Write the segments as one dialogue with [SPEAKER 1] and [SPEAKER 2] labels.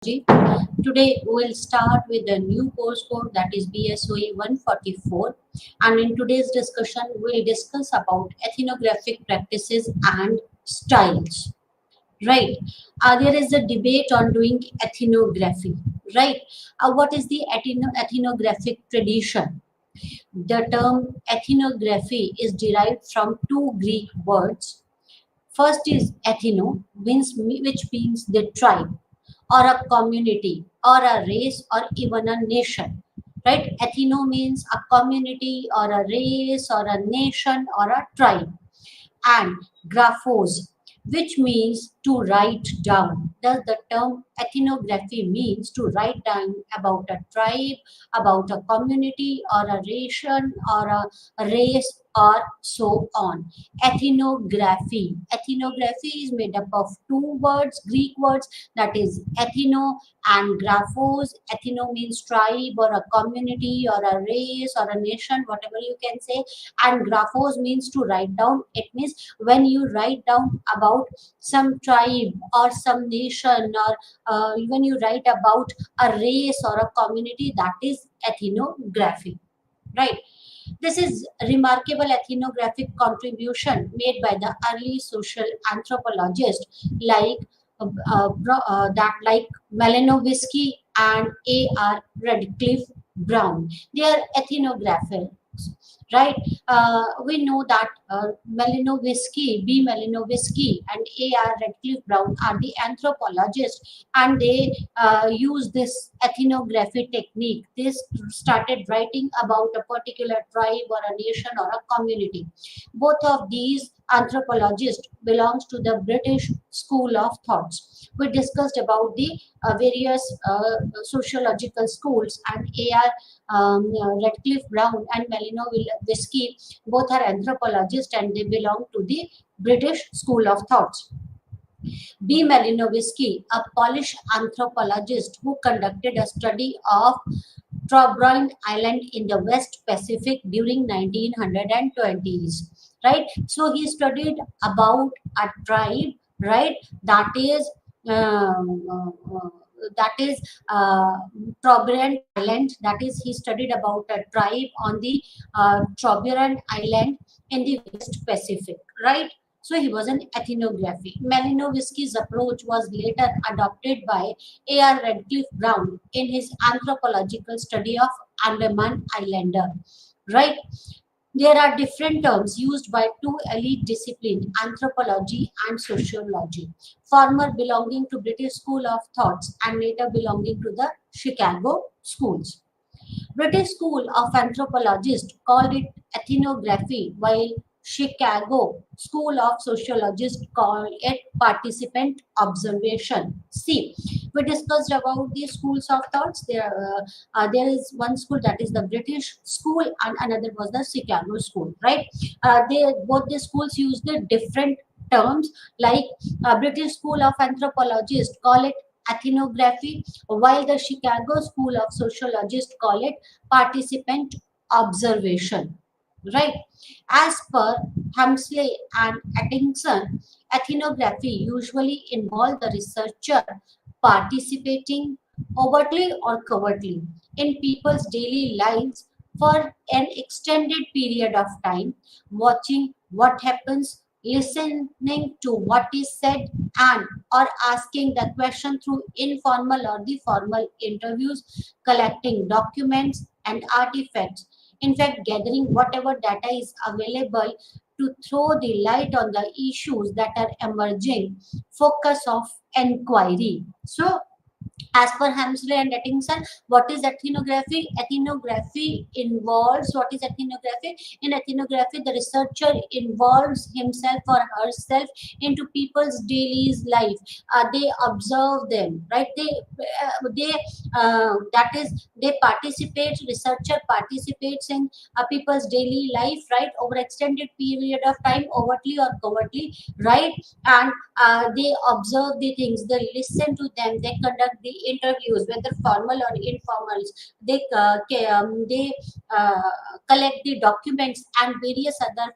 [SPEAKER 1] Today we'll start with a new course code that is BSOE 144, and in today's discussion we'll discuss about ethnographic practices and styles. Right. There is a debate on doing ethnography. Right. What is the ethnographic tradition? The term ethnography is derived from two Greek words. First is ethno, which means the tribe or a community or a race or even a nation. Right? Ethno means a community or a race or a nation or a tribe, and graphos, which means to write down. Thus, the term ethnography means to write down about a tribe, about a community, or a nation, or a race, or so on. Ethnography. Ethnography is made up of two words, Greek words, that is ethno and graphos. Ethno means tribe or a community or a race or a nation, whatever you can say, and graphos means to write down. It means when you write down about some tribe or some nation, or when you write about a race or a community, that is ethnography, right? This is remarkable ethnographic contribution made by the early social anthropologists like like Malinowski and A.R. Radcliffe Brown. They are ethnographers, right? We know that Malinowski, and A.R. Radcliffe Brown are the anthropologists, and they use this ethnography technique. They started writing about a particular tribe or a nation or a community. Both of these anthropologists belongs to the British school of thoughts. We discussed about the various sociological schools, and A.R. Radcliffe Brown and Malinowski both are anthropologists, and they belong to the British school of thoughts. B. Malinowski, a Polish anthropologist who conducted a study of Trobriand Island in the West Pacific during 1920s. Right, so he studied about a tribe, right? That is that is Trobriand Island. That is, he studied about a tribe on the Trobriand Island in the West Pacific, right? So he was an ethnography. Malinowski's approach was later adopted by A.R. Radcliffe Brown in his anthropological study of Andaman Islander, right? There are different terms used by two elite disciplines, anthropology and sociology, former belonging to British School of Thoughts and later belonging to the Chicago schools. British School of Anthropologists called it ethnography, while Chicago School of Sociologists call it participant observation. See, we discussed about the schools of thoughts. There is one school, that is the British School, and another was the Chicago School, right? They both the schools use the different terms. Like British School of Anthropologists call it ethnography, while the Chicago School of Sociologists call it participant observation, right? As per Hamsley and Atkinson, ethnography usually involves the researcher participating overtly or covertly in people's daily lives for an extended period of time, watching what happens, listening to what is said, and or asking the question through informal or the formal interviews, collecting documents and artifacts, in fact gathering whatever data is available to throw the light on the issues that are emerging focus of inquiry. So as per Hamsley and Atkinson, what is ethnography? Ethnography involves, what is ethnography? In ethnography, the researcher involves himself or herself into people's daily life. They observe them, right? They that is, they participate. Researcher participates in people's daily life, right? Over extended period of time, overtly or covertly, right? And they observe the things, they listen to them, they conduct the interviews, whether formal or informal. They collect the documents and various other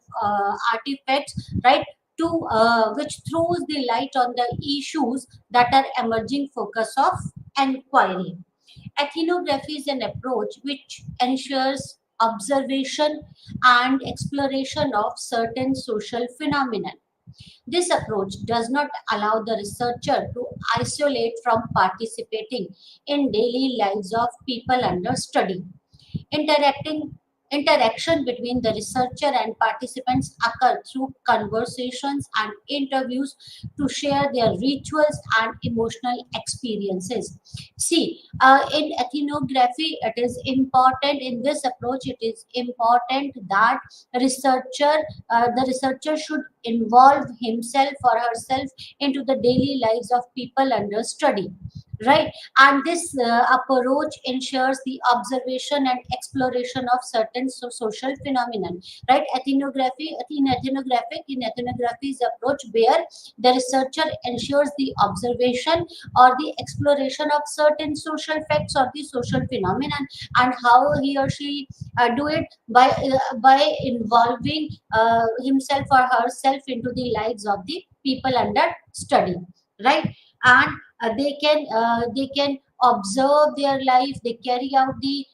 [SPEAKER 1] artifacts, right? To which throws the light on the issues that are emerging focus of enquiry. Ethnography is an approach which ensures observation and exploration of certain social phenomena. This approach does not allow the researcher to isolate from participating in daily lives of people under study. Interacting Interaction between the researcher and participants occur through conversations and interviews to share their rituals and emotional experiences. See, in ethnography, it is important in this approach. It is important that the researcher should involve himself or herself into the daily lives of people under study, right? And this approach ensures the observation and exploration of certain social phenomenon, right? Ethnography is approach where the researcher ensures the observation or the exploration of certain social facts or the social phenomenon, and how he or she do it by involving himself or herself into the lives of the people under study, right? And they can observe their life, they carry out the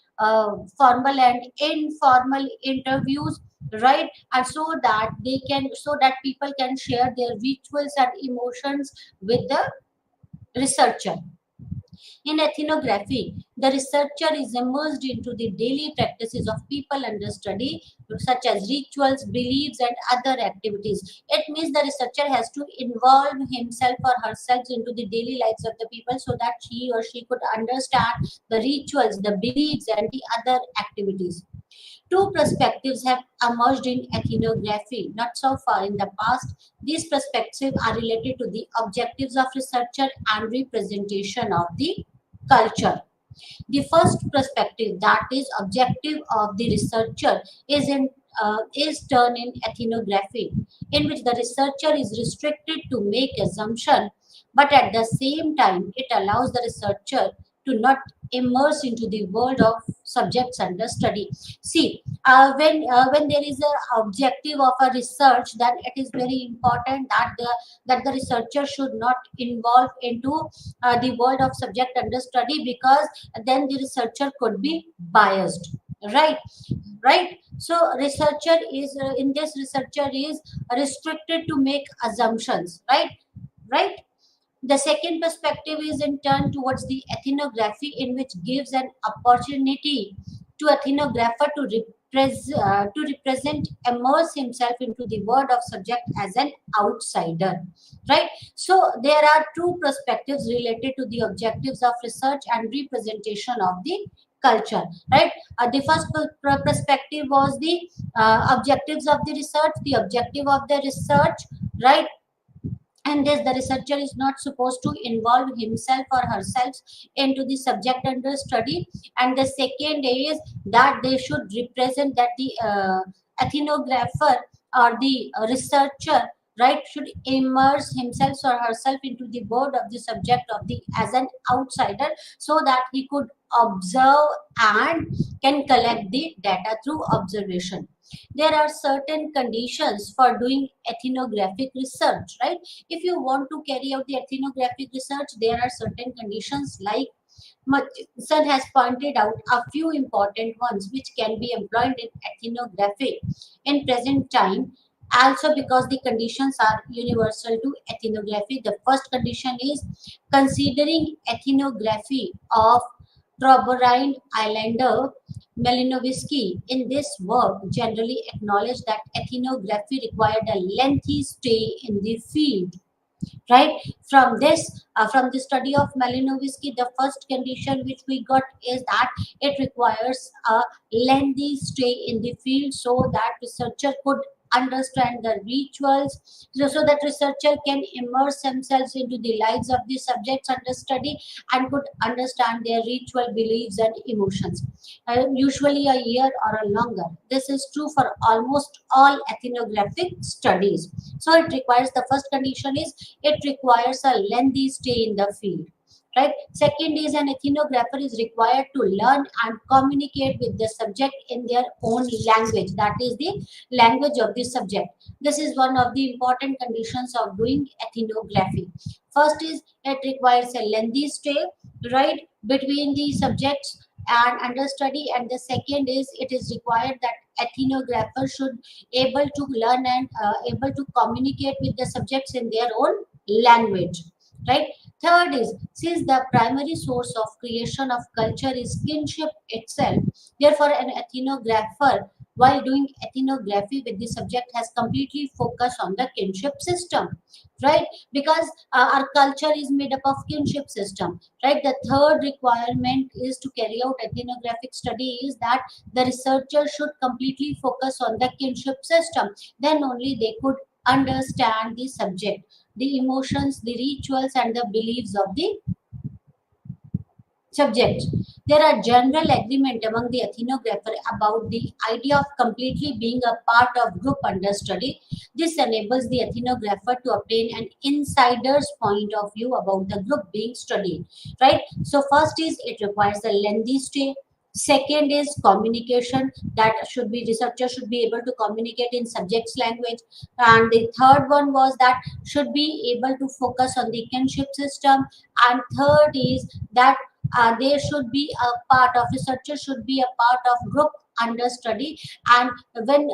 [SPEAKER 1] formal and informal interviews, right? And so that people can share their rituals and emotions with the researcher. In ethnography, the researcher is immersed into the daily practices of people under study, such as rituals, beliefs, and other activities. It means the researcher has to involve himself or herself into the daily lives of the people so that he or she could understand the rituals, the beliefs, and the other activities. Two perspectives have emerged in ethnography not so far in the past. These perspectives are related to the objectives of researcher and representation of the culture. The first perspective, that is objective of the researcher, is turned in ethnography, in which the researcher is restricted to make assumption, but at the same time it allows the researcher to not immerse into the world of subjects under study. See, when there is a objective of a research, then it is very important that the researcher should not involve into the world of subject under study, because then the researcher could be biased, right? Right. So researcher is in this researcher is restricted to make assumptions, right? Right. The second perspective is in turn towards the ethnography, in which gives an opportunity to ethnographer to represent, immerse himself into the world of subject as an outsider, right? So there are two perspectives related to the objectives of research and representation of the culture, right? The first perspective was the objectives of the research, the objective of the research, right? And this, the researcher is not supposed to involve himself or herself into the subject under study. And the second is that they should represent, that the ethnographer or the researcher, right, should immerse himself or herself into the world of the subject of the as an outsider, so that he could observe and can collect the data through observation. There are certain conditions for doing ethnographic research, right? If you want to carry out the ethnographic research, there are certain conditions like Murchison has pointed out a few important ones which can be employed in ethnography in present time, also because the conditions are universal to ethnography. The first condition is considering ethnography of Trobriand Islander Malinowski. In this work, generally acknowledged that ethnography required a lengthy stay in the field, right? From the study of Malinowski, the first condition which we got is that it requires a lengthy stay in the field, so that researcher could understand the rituals, so that researcher can immerse themselves into the lives of the subjects under study and could understand their ritual beliefs and emotions, usually a year or a longer. This is true for almost all ethnographic studies. So it requires, the first condition is it requires a lengthy stay in the field, right? Second is an ethnographer is required to learn and communicate with the subject in their own language, that is the language of the subject. This is one of the important conditions of doing ethnography. First is it requires a lengthy stay, right, between the subjects and understudy, and the second is it is required that ethnographer should able to learn and able to communicate with the subjects in their own language, right? Third is, since the primary source of creation of culture is kinship itself, therefore an ethnographer while doing ethnography with the subject has completely focused on the kinship system, right? Because our culture is made up of kinship system, right? The third requirement is to carry out ethnographic study is that the researcher should completely focus on the kinship system. Then only they could understand the subject, the emotions, the rituals, and the beliefs of the subjects. There are general agreement among the ethnographer about the idea of completely being a part of group understudy. This enables the ethnographer to obtain an insider's point of view about the group being studied. Right. So first is it requires a lengthy stay. Second is communication, that should be researcher should be able to communicate in subject's language. And the third one was that should be able to focus on the kinship system. And third is that they should be a part of researchers should be a part of group under study. And when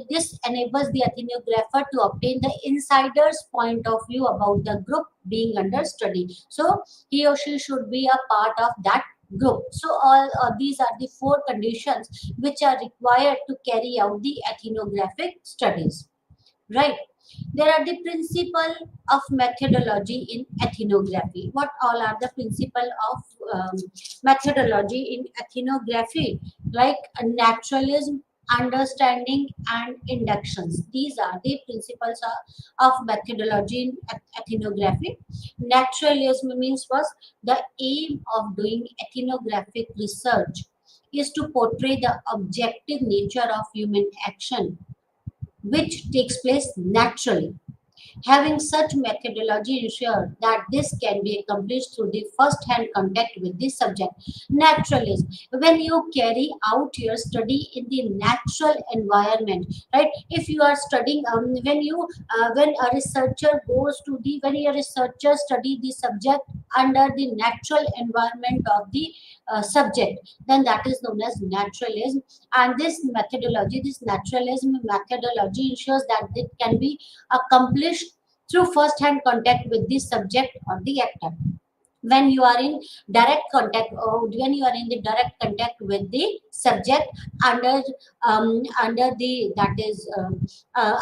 [SPEAKER 1] this enables the ethnographer to obtain the insider's point of view about the group being under study, so he or she should be a part of that group. So all these are the four conditions which are required to carry out the ethnographic studies, right? There are the principle of methodology in ethnography. What all are the principle of methodology in ethnography? Like naturalism, understanding, and inductions. These are the principles of methodology in ethnography. Naturalism means was the aim of doing ethnographic research is to portray the objective nature of human action which takes place naturally. Having such methodology ensure that this can be accomplished through the first-hand contact with the subject. Naturalism. When you carry out your study in the natural environment, right? If you are studying, when a researcher goes to the, when a researcher study the subject under the natural environment of the subject, then that is known as naturalism. And this methodology, this naturalism methodology ensures that it can be accomplished through first-hand contact with the subject or the actor. When you are in direct contact, or when you are in the direct contact with the subject under the that is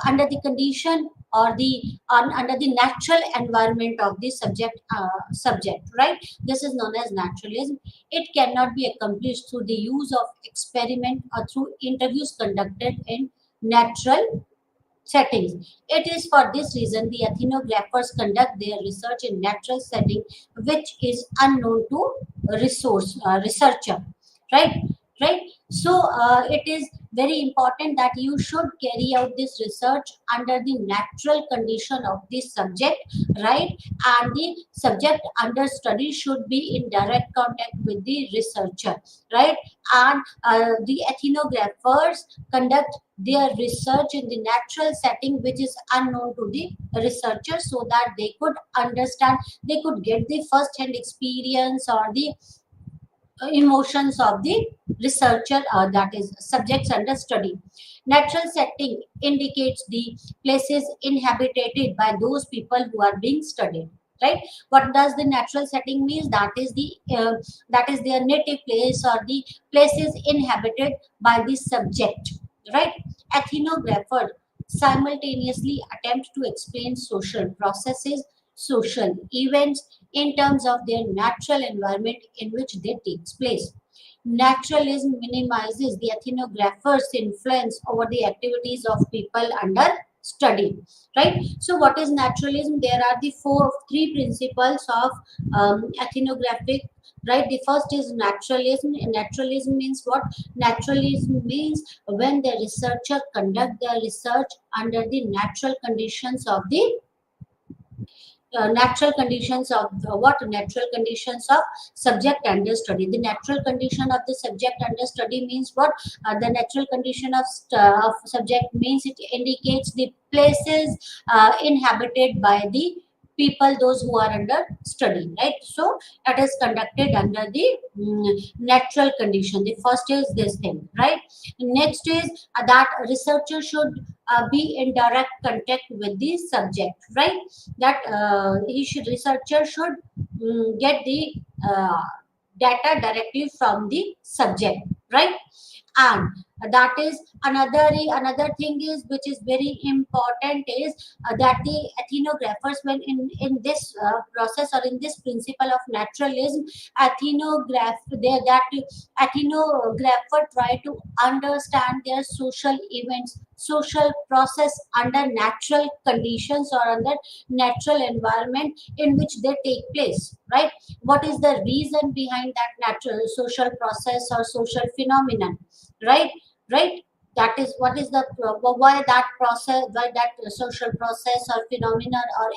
[SPEAKER 1] under the condition or the under the natural environment of the subject, right? This is known as naturalism. It cannot be accomplished through the use of experiment or through interviews conducted in natural settings. It is for this reason the ethnographers conduct their research in natural setting, which is unknown to researcher, right? Right. So it is very important that you should carry out this research under the natural condition of the subject, right? And the subject under study should be in direct contact with the researcher, right? And the ethnographers conduct their research in the natural setting which is unknown to the researcher, so that they could understand, they could get the first hand experience or the emotions of the researcher, that is subjects under study. Natural setting indicates the places inhabited by those people who are being studied, right? What does the natural setting means? That is the that is their native place or the places inhabited by the subject, right? Ethnographer simultaneously attempt to explain social processes, social events in terms of their natural environment in which they takes place. Naturalism minimizes the ethnographer's influence over the activities of people under study, right? So what is naturalism? There are the three principles of ethnographic, right? The first is naturalism. And naturalism means what? Naturalism means when the researcher conduct their research under the natural conditions of the natural conditions of what natural conditions of subject under study. The natural condition of the subject under study means what? The natural condition of subject means it indicates the places inhabited by the people, those who are under study, right? So it is conducted under the natural condition. The first is this thing, right? Next is that researcher should be in direct contact with the subject, right? That researcher should get the uh, data directly from the subject, right? And that is another thing is which is very important is that the ethnographers, when in this process or in this principle of naturalism, that ethnographer try to understand their social events, social process under natural conditions or under natural environment in which they take place, right? What is the reason behind that natural social process or social phenomenon, right? Right, that is what is the why that process, why that social process or phenomenon or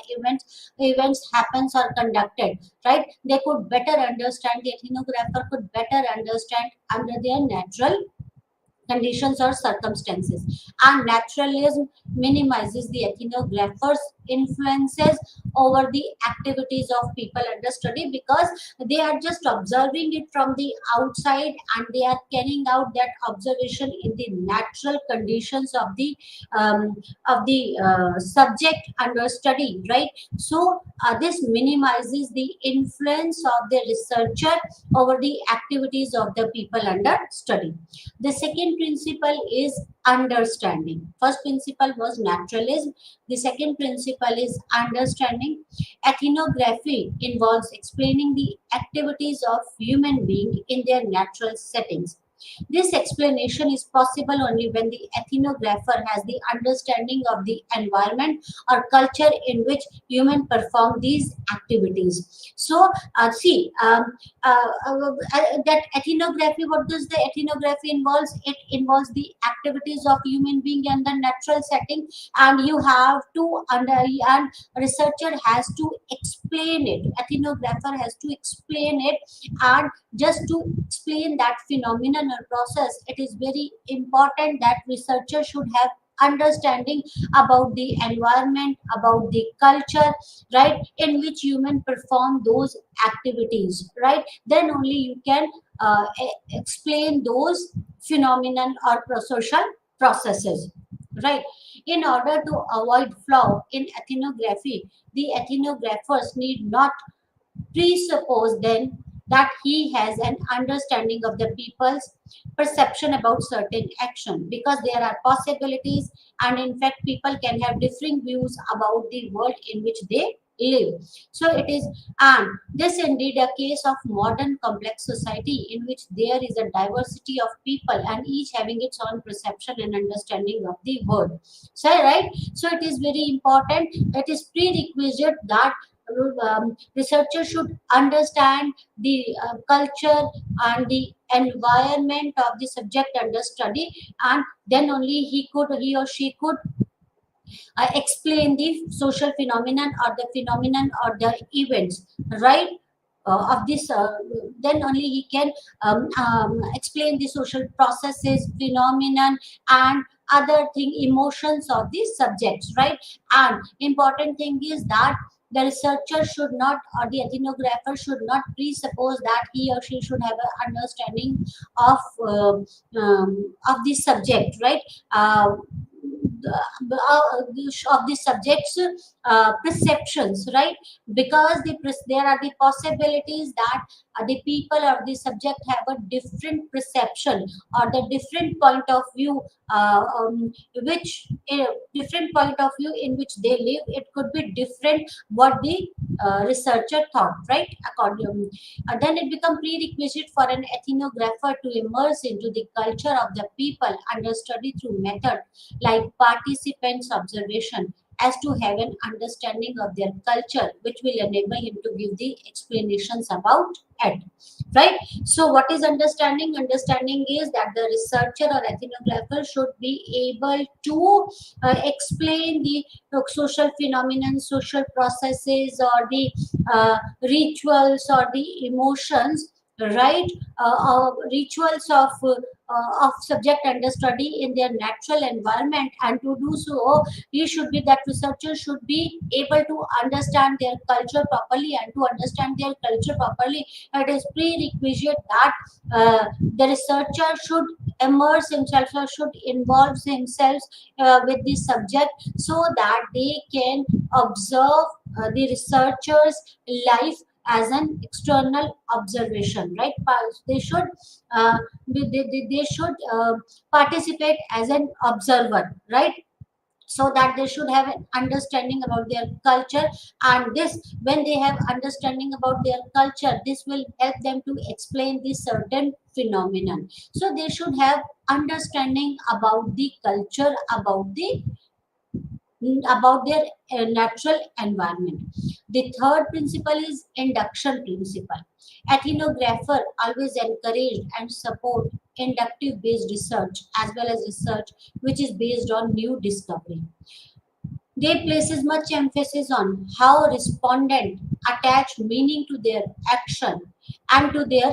[SPEAKER 1] events happens or conducted, right? They could better understand, the ethnographer could better understand under their natural conditions or circumstances. And naturalism minimizes the ethnographer's influences over the activities of people under study, because they are just observing it from the outside and they are carrying out that observation in the natural conditions um, of the subject under study, right? So this minimizes the influence of the researcher over the activities of the people under study. The second principle is understanding. First principle was naturalism. The second principle is understanding. Ethnography involves explaining the activities of human beings in their natural settings. This explanation is possible only when the ethnographer has the understanding of the environment or culture in which humans perform these activities. So, that ethnography, what does the ethnography involves? It involves the activities of human being and the natural setting, and you have to and researcher has to explain it. Ethnographer has to explain it, and just to explain that phenomenon or process, it is very important that researcher should have understanding about the environment, about the culture, right, in which human perform those activities, right? Then only you can explain those phenomenon or social processes, right? In order to avoid flaw in ethnography, the ethnographers need not presuppose then that he has an understanding of the people's perception about certain action, because there are possibilities, and in fact people can have differing views about the world in which they live. So it is, and this indeed a case of modern complex society in which there is a diversity of people and each having its own perception and understanding of the world. So right, so it is very important, it is prerequisite that researchers should understand the culture and the environment of the subject under study, and then only he or she could explain the social phenomenon or the phenomenon or the events, right? Of this Then only he can explain the social processes, phenomenon, and other thing, emotions of the subjects, right? And important thing is that the researcher should not, or the ethnographer should not presuppose that he or she should have an understanding of of the subject, right? Of the subject's perceptions, right? Because there are the possibilities that the people or the subject have a different perception or the different point of view, which different point of view in which they live. It could be different what the researcher thought, right? According, then it becomes prerequisite for an ethnographer to immerse into the culture of the people under study through method like participants' observation, as to have an understanding of their culture, which will enable him to give the explanations about it. right? So what is understanding? Understanding is that the researcher or ethnographer should be able to explain the social phenomenon, social processes, or the rituals or the emotions, right? Rituals of subject under study in their natural environment. And to do so, he should be that researcher should be able to understand their culture properly, and to understand their culture properly, it is prerequisite that the researcher should immerse himself or should involve himself with the subject, so that they can observe the researcher's life as an external observation, right? They should they should participate as an observer, right? So that they should have an understanding about their culture. And this, when they have understanding about their culture, this will help them to explain this certain phenomenon. So they should have understanding about the culture, about their natural environment. The third principle is induction principle. Ethnographer always encourage and support inductive based research as well as research which is based on new discovery. They places much emphasis on how respondent attach meaning to their action and to their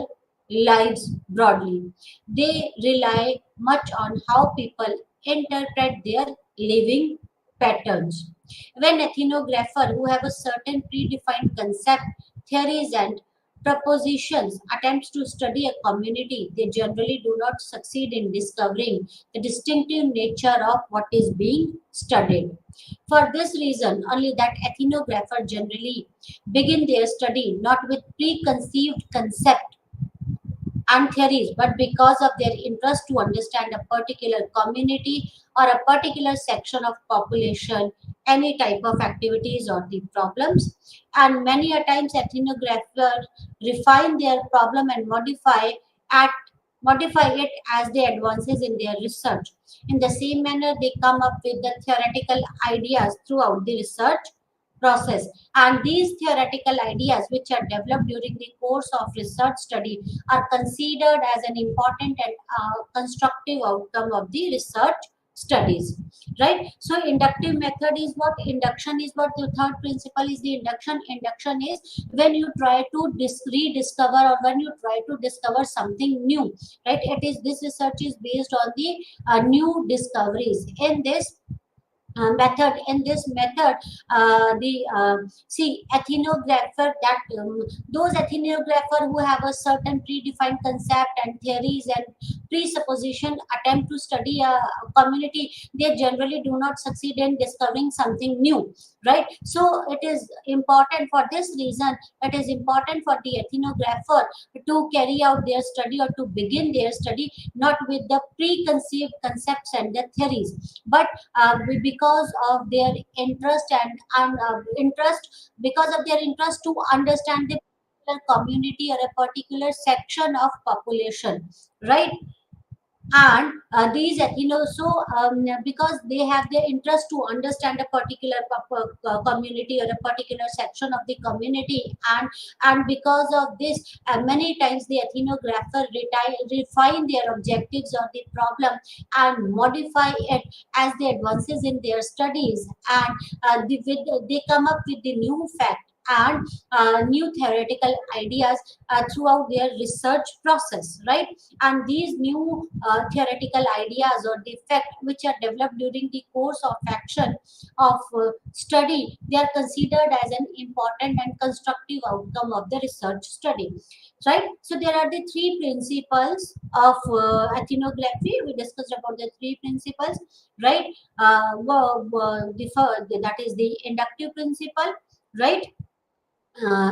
[SPEAKER 1] lives broadly. They rely much on how people interpret their living patterns. When ethnographer who have a certain predefined concept, theories and propositions attempts to study a community, they generally do not succeed in discovering the distinctive nature of what is being studied. For this reason, only that ethnographer generally begin their study not with preconceived concept and theories, but because of their interest to understand a particular community or a particular section of population, any type of activities or the problems. And many a times ethnographers refine their problem and at modify it as they advances in their research. In the same manner, they come up with the theoretical ideas throughout the research process, and these theoretical ideas which are developed during the course of research study are considered as an important and constructive outcome of the research studies, right? So inductive method is what, induction is what, the third principle is the induction. Induction is when you try to rediscover, or when you try to discover something new, right? It is, this research is based on the new discoveries. In this method, in this method, the see ethnographer that those ethnographer who have a certain predefined concept and theories and presupposition attempt to study a community, they generally do not succeed in discovering something new, right? So it is important, for this reason it is important for the ethnographer to carry out their study or to begin their study not with the preconceived concepts and the theories, but because of their interest and interest, because of their interest to understand the particular community or a particular section of population, right? And these so because they have their interest to understand a particular community or a particular section of the community, and because of this many times the ethnographer refine their objectives or the problem and modify it as they advances in their studies, and they come up with the new fact and new theoretical ideas throughout their research process, right? And these new theoretical ideas or the fact which are developed during the course of action of study, they are considered as an important and constructive outcome of the research study, right? So there are the three principles of ethnography. We discussed about the three principles, right? That is the inductive principle, right?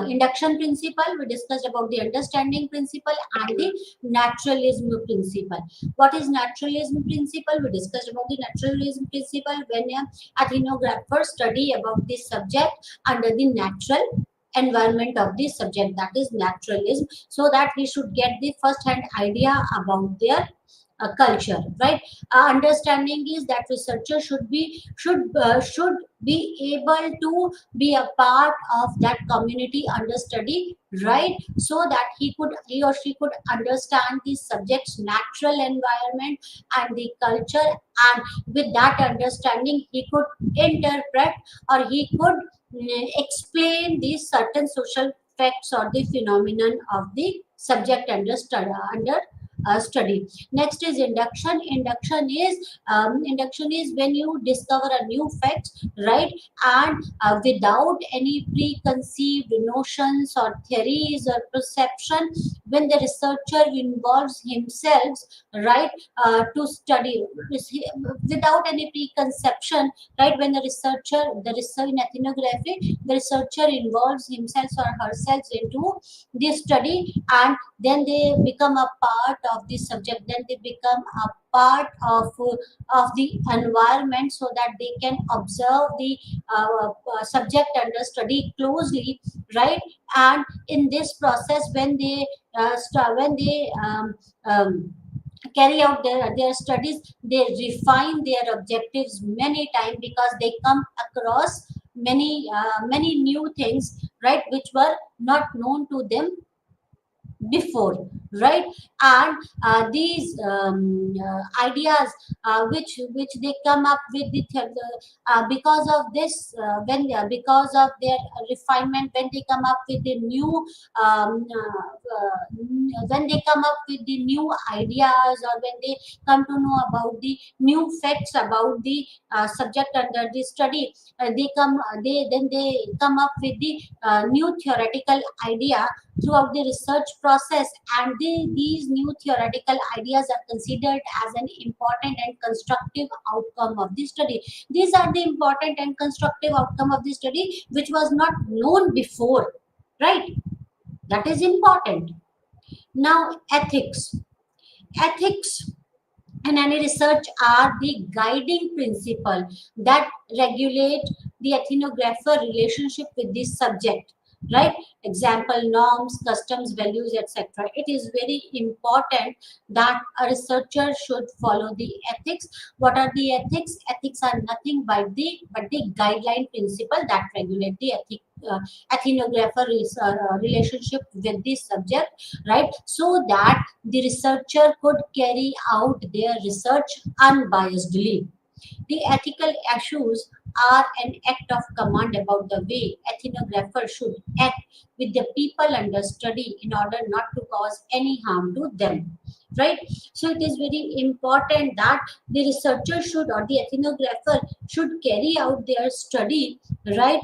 [SPEAKER 1] Induction principle, we discussed about the understanding principle and the naturalism principle. What is naturalism principle? We discussed about the naturalism principle when a ethnographer study about this subject under the natural environment of this subject, that is naturalism, so that he should get the first hand idea about their culture, right? Understanding is that researcher should be able to be a part of that community under study, right? So that he or she could understand the subject's natural environment and the culture, and with that understanding he could interpret, or he could explain these certain social facts or the phenomenon of the subject under study. Next is induction. Induction is when you discover a new fact, right? And without any preconceived notions or theories or perception, when the researcher involves himself, right, to study without any preconception, right? When the research in ethnography, the researcher involves himself or herself into the study, and then they become a part of the subject, then they become a part of the environment, so that they can observe the subject under study closely, right? And in this process, when they carry out their studies, they refine their objectives many times, because they come across many new things, right, which were not known to them before, right? And these ideas, which they come up with because of this when because of their refinement, when they come up with the new when they come up with the new ideas, or when they come to know about the new facts about the subject under the study, they come up with the new theoretical idea throughout the research process, and these new theoretical ideas are considered as an important and constructive outcome of the study. These are the important and constructive outcome of the study which was not known before, right? That is important. Now, ethics in any research are the guiding principle that regulate the ethnographer relationship with the subject, right? Example, norms, customs, values, etc. It is very important that a researcher should follow the ethics. What are the ethics? Ethics are nothing but the guideline principle that regulate the ethnographer relationship with the subject, right? So that the researcher could carry out their research unbiasedly. The ethical issues are an act of command about the way ethnographers should act with the people under study in order not to cause any harm to them. Right? So it is very important that the researcher should, or the ethnographer should carry out their study, right,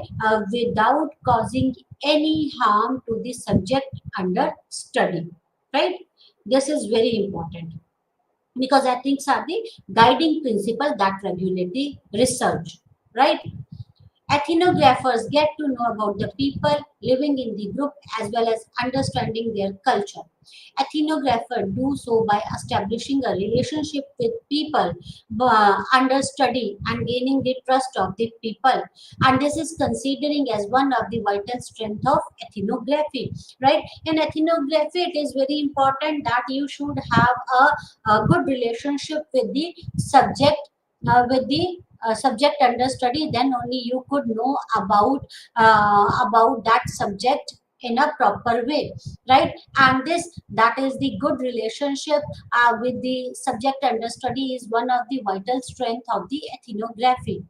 [SPEAKER 1] without causing any harm to the subject under study. Right? This is very important, because ethics are the guiding principle that regulate the research, right? Ethnographers get to know about the people living in the group as well as understanding their culture. Ethnographers do so by establishing a relationship with people under study and gaining the trust of the people. And this is considering as one of the vital strength of ethnography, right? In ethnography, it is very important that you should have a good relationship with the subject under study. Then only you could know about that subject in a proper way, right? And that is the good relationship with the subject under study is one of the vital strength of the ethnography,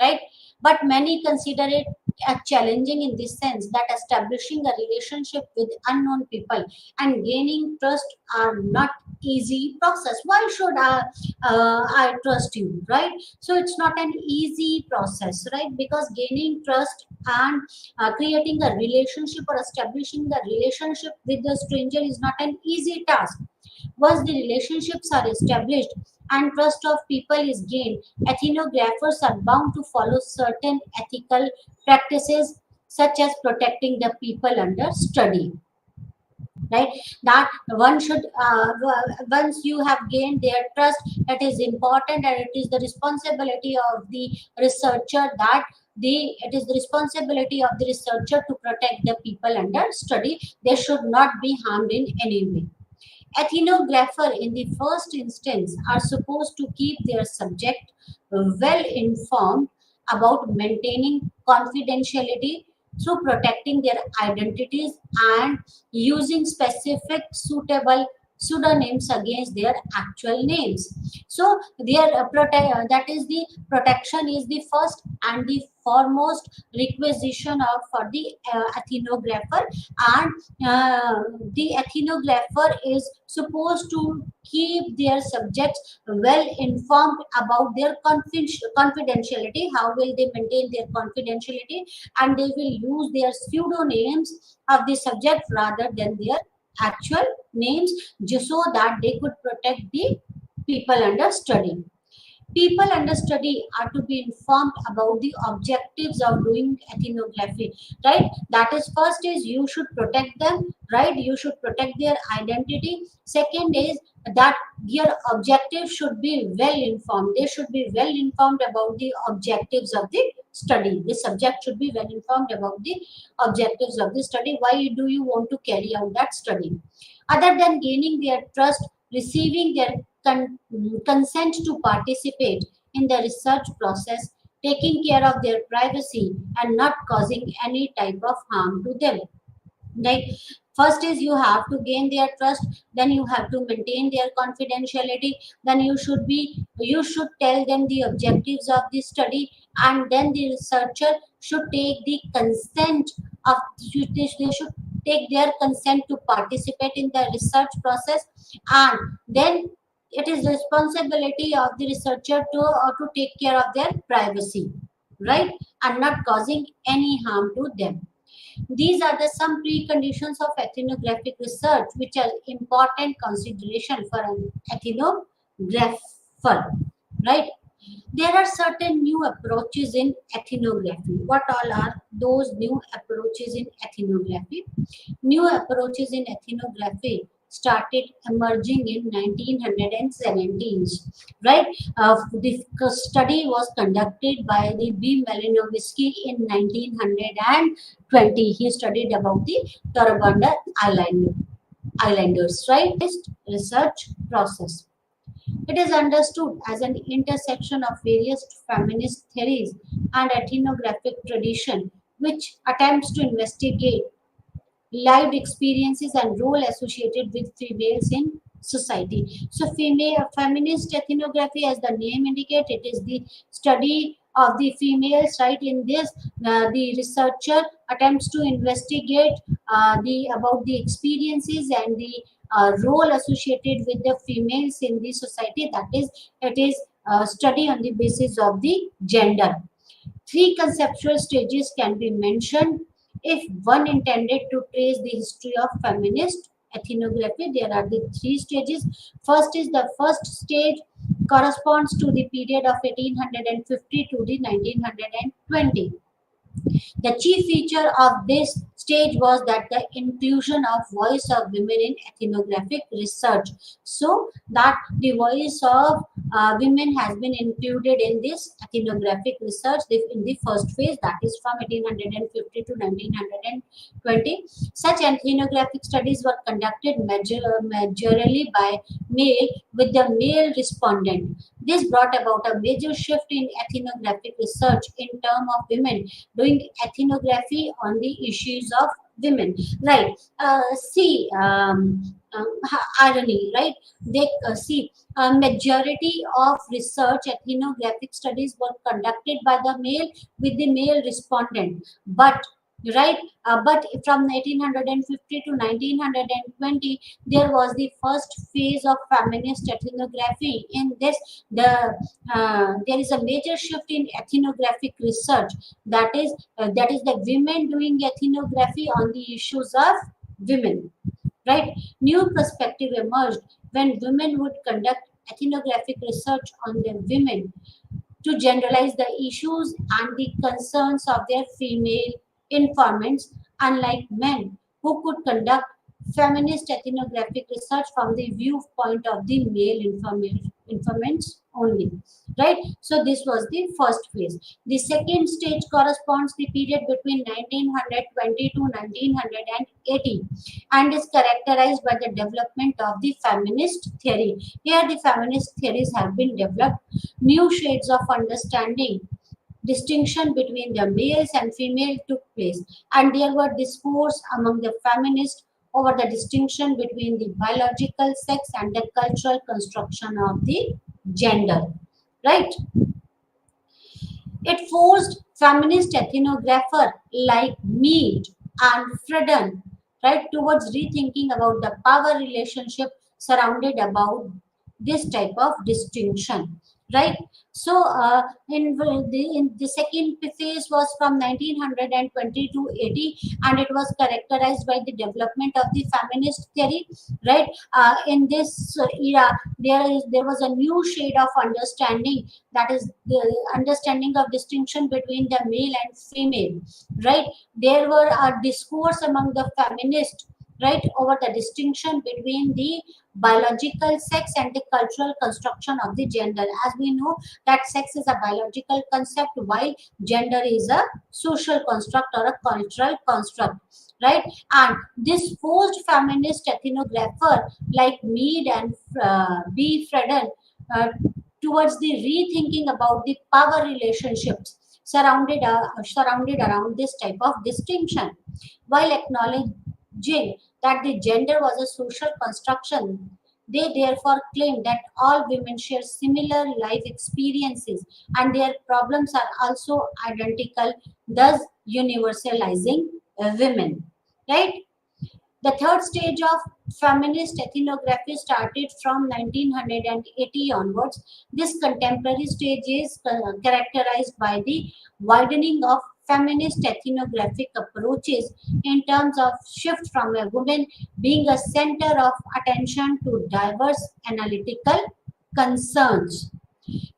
[SPEAKER 1] right? But many consider it challenging in this sense that establishing a relationship with unknown people and gaining trust are not easy process. Why should I trust you, right? So it's not an easy process, right? Because gaining trust and creating a relationship or establishing a relationship with the stranger is not an easy task. Once the relationships are established and trust of people is gained, ethnographers are bound to follow certain ethical practices such as protecting the people under study, right? That one should once you have gained their trust, it is important, and it is the responsibility of the researcher that it is the responsibility of the researcher to protect the people under study. They should not be harmed in any way. Ethnographer in the first instance are supposed to keep their subject well informed about maintaining confidentiality through protecting their identities and using specific suitable pseudonyms against their actual names. So their that is the protection is the first and the foremost requisition of for the ethnographer, and the ethnographer is supposed to keep their subjects well informed about their confidentiality. How will they maintain their confidentiality? And they will use their pseudonyms of the subject rather than their actual names, just so that they could protect the people under study. People under study are to be informed about the objectives of doing ethnography, right? That is, first is you should protect them, right? You should protect their identity. Second is that your objective should be well informed. They should be well informed about the objectives of the study. The subject should be well informed about the objectives of the study. Why do you want to carry out that study? Other than gaining their trust, receiving their consent to participate in the research process, taking care of their privacy, and not causing any type of harm to them. Like, first is you have to gain their trust, then you have to maintain their confidentiality, then you should tell them the objectives of the study, and then the researcher should take the consent of they should take their consent to participate in the research process. And then it is responsibility of the researcher to take care of their privacy, right, and not causing any harm to them. These are the some preconditions of ethnographic research, which are important consideration for an ethnographer, right? There are certain new approaches in ethnography. What all are those new approaches in ethnography? New approaches in ethnography started emerging in 1917s, right? The study was conducted by the B. Malinowski in 1920. He studied about the Torabanda Islanders, right? Research process. It is understood as an intersection of various feminist theories and ethnographic tradition, which attempts to investigate lived experiences and role associated with females in society. So, female feminist ethnography, as the name indicates, it is the study of the females. Right, in this, the researcher attempts to investigate the about the experiences and the role associated with the females in the society. That is, it is study on the basis of the gender. Three conceptual stages can be mentioned if one intended to trace the history of feminist ethnography. There are the three stages. First is the first stage corresponds to the period of 1850 to the 1920. The chief feature of this stage was that the inclusion of voice of women in ethnographic research. So that the voice of women has been included in this ethnographic research in the first phase, that is from 1850 to 1920. Such ethnographic studies were conducted majorly by male, with the male respondent. This brought about a major shift in ethnographic research in terms of women doing ethnography on the issues of women. Right. See, irony, right? They see a majority of research ethnographic studies were conducted by the male, with the male respondent, but right, but from 1850 to 1920 there was the first phase of feminist ethnography. In this, there is a major shift in ethnographic research, that is the women doing ethnography on the issues of women, right? New perspective emerged when women would conduct ethnographic research on the women to generalize the issues and the concerns of their female informants, unlike men who could conduct feminist ethnographic research from the viewpoint of the male informants only, right? So this was the first phase. The second stage corresponds the period between 1920 to 1980 and is characterized by the development of the feminist theory. Here the feminist theories have been developed. New shades of understanding distinction between the males and female took place, and there were discourse among the feminists over the distinction between the biological sex and the cultural construction of the gender, right? It forced feminist ethnographer like Mead and Friedan, right, towards rethinking about the power relationship surrounded about this type of distinction, right? So, in the second phase was from 1920 to 80, and it was characterized by the development of the feminist theory, right? In this era, there was a new shade of understanding, that is the understanding of distinction between the male and female, right? There were a discourse among the feminists, right, over the distinction between the biological sex and the cultural construction of the gender. As we know that sex is a biological concept while gender is a social construct or a cultural construct, right? And this forced feminist ethnographer like Mead and B. Friedan uh, towards the rethinking about the power relationships surrounded around this type of distinction, while acknowledging that the gender was a social construction. They therefore claim that all women share similar life experiences and their problems are also identical, thus universalizing women. Right? The third stage of feminist ethnography started from 1980 onwards. This contemporary stage is characterized by the widening of feminist ethnographic approaches in terms of shift from a woman being a center of attention to diverse analytical concerns.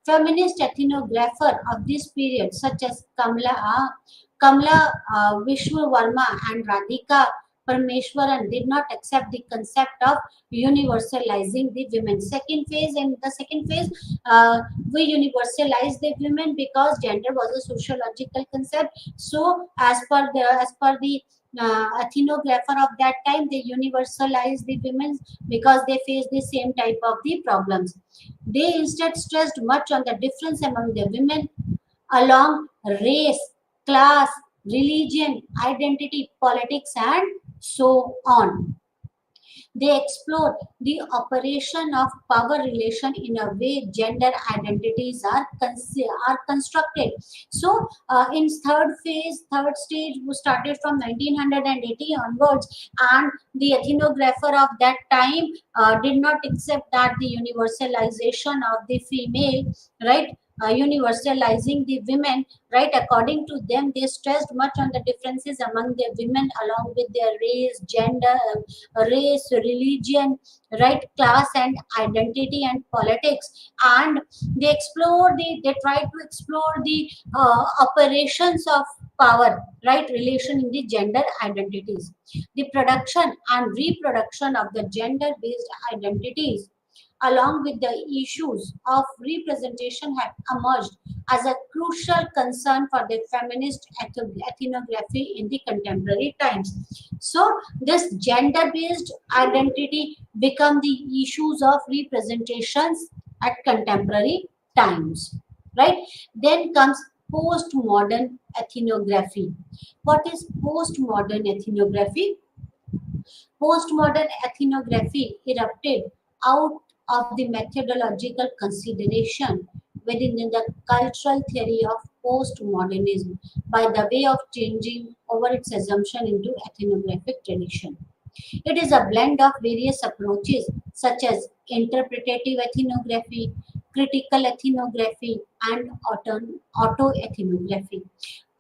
[SPEAKER 1] Feminist ethnographer of this period, such as Kamla Vishwavarma and Radhika Parmeshwaran, did not accept the concept of universalizing the women. Second phase, in the second phase, we universalized the women because gender was a sociological concept. So, as per the ethnographer of that time, they universalized the women because they face the same type of the problems. They instead stressed much on the difference among the women along race, class, religion, identity, politics, and so on. They explore the operation of power relation in a way gender identities are constructed. So, in third phase, third stage, we started from 1980 onwards, and the ethnographer of that time did not accept that the universalization of the female, right? Universalizing the women, right? According to them, they stressed much on the differences among the women along with their race, gender, religion, right, class and identity and politics. And they try to explore the operations of power, right, relation in the gender identities. The production and reproduction of the gender based identities along with the issues of representation have emerged as a crucial concern for the feminist ethnography in the contemporary times. So, this gender-based identity become the issues of representations at contemporary times, right? Then comes postmodern ethnography. What is postmodern ethnography? Postmodern ethnography erupted out of the methodological consideration within the cultural theory of postmodernism by the way of changing over its assumption into ethnographic tradition. It is a blend of various approaches such as interpretative ethnography, critical ethnography, and auto-ethnography.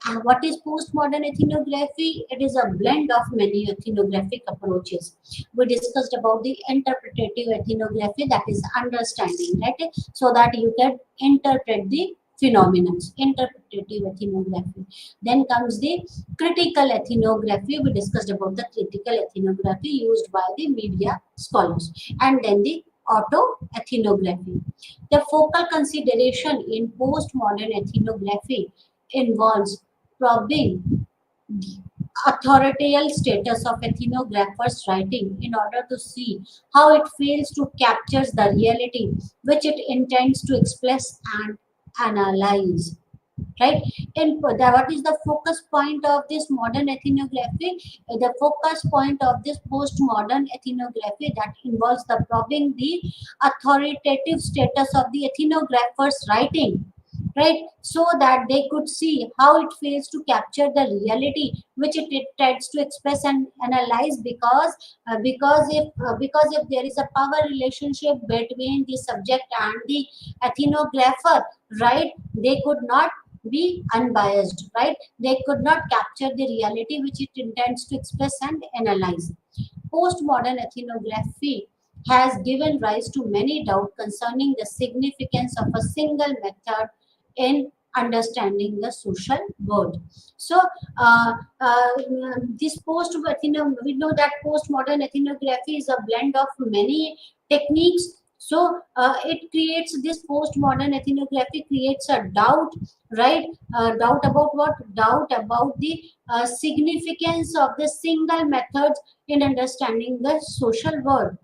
[SPEAKER 1] And what is postmodern ethnography? It is a blend of many ethnographic approaches. We discussed about the interpretative ethnography, that is understanding, right? So that you can interpret the phenomena, interpretative ethnography. Then comes the critical ethnography. We discussed about the critical ethnography used by the media scholars. And then the auto ethnography. The focal consideration in postmodern ethnography involves probing the authorial status of ethnographers' writing in order to see how it fails to capture the reality which it intends to express and analyze. Right? And what is the focus point of this modern ethnography? The focus point of this postmodern ethnography that involves the probing the authoritative status of the ethnographer's writing, right? So that they could see how it fails to capture the reality which it tries to express and analyze, because if there is a power relationship between the subject and the ethnographer, right, they could not be unbiased, right? They could not capture the reality which it intends to express and analyze. Postmodern ethnography has given rise to many doubts concerning the significance of a single method in understanding the social world. So, this we know that postmodern ethnography is a blend of many techniques. So, it creates this postmodern ethnography creates a doubt, right? Doubt about what? Doubt about the significance of the single methods in understanding the social world.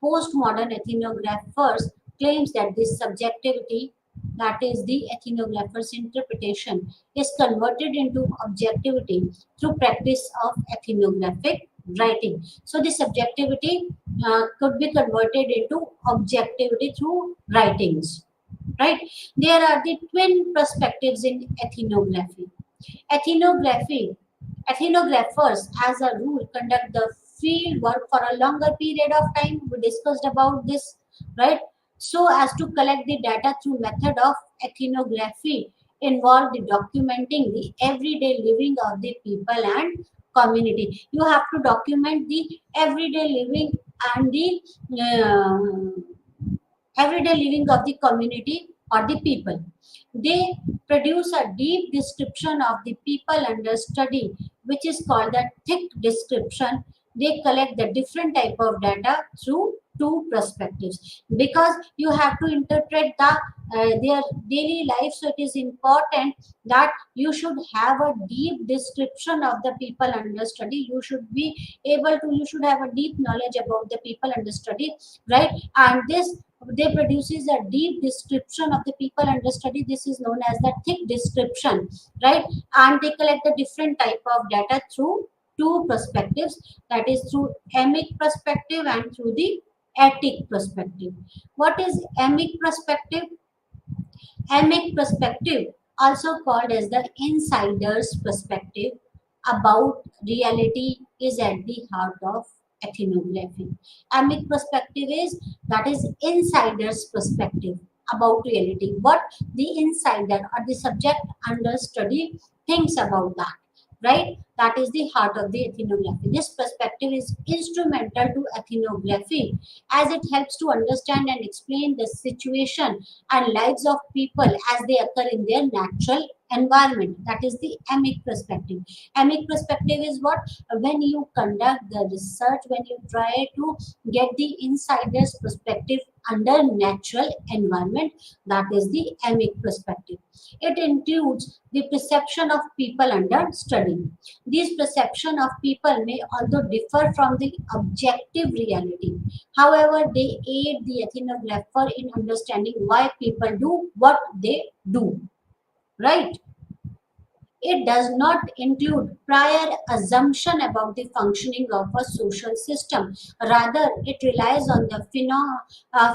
[SPEAKER 1] Postmodern ethnographers claims that this subjectivity, that is the ethnographer's interpretation, is converted into objectivity through practice of ethnographic writing. So the subjectivity could be converted into objectivity through writings, right? There are the twin perspectives in ethnography. Ethnography, ethnographers, as a rule, conduct the field work for a longer period of time. We discussed about this, right? So as to collect the data through method of ethnography involve the documenting the everyday living of the people and community. You have to document the everyday living and the everyday living of the community or the people. They produce a deep description of the people under study, which is called the thick description. They collect the different type of data through two perspectives, because you have to interpret their daily life. So it is important that you should have a deep description of the people under study. You should be able to, you should have a deep knowledge about the people under study, right? And this, they produces a deep description of the people under study. This is known as the thick description, right? And they collect the different type of data through two perspectives, that is through emic perspective and through the etic perspective. What is emic perspective? Emic perspective, also called as the insider's perspective about reality, is at the heart of ethnography. Emic perspective is, that is insider's perspective about reality. What the insider or the subject under study thinks about that, right? That is the heart of the ethnography. This perspective is instrumental to ethnography as it helps to understand and explain the situation and lives of people as they occur in their natural environment. That is the emic perspective. Emic perspective is what? When you conduct the research, when you try to get the insider's perspective under natural environment, that is the emic perspective. It includes the perception of people under study. These perception of people may although differ from the objective reality. However, they aid the ethnographer in understanding why people do what they do, right? It does not include prior assumption about the functioning of a social system. Rather, it relies on the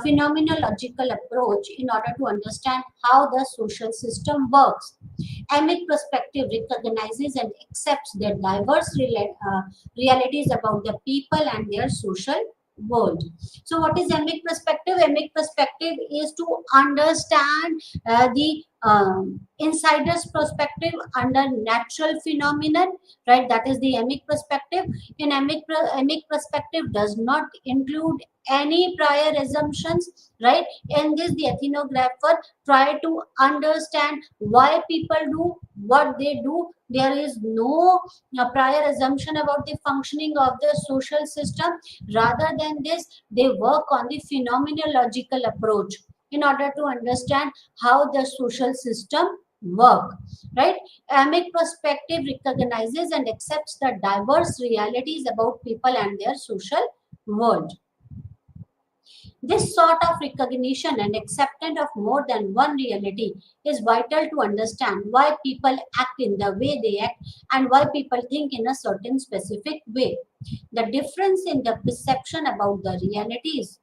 [SPEAKER 1] phenomenological approach in order to understand how the social system works. Amic perspective recognizes and accepts the diverse realities about the people and their social world. So, what is emic perspective? Emic perspective is to understand the insider's perspective under natural phenomenon, right? That is the emic perspective. In emic perspective does not include any prior assumptions, right? In this, the ethnographer try to understand why people do what they do. There is no prior assumption about the functioning of the social system. Rather than this, they work on the phenomenological approach in order to understand how the social system work, right? Amic perspective recognizes and accepts the diverse realities about people and their social world. This sort of recognition and acceptance of more than one reality is vital to understand why people act in the way they act and why people think in a certain specific way. The difference in the perception about the realities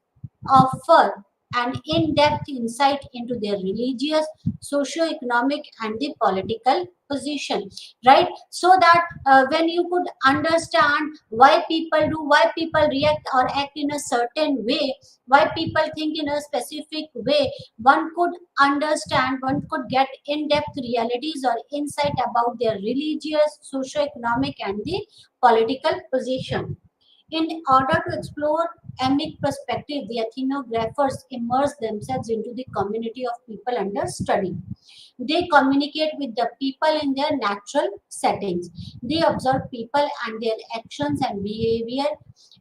[SPEAKER 1] offer an in-depth insight into their religious, socio-economic, and the political position, right? So that when you could understand why people do, why people react or act in a certain way, why people think in a specific way, one could understand, one could get in-depth realities or insight about their religious, socio-economic, and the political position. In order to explore emic perspective, the ethnographers immerse themselves into the community of people under study. They communicate with the people in their natural settings. They observe people and their actions and behavior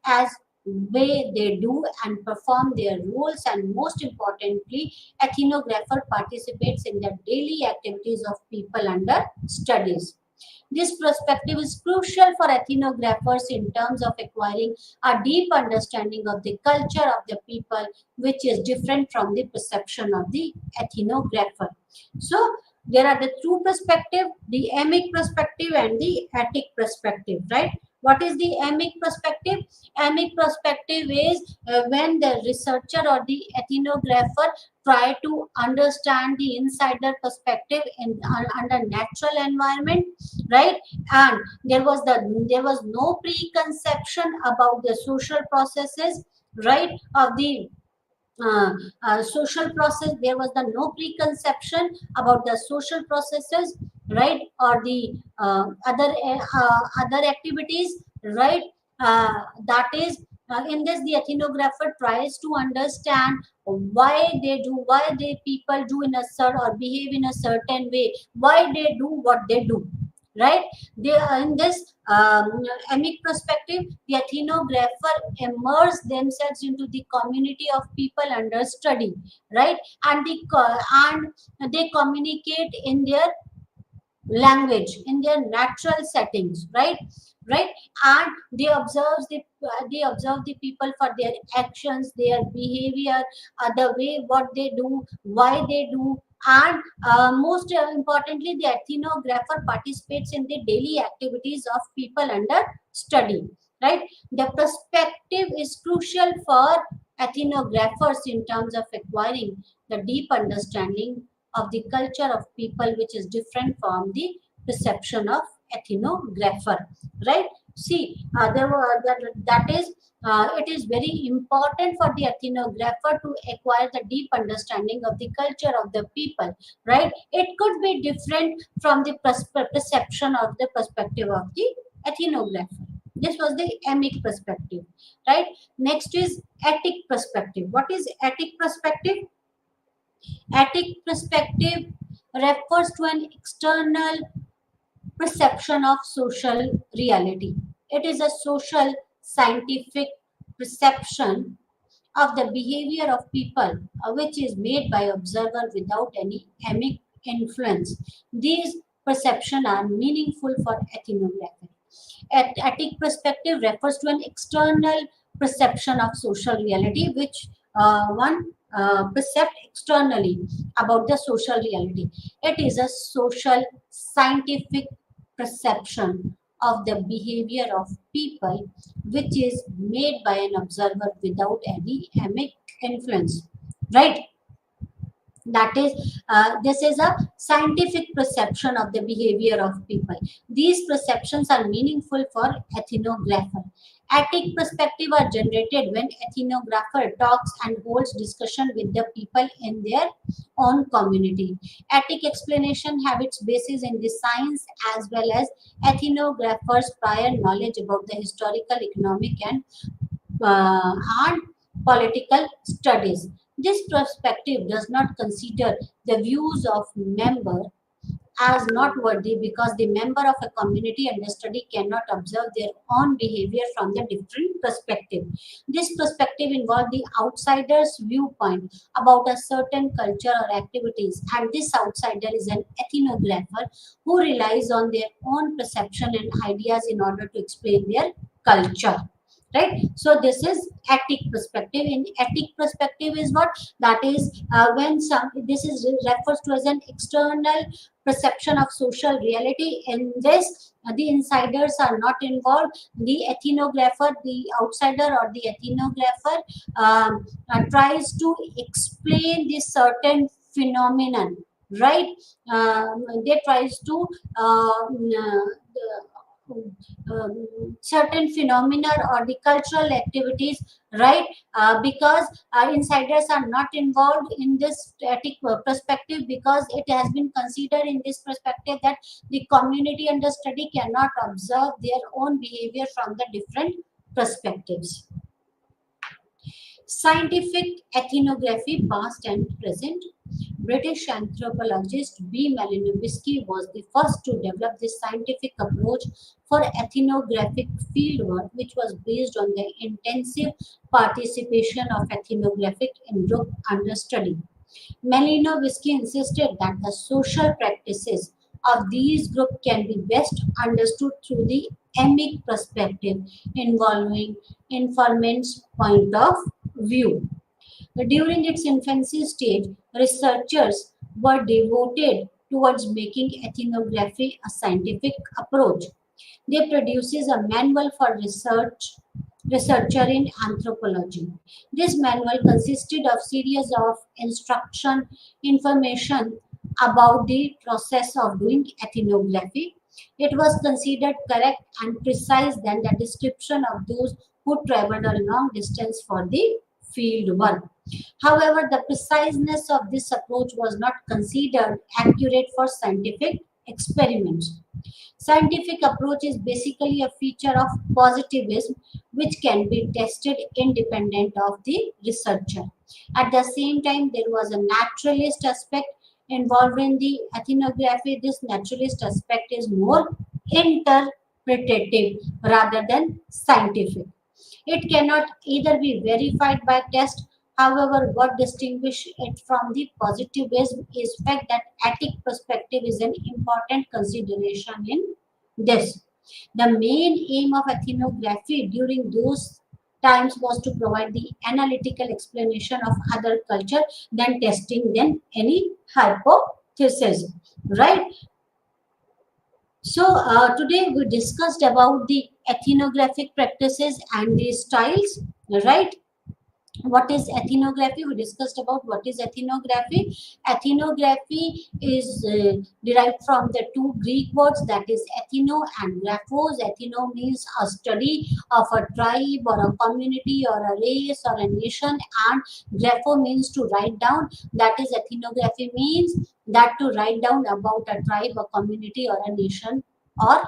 [SPEAKER 1] as way they do and perform their roles, and most importantly, ethnographer participates in the daily activities of people under studies. This perspective is crucial for ethnographers in terms of acquiring a deep understanding of the culture of the people, which is different from the perception of the ethnographer. So, there are the two perspective, the emic perspective and the etic perspective, right? What is the emic perspective? Emic perspective is when the researcher or the ethnographer try to understand the insider perspective in under natural environment, right? And there was no preconception about the social processes, right, of the social process. There was the no preconception about the social processes, right, or the other activities, right? That is, in this, the ethnographer tries to understand why they do, why they people do in a certain or behave in a certain way, why they do what they do, right? They are in this emic perspective, the ethnographer immerse themselves into the community of people under study, right? And and they communicate in their language, in their natural settings, right? Right. And they observe the people for their actions, their behavior, the way what they do, why they do. And most importantly, the ethnographer participates in the daily activities of people under study, right? The perspective is crucial for ethnographers in terms of acquiring the deep understanding of the culture of people, which is different from the perception of ethnographer, right? See, there were that is it is very important for the ethnographer to acquire the deep understanding of the culture of the people, right? It could be different from the perception of the perspective of the ethnographer. This was the emic perspective, right? Next is etic perspective. What is etic perspective? Etic perspective refers to an external perception of social reality. It is a social scientific perception of the behavior of people, which is made by observer without any emic influence. These perceptions are meaningful for ethnography. Ethic perspective refers to an external perception of social reality, which one percept externally about the social reality. It is a social scientific perception of the behavior of people, which is made by an observer without any emic influence, right? That is, this is a scientific perception of the behavior of people. These perceptions are meaningful for ethnographer. Ethic perspective are generated when ethnographer talks and holds discussion with the people in their own community. Ethic explanation have its basis in the science as well as ethnographers' prior knowledge about the historical, economic, and political studies. This perspective does not consider the views of member as not worthy because the member of a community under study cannot observe their own behavior from the different perspective. This perspective involves the outsider's viewpoint about a certain culture or activities, and this outsider is an ethnographer who relies on their own perception and ideas in order to explain their culture. Right, so this is ethic perspective. In ethic perspective is what that is when some this is refers to as an external perception of social reality. In this, the insiders are not involved. The ethnographer, the outsider or the ethnographer tries to explain this certain phenomenon, right? They tries to certain phenomena or the cultural activities, right? Because insiders are not involved in this static perspective because it has been considered in this perspective that the community under study cannot observe their own behavior from the different perspectives. Scientific ethnography, past and present. British anthropologist B. Malinowski was the first to develop this scientific approach for ethnographic fieldwork, which was based on the intensive participation of ethnographic in group understudy. Malinowski insisted that the social practices of these groups can be best understood through the emic perspective involving informant's point of view. During its infancy stage, researchers were devoted towards making ethnography a scientific approach. They produces a manual for researcher in anthropology. This manual consisted of series of instruction information about the process of doing ethnography. It was considered correct and precise than the description of those who traveled a long distance for the field work. However, the preciseness of this approach was not considered accurate for scientific experiments. Scientific approach is basically a feature of positivism which can be tested independent of the researcher. At the same time, there was a naturalist aspect involved in the ethnography. This naturalist aspect is more interpretative rather than scientific. It cannot either be verified by test. However, what distinguishes it from the positivism is fact that ethic perspective is an important consideration in this. The main aim of ethnography during those times was to provide the analytical explanation of other culture than testing then any hypothesis, right? So today we discussed about the ethnographic practices and the styles, right? What is ethnography? We discussed about what is ethnography. Ethnography is derived from the two Greek words, that is ethno and graphos. Ethno means a study of a tribe or a community or a race or a nation, and grapho means to write down. That is ethnography means that to write down about a tribe, a community or a nation or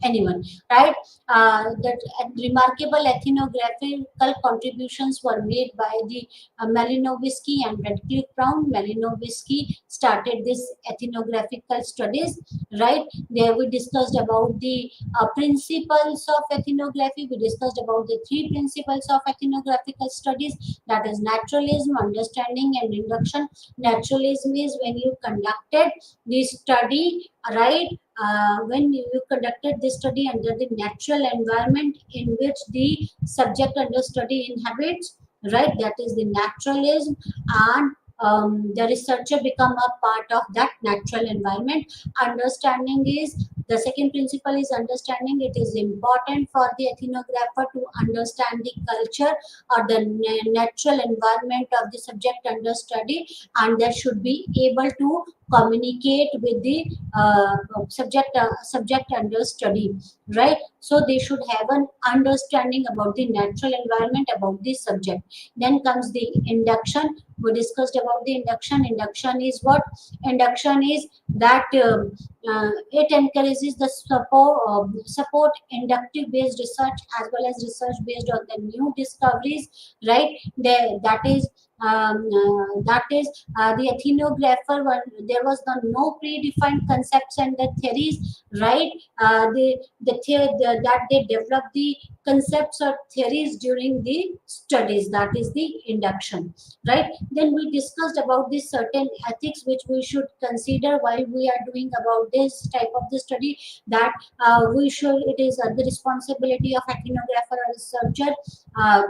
[SPEAKER 1] anyone, right? That remarkable ethnographical contributions were made by the Malinowski and Radcliffe Brown. Malinowski started this ethnographical studies, right? There we discussed about the principles of ethnography. We discussed about the three principles of ethnographical studies, that is naturalism, understanding and induction. Naturalism is when you conducted the study, right? When you conducted this study under the natural environment in which the subject under study inhabits, right? That is the naturalism, and the researcher become a part of that natural environment. Understanding is the second principle is understanding. It is important for the ethnographer to understand the culture or the natural environment of the subject under study, and they should be able to communicate with the subject under study, right? So they should have an understanding about the natural environment, about the subject. Then comes the induction. We discussed about the induction. Induction is what? Induction is that it encourages the support inductive based research as well as research based on the new discoveries, right? That is the ethnographer when there was no predefined concepts and the theories, right? That they develop the concepts or theories during the studies, that is the induction, right? Then we discussed about the certain ethics which we should consider while we are doing about this type of the study, that we should, it is the responsibility of ethnographer or researcher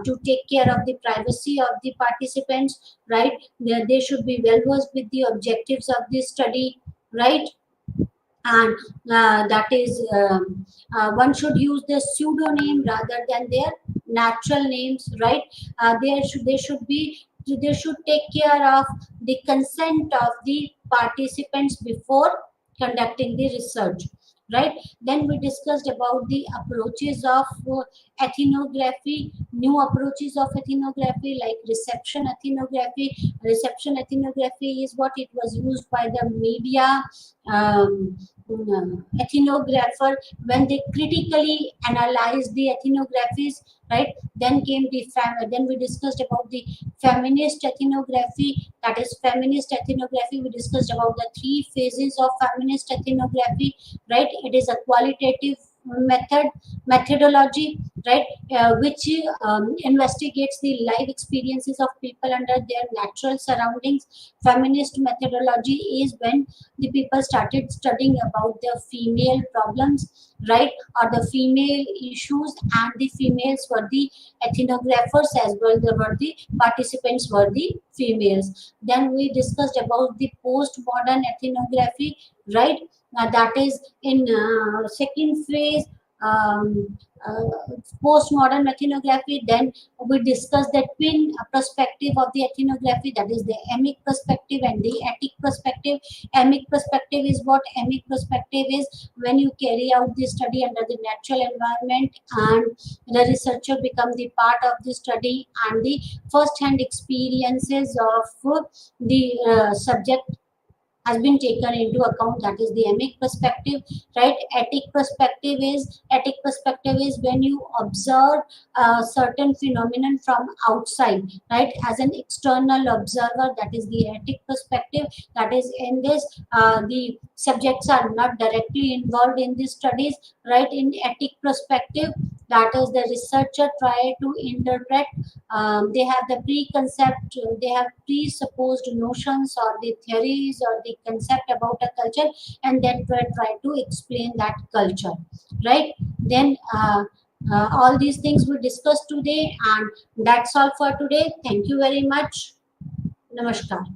[SPEAKER 1] to take care of the privacy of the participants, right? They should be well versed with the objectives of the study, right? And that is one should use the pseudonym rather than their natural names, right? They should take care of the consent of the participants before conducting the research, right? Then we discussed about the approaches of ethnography, new approaches of ethnography like reception ethnography. Reception ethnography is what it was used by the media ethnographer when they critically analyzed the ethnographies, right? Then came the then we discussed about the feminist ethnography. That is feminist ethnography. We discussed about the three phases of feminist ethnography, right? It is a qualitative methodology, right? Which investigates the life experiences of people under their natural surroundings. Feminist methodology is when the people started studying about the female problems, right? Or the female issues, and the females were the ethnographers as well. There were the participants were the females. Then we discussed about the postmodern ethnography, right? That is in second phase, um, uh, postmodern ethnography. Then we discussed the twin perspective of the ethnography, that is the emic perspective and the etic perspective. Emic perspective is what? Emic perspective is when you carry out the study under the natural environment and the researcher become the part of the study, and the first hand experiences of the subject has been taken into account, that is the emic perspective, right? Etic perspective is when you observe a certain phenomenon from outside, right? As an external observer, that is the etic perspective. That is in this the subjects are not directly involved in the studies, right? In etic perspective, that is the researcher try to interpret, they have the preconcept, they have presupposed notions or the theories or the concept about a culture, and then try to explain that culture, right? Then all these things we discussed today, and that's all for today. Thank you very much. Namaskar.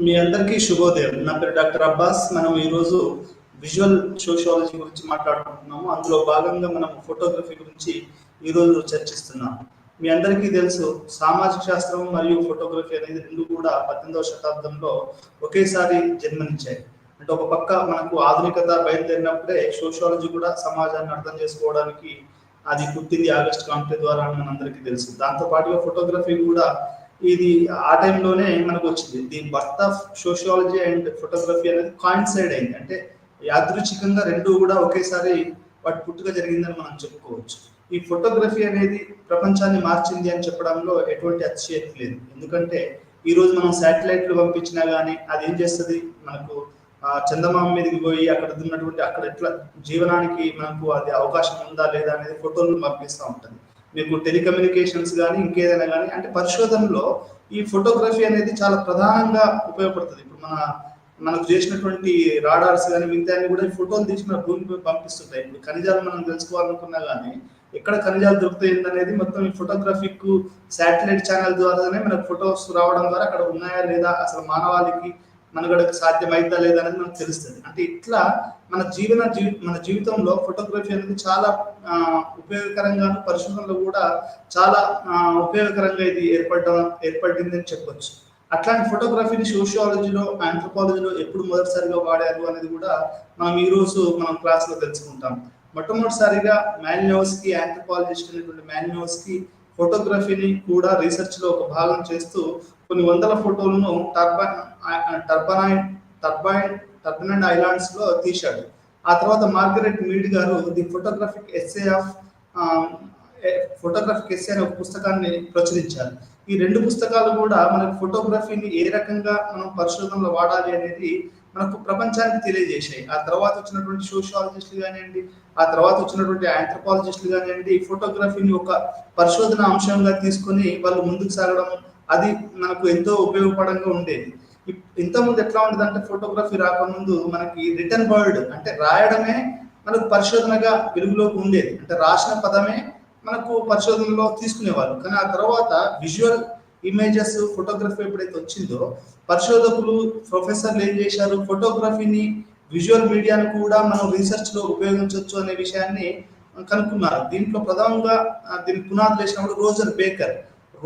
[SPEAKER 2] మీ అందరికీ శుభోదయం. నా పేరు doctor Abbas. మనం ఈరోజు visual sociology గురించి మాట్లాడుకుంటున్నాము. అందులో భాగంగా మనం ఫోటోగ్రఫీ గురించి ఈరోజు చర్చిస్తున్నాం. మీ అందరికీ తెలుసు, సామాజిక శాస్త్రం మరియు ఫోటోగ్రఫీ అనేది రెండు కూడా 18వ శతాబ్దంలో ఒకేసారి జన్మనిచ్చాయి. అంటే ఒక పక్క మనకు ఆధునికత బయలుదేరినప్పుడే సోషియాలజీ కూడా సమాజాన్ని అర్థం చేసుకోవడానికి అది పుట్టింది ఆగస్ట్ కాంటే ద్వారా అని మనందరికీ తెలుసు. దాంతో పాటుగా ఫోటోగ్రఫీ కూడా ఇది ఆ టైంలోనే మనకు వచ్చింది. The birth of sociology and photography అనేది కాయిన్సైడ్ అయింది. అంటే యాదృచ్ఛికంగా రెండు కూడా ఒకేసారి వాటి పుట్టుక జరిగిందని మనం చెప్పుకోవచ్చు. ఈ ఫోటోగ్రఫీ అనేది ప్రపంచాన్ని మార్చింది అని చెప్పడంలో ఎటువంటి అతిశయోక్తి లేదు. ఎందుకంటే ఈ రోజు మనం శాటిలైట్లు పంపించినా కానీ అది ఏం చేస్తుంది, మనకు చందమామ మీదకి పోయి అక్కడ ఉన్నటువంటి అక్కడ ఎట్లా జీవనానికి మనకు అది అవకాశం ఉందా లేదా అనేది ఫోటోలను పంపిస్తూ ఉంటుంది. మీకు టెలికమ్యూనికేషన్స్ కానీ ఇంకేదైనా కానీ, అంటే పరిశోధనలో ఈ ఫోటోగ్రఫీ అనేది చాలా ప్రధానంగా ఉపయోగపడుతుంది. ఇప్పుడు మనకు చేసినటువంటి రాడార్స్ కానీ మిగతా కూడా ఈ ఫోటోలు తీసి మన భూమికి పంపిస్తుంటాయి. ఇప్పుడు ఖనిజాలు మనం తెలుసుకోవాలనుకున్నా కానీ ఎక్కడ ఖనిజాలు దొరుకుతాయి అనేది మొత్తం ఈ ఫోటోగ్రఫిక్ శాటిలైట్ ఛానల్ ద్వారానే మనకు ఫొటోస్ రావడం ద్వారా అక్కడ ఉన్నాయా లేదా, అసలు మానవాళికి మనుగడకు సాధ్యమైతా లేదా అనేది మనకు తెలుస్తుంది. అంటే ఇట్లా మన జీవితంలో ఫోటోగ్రఫీ అనేది చాలా ఉపయోగకరంగాను, పరిశోధనలో కూడా చాలా ఉపయోగకరంగా ఇది ఏర్పడింది అని చెప్పొచ్చు. అట్లాంటి ఫోటోగ్రఫీని సోషియాలజీలో, ఆంథ్రోపాలజీలో ఎప్పుడు మొదటిసారిగా వాడారు అనేది కూడా మనం ఈరోజు మనం క్లాస్లో తెలుసుకుంటాం. మొట్టమొదటిసారిగా మాలినోవ్స్కీ, ఆంథ్రోపాలజిస్ట్ అనేటువంటి మాలినోవ్స్కీ ఫోటోగ్రఫీని కూడా రీసెర్చ్ లో ఒక భాగం చేస్తూ కొన్ని వందల ఫోటోలను టర్బైన్ ఐలాండ్స్ లో తీశాడు. ఆ తర్వాత మార్గరెట్ మీడ్ గారు ది ఫోటోగ్రఫిక్ ఎస్సే అనే ఒక పుస్తకాన్ని ప్రచురించారు. ఈ రెండు పుస్తకాలు కూడా మనకు ఫోటోగ్రఫీని ఏ రకంగా మనం పరిశోధనలో వాడాలి అనేది మనకు ప్రపంచానికి తెలియజేశాయి. ఆ తర్వాత వచ్చినటువంటి సోషియాలజిస్టులు కానివ్వండి, ఆ తర్వాత వచ్చినటువంటి ఆంథ్రోపాలజిస్టులు కానివ్వండి, ఫోటోగ్రఫీని ఒక పరిశోధన అంశంగా తీసుకొని వాళ్ళు ముందుకు సాగడం అది మనకు ఎంతో ఉపయోగపడంగా ఉండేది. ఇంతకుముందు ఎట్లా ఉండదంటే ఫోటోగ్రఫీ రాకముందు మనకి రిటర్న్ వర్డ్ అంటే రాయడమే మనకు పరిశోధనగా వెలుగులోకి ఉండేది. అంటే రాసిన పదమే మనకు పరిశోధనలో తీసుకునేవాళ్ళు. కానీ ఆ తర్వాత విజువల్ ఇమేజెస్ ఫోటోగ్రఫీ ఎప్పుడైతే వచ్చిందో పరిశోధకులు, ప్రొఫెసర్లు ఏం చేశారు, ఫోటోగ్రఫీని విజువల్ మీడియాను కూడా మనం రీసెర్చ్ లో ఉపయోగించవచ్చు అనే విషయాన్ని కనుక్కున్నారు. దీంట్లో ప్రధానంగా దీని పునాది వేసినప్పుడు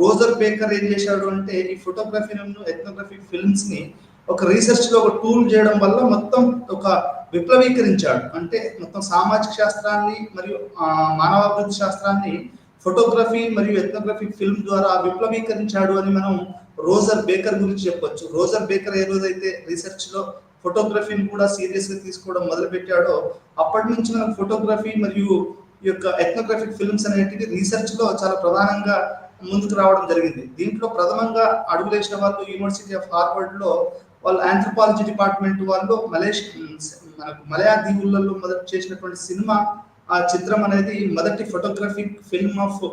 [SPEAKER 2] రోజర్ బేకర్ ఏం చేశాడు అంటే ఈ ఫోటోగ్రఫీను, ఎథ్నోగ్రఫిక్ ఫిల్మ్స్ ని ఒక రీసెర్చ్ లో ఒక టూల్ చేయడం వల్ల మొత్తం ఒక విప్లవీకరించాడు. అంటే మొత్తం సామాజిక శాస్త్రాన్ని మరియు మానవాభివృద్ధి శాస్త్రాన్ని ఫోటోగ్రఫీ మరియు ఎథ్నోగ్రఫిక్ ఫిల్మ్ ద్వారా విప్లవీకరించాడు అని మనం రోజర్ బేకర్ గురించి చెప్పొచ్చు. రోజర్ బేకర్ ఏ రోజైతే రీసెర్చ్ లో ఫోటోగ్రఫీని కూడా సీరియస్ గా తీసుకోవడం మొదలు పెట్టాడో అప్పటి నుంచి మనం ఫోటోగ్రఫీ మరియు ఈ యొక్క ఎథ్నోగ్రఫిక్ ఫిల్మ్స్ అనేటివి రీసెర్చ్ లో చాలా ప్రధానంగా ముందుకు రావడం జరిగింది. దీంట్లో ప్రథమంగా అడుగులేసిన వాళ్ళు యూనివర్సిటీ ఆఫ్ హార్వర్డ్ లో వాళ్ళు ఆంథ్రోపాలజీ డిపార్ట్మెంట్ వాళ్ళు మనకు మలయా దీవులలో మొదటి చేసినటువంటి సినిమా ఆ చిత్రం అనేది మొదటి ఫోటోగ్రఫిక్ ఫిల్మ్ ఆఫ్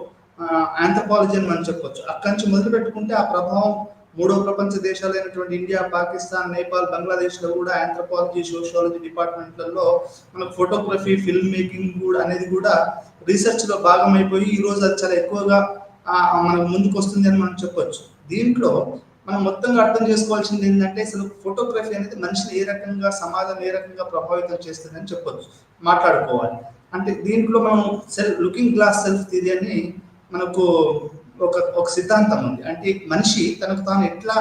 [SPEAKER 2] ఆంథ్రోపాలజీ అని మనం చెప్పొచ్చు. అక్కడి నుంచి మొదలు పెట్టుకుంటే ఆ ప్రభావం మూడవ ప్రపంచ దేశాలైనటువంటి ఇండియా, పాకిస్తాన్, నేపాల్, బంగ్లాదేశ్ లో కూడా ఆంథ్రోపాలజీ, సోషియాలజీ డిపార్ట్మెంట్లలో మనకు ఫోటోగ్రఫీ, ఫిల్మ్ మేకింగ్ కూడా అనేది కూడా రీసెర్చ్ లో భాగం అయిపోయి ఈ రోజు అది చాలా ఎక్కువగా మనకు ముందుకు వస్తుంది అని మనం చెప్పొచ్చు. దీంట్లో మనం మొత్తంగా అర్థం చేసుకోవాల్సింది ఏంటంటే అసలు ఫోటోగ్రఫీ అనేది మనిషిని ఏ రకంగా, సమాజం ఏ రకంగా ప్రభావితం చేస్తుంది అని చెప్పొచ్చు, మాట్లాడుకోవాలి. అంటే దీంట్లో మనం లుకింగ్ గ్లాస్ సెల్ఫ్ థియరీ అని మనకు ఒక సిద్ధాంతం ఉంది. అంటే మనిషి తనకు తాను ఎట్లా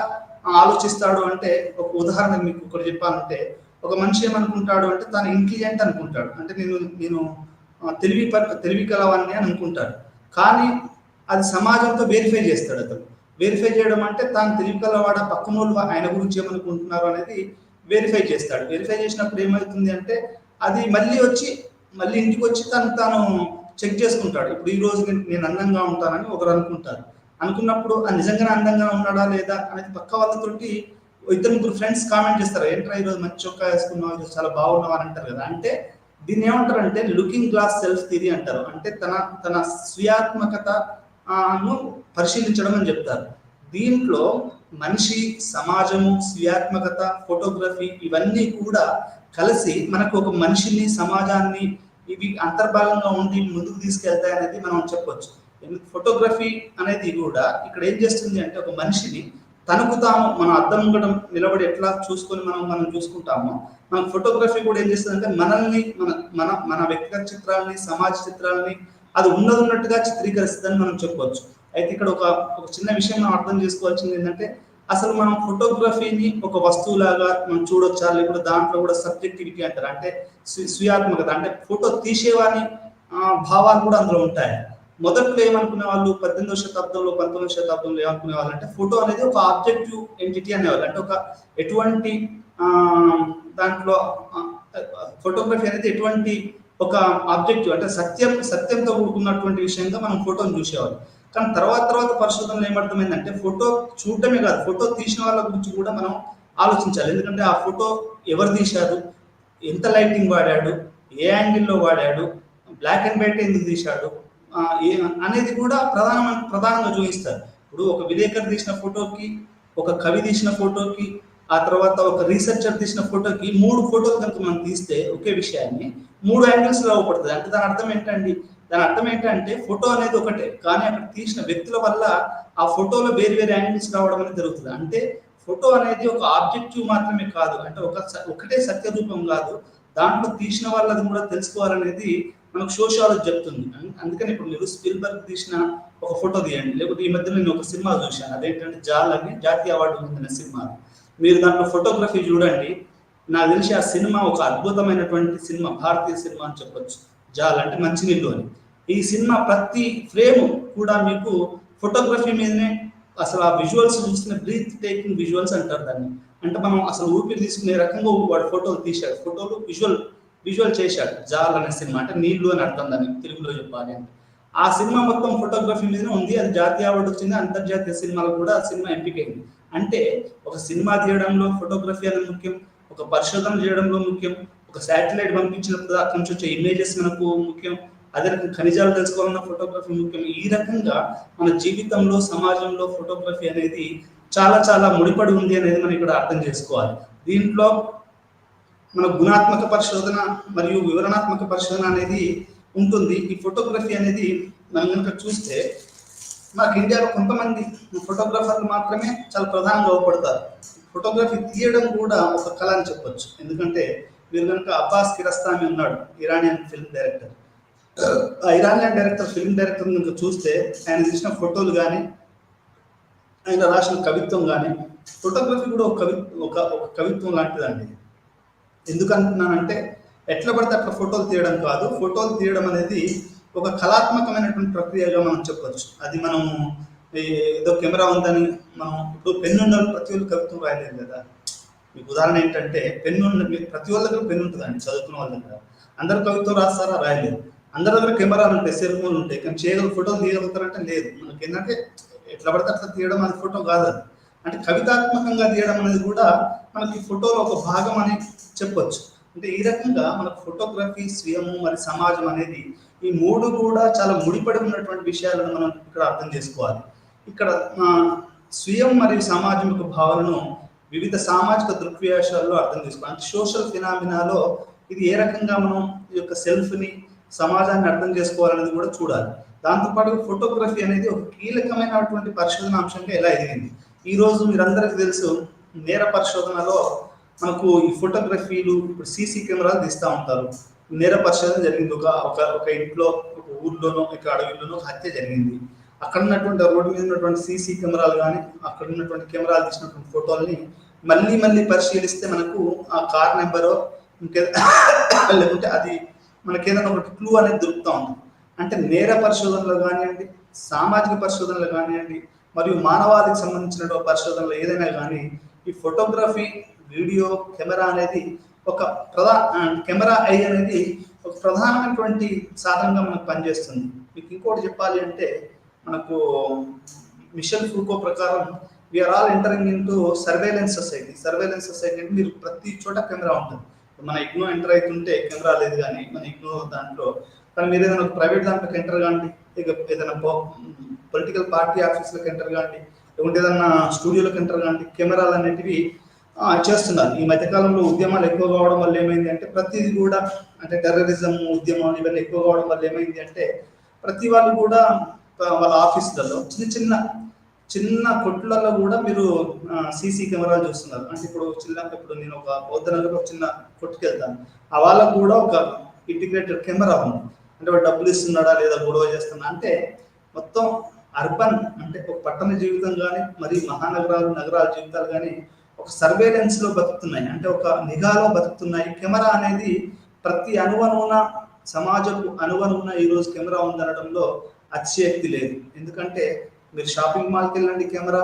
[SPEAKER 2] ఆలోచిస్తాడు అంటే, ఒక ఉదాహరణ మీకు ఒకటి చెప్పాలంటే, ఒక మనిషి ఏమనుకుంటాడు అంటే తాను ఇంటెలిజెంట్ అనుకుంటాడు. అంటే నేను తెలివి కలవాన్ని అని అనుకుంటాడు. కానీ అది సమాజంతో వెరిఫై చేస్తాడు. అతను వెరిఫై చేయడం అంటే తాను తెలివి కలవాడ, పక్కన వాళ్ళు ఆయన గురించి ఏమనుకుంటున్నారు అనేది వెరిఫై చేస్తాడు. వెరిఫై చేసినప్పుడు ఏమవుతుంది అంటే అది మళ్ళీ ఇంటికి వచ్చి తాను చెక్ చేసుకుంటాడు. ఇప్పుడు ఈ రోజు నేను అందంగా ఉంటానని ఒకరు అనుకున్నప్పుడు ఆ నిజంగానే అందంగా ఉన్నాడా లేదా అనేది పక్క వాళ్ళతోటి ఇద్దరు ముగ్గురు ఫ్రెండ్స్ కామెంట్ చేస్తారు, ఏంట్రా ఈరోజు మంచి చొక్కా వేసుకున్నావు, ఈరోజు చాలా బాగున్నావు అని అంటారు కదా. అంటే దీన్ని ఏమంటారు అంటే లుకింగ్ గ్లాస్ సెల్ఫ్ థియరీ అంటారు. అంటే తన స్వీయాత్మకతను పరిశీలించడం అని చెప్తారు. దీంట్లో మనిషి, సమాజము, స్వీయాత్మకత, ఫోటోగ్రఫీ ఇవన్నీ కూడా కలిసి మనకు ఒక మనిషిని, సమాజాన్ని ఇవి అంతర్భాగంగా ఉండి ముందుకు తీసుకెళ్తాయి అనేది మనం చెప్పొచ్చు. ఫోటోగ్రఫీ అనేది కూడా ఇక్కడ ఏం చేస్తుంది అంటే ఒక మనిషిని తనకు తాము మన అద్దం ముంగట నిలబడి ఎట్లా చూసుకొని మనం చూసుకుంటామో, మన ఫోటోగ్రఫీ కూడా ఏం చేస్తుందంటే మనల్ని మన మన మన వ్యక్తిగత చిత్రాలని, సమాజ చిత్రాలని అది ఉన్నట్టుగా చిత్రీకరిస్తుందని మనం చెప్పవచ్చు. అయితే ఇక్కడ ఒక చిన్న విషయం మనం అర్థం చేసుకోవాల్సింది ఏంటంటే, అసలు మనం ఫోటోగ్రఫీని ఒక వస్తువులాగా మనం చూడొచ్చా, లేకపోతే దాంట్లో కూడా సబ్జెక్టివిటీ అంటారు, అంటే స్వీయాత్మకత, అంటే ఫోటో తీసేవాని భావాలు కూడా అందులో ఉంటాయి. మొదట్లో ఏమనుకునే వాళ్ళు 18వ శతాబ్దంలో 19వ శతాబ్దంలో ఏమనుకునే వాళ్ళు అంటే ఫోటో అనేది ఒక ఆబ్జెక్టివ్ ఎంటిటీ అనేవాళ్ళు. అంటే ఒక ఎటువంటి దాంట్లో ఫోటోగ్రఫీ అనేది ఎటువంటి ఒక ఆబ్జెక్టివ్ అంటే సత్యంతో కూడుకున్నటువంటి విషయంగా మనం ఫోటోని చూసేవాళ్ళు. కానీ తర్వాత పరిశోధనలు ఏమర్థమైందంటే ఫోటో చూడటమే కాదు, ఫోటో తీసిన వాళ్ళ గురించి కూడా మనం ఆలోచించాలి. ఎందుకంటే ఆ ఫోటో ఎవరు తీశారు, ఎంత లైటింగ్ వాడాడు, ఏ యాంగిల్లో వాడాడు, బ్లాక్ అండ్ వైట్ ఎందుకు తీశాడు అనేది కూడా ప్రధానంగా చూపిస్తారు. ఇప్పుడు ఒక విలేకరు తీసిన ఫోటోకి, ఒక కవి తీసిన ఫోటోకి, ఆ తర్వాత ఒక రీసెర్చర్ తీసిన ఫోటోకి 3 ఫోటోలు కనుక మనం తీస్తే ఒకే విషయాన్ని 3 యాంగిల్స్ లో అవపడుతుంది. అంటే దాని అర్థం ఏంటంటే ఫోటో అనేది ఒకటే, కానీ అక్కడ తీసిన వ్యక్తుల వల్ల ఆ ఫోటోలో వేరు యాంగిల్స్ రావడం అనేది జరుగుతుంది. అంటే ఫోటో అనేది ఒక ఆబ్జెక్టివ్ మాత్రమే కాదు, అంటే ఒకటే సత్య రూపం కాదు, దాంట్లో తీసిన వాళ్ళది కూడా తెలుసుకోవాలనేది మనకు సోషియాలజీ చెప్తుంది. అందుకని ఇప్పుడు మీరు స్పిల్బర్గ్ తీసిన ఒక ఫోటో తీయండి, లేకపోతే ఈ మధ్య నేను ఒక సినిమా చూశాను, అదేంటంటే జాల్ అని జాతీయ అవార్డు పొందిన సినిమా. మీరు దాంట్లో ఫోటోగ్రఫీ చూడండి, నాకు తెలిసి ఆ సినిమా ఒక అద్భుతమైనటువంటి సినిమా, భారతీయ సినిమా అని చెప్పొచ్చు. జాల్ అంటే మంచినీళ్ళు అని. ఈ సినిమా ప్రతి ఫ్రేమ్ కూడా మీకు ఫోటోగ్రఫీ మీదనే, అసలు ఆ విజువల్స్ చూసిన బ్రీత్ టేకింగ్ విజువల్స్ అంటారు దాన్ని. అంటే మనం అసలు ఊపిరి తీసుకునే రకంగా వాడు ఫోటోలు తీశాడు, ఫోటోలు విజువల్ చేశాడు. జాల్ అనే సినిమా అంటే నీళ్లు అని అర్థం దాన్ని తెలుగులో చెప్పాలి అంటే. ఆ సినిమా మొత్తం ఫోటోగ్రఫీ మీదనే ఉంది, అది జాతీయ అవార్డు వచ్చింది, అంతర్జాతీయ సినిమాలు కూడా ఆ సినిమా ఎంపికైంది. అంటే ఒక సినిమా తీయడంలో ఫోటోగ్రఫీ అనేది ముఖ్యం, ఒక పరిశోధన చేయడంలో ముఖ్యం, ఒక శాటిలైట్ పంపించినప్పుడు అక్కడి నుంచి వచ్చే ఇమేజెస్ మనకు ముఖ్యం, అదే రకంగా ఖనిజాలు తెలుసుకోవాలన్న ఫోటోగ్రఫీ ముఖ్యం. ఈ రకంగా మన జీవితంలో, సమాజంలో ఫోటోగ్రఫీ అనేది చాలా ముడిపడి ఉంది అనేది మనం ఇక్కడ అర్థం చేసుకోవాలి. దీంట్లో మన గుణాత్మక పరిశోధన మరియు వివరణాత్మక పరిశోధన అనేది ఉంటుంది. ఈ ఫోటోగ్రఫీ అనేది మనం కనుక చూస్తే మనకు ఇండియాలో కొంతమంది ఫోటోగ్రాఫర్లు మాత్రమే చాలా ప్రధానంగా అవపడతారు. ఫోటోగ్రఫీ తీయడం కూడా ఒక కళ అని చెప్పొచ్చు. ఎందుకంటే మీరు కనుక అబ్బాస్ కిరస్తామి ఉన్నాడు, ఇరానియన్ ఫిల్మ్ డైరెక్టర్. ఆ ఇరానియన్ ఫిల్మ్ డైరెక్టర్ కనుక చూస్తే ఆయన తీసిన ఫోటోలు కానీ, ఆయన రాసిన కవిత్వం కానీ, ఫోటోగ్రఫీ కూడా ఒక కవిత్వం లాంటిదండి. ఎందుకంటున్నానంటే ఎట్లా పడితే అట్లా ఫోటోలు తీయడం కాదు, ఫోటోలు తీయడం అనేది ఒక కళాత్మకమైనటువంటి ప్రక్రియగా మనం చెప్పొచ్చు. అది మనం ఏదో కెమెరా ఉందని మనం ఇప్పుడు పెన్ను ఉన్న ప్రతి ఒళ్ళు కవిత్వం రాయలేదు కదా. మీకు ఉదాహరణ ఏంటంటే ప్రతి వాళ్ళ దగ్గర పెన్ను ఉంటుందండి, చదువుకున్న వాళ్ళ దగ్గర. అందరు కవిత్వం రాస్తారా? రాయలేదు. అందరి దగ్గర కెమెరాలు ఉంటాయి, సెల్ ఫోన్లు ఉంటాయి, కానీ ఫోటోలు తీయగలుగుతారంటే లేదు. మనకి ఏంటంటే ఎట్లా పడితే అట్లా తీయడం అది ఫోటో కాదు. అది అంటే కవితాత్మకంగా తీయడం అనేది కూడా మనకి ఫోటోలో ఒక భాగం అని చెప్పొచ్చు. అంటే ఈ రకంగా మనకు ఫోటోగ్రఫీ, స్వీయము మరి సమాజం అనేది ఈ 3 కూడా చాలా ముడిపడి ఉన్నటువంటి విషయాలను మనం ఇక్కడ అర్థం చేసుకోవాలి. ఇక్కడ స్వీయం మరియు సమాజం యొక్క భావనను వివిధ సామాజిక దృక్వ్యాసాల్లో అర్థం చేసుకోవాలి. అంటే సోషల్ ఫినామినాలో ఇది ఏ రకంగా మనం ఈ యొక్క సెల్ఫ్ని, సమాజాన్ని అర్థం చేసుకోవాలనేది కూడా చూడాలి. దాంతోపాటు ఫోటోగ్రఫీ అనేది ఒక కీలకమైనటువంటి పరిశోధన అంశంగా ఎలా ఎదిగింది. ఈరోజు మీరందరికీ తెలుసు, నేర పరిశోధనలో మనకు ఈ ఫోటోగ్రఫీలు ఇప్పుడు సీసీ కెమెరాలు తీస్తూ ఉంటారు. నేర పరిశోధన జరిగింది. ఒక ఇంట్లో, ఒక ఊర్లోనో, ఇక్కడ అడవిలోనో హత్య జరిగింది. అక్కడ ఉన్నటువంటి రోడ్డు మీద ఉన్నటువంటి సీసీ కెమెరాలు కానీ, అక్కడ ఉన్నటువంటి కెమెరాలు తీసినటువంటి ఫోటోల్ని మళ్ళీ పరిశీలిస్తే మనకు ఆ కార్ నెంబరో లేకుంటే అది మనకేదైనా ఒకటి క్లూ అనేది దొరుకుతూ ఉంటుంది. అంటే నేర పరిశోధనలో కానివ్వండి, సామాజిక పరిశోధనలు కానివ్వండి, మరియు మానవాళికి సంబంధించిన పరిశోధనలు ఏదైనా కానీ ఈ ఫోటోగ్రఫీ, వీడియో, కెమెరా అనేది కెమెరా ఐ అనేది ఒక ప్రధానమైనటువంటి సాధనంగా మనకు పనిచేస్తుంది. మీకు ఇంకోటి చెప్పాలి అంటే మనకు మిషెల్ ఫూకో ప్రకారం we are all entering into surveillance society. Surveillance society అంటే మీరు ప్రతి చోట కెమెరా ఉంటుంది. మన ఇగ్నో ఎంటర్ అవుతుంటే కెమెరా లేదు, కానీ మన ఇగ్నో దాంట్లో కానీ మీరు ఏదైనా ప్రైవేట్ దాంట్లోకి ఎంటర్ కాండి, ఇక ఏదైనా పొలిటికల్ పార్టీ ఆఫీస్లోకి ఎంటర్ కాండి, లేకుంటే ఏదైనా స్టూడియోలోకి ఎంటర్ కాండి, కెమెరాలు అనేటివి చేస్తున్నారు. ఈ మధ్యకాలంలో ఉద్యమాలు ఎక్కువ కావడం వల్ల ఏమైంది అంటే ప్రతిది కూడా, అంటే టెర్రరిజం ఉద్యమాలు ఇవన్నీ ఎక్కువ కావడం వల్ల ఏమైంది అంటే ప్రతి వాళ్ళు కూడా వాళ్ళ ఆఫీసులలో చిన్న చిన్న కొట్లలో కూడా మీరు సీసీ కెమెరాలు చూస్తున్నారు. అంటే ఇప్పుడు నేను ఒక బౌద్ధ నగర్లో చిన్న కొట్టుకు వెళ్తాను, ఆ వాళ్ళకు కూడా ఒక ఇంటిగ్రేటెడ్ కెమెరా ఉంది. అంటే వాడు డబ్బులు ఇస్తున్నాడా లేదా గొడవ చేస్తున్నా అంటే మొత్తం అర్బన్ అంటే ఒక పట్టణ జీవితం కానీ మరి నగరాల జీవితాలు కానీ ఒక సర్వేలెన్స్ లో బతుకుతున్నాయి, అంటే ఒక నిఘాలో బతుకుతున్నాయి. కెమెరా అనేది ప్రతి అణువణువున సమాజపు అణువణువున ఈరోజు కెమెరా ఉందనడంలో అతిశయోక్తి లేదు. ఎందుకంటే మీరు షాపింగ్ మాల్కి వెళ్ళండి కెమెరా,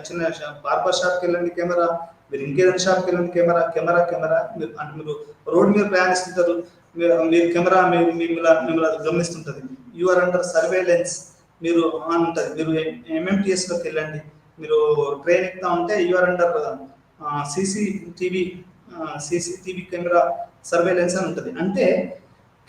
[SPEAKER 2] చిన్న బార్బర్ షాప్కి వెళ్ళండి కెమెరా, మీరు ఇంకేదైనా షాప్కి వెళ్ళండి కెమెరా కెమెరా కెమెరా. మీరు రోడ్ మీద ప్రయాణిస్తుంటారు, మీరు కెమెరా మిమ్మల్ని గమనిస్తుంటుంది. యు ఆర్ అండర్ సర్వేలెన్స్ మీరు ఆన్ ఉంటుంది. మీరు ఎంఎంటీఎస్లోకి వెళ్ళండి, మీరు ట్రైన్ ఎక్కుతా ఉంటే you are under CCTV camera surveillance అని ఉంటుంది. అంటే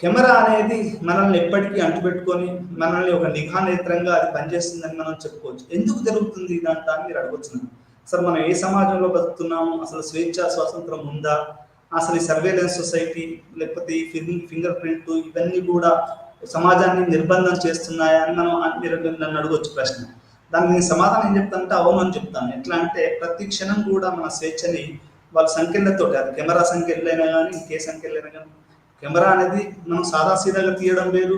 [SPEAKER 2] కెమెరా అనేది మనల్ని ఎప్పటికీ అంటుపెట్టుకొని మనల్ని ఒక నిఘా నేత్రంగా అది పనిచేస్తుందని మనం చెప్పుకోవచ్చు. ఎందుకు జరుగుతుంది ఇదంతా అని మీరు అడగొచ్చున్నాను. అసలు మనం ఏ సమాజంలో బతుకుతున్నాము, అసలు స్వేచ్ఛ స్వాతంత్రం ఉందా, అసలు ఈ సర్వేలెన్స్ సొసైటీ లేకపోతే ఈ ఫింగర్ ప్రింట్ ఇవన్నీ కూడా సమాజాన్ని నిర్బంధం చేస్తున్నాయా అని మీరు నన్ను అడగొచ్చు ప్రశ్న. దానికి నేను సమాధానం ఏం చెప్తానంటే అవును అని చెప్తాను. ఎట్లా అంటే ప్రతి క్షణం కూడా మన స్వేచ్ఛని వాళ్ళ సంఖ్యలతో, అది కెమెరా సంఖ్యలైనా కానీ ఇంకే సంఖ్యలైనా కానీ, కెమెరా అనేది మనం సాదాసీదాగా తీయడం వేరు.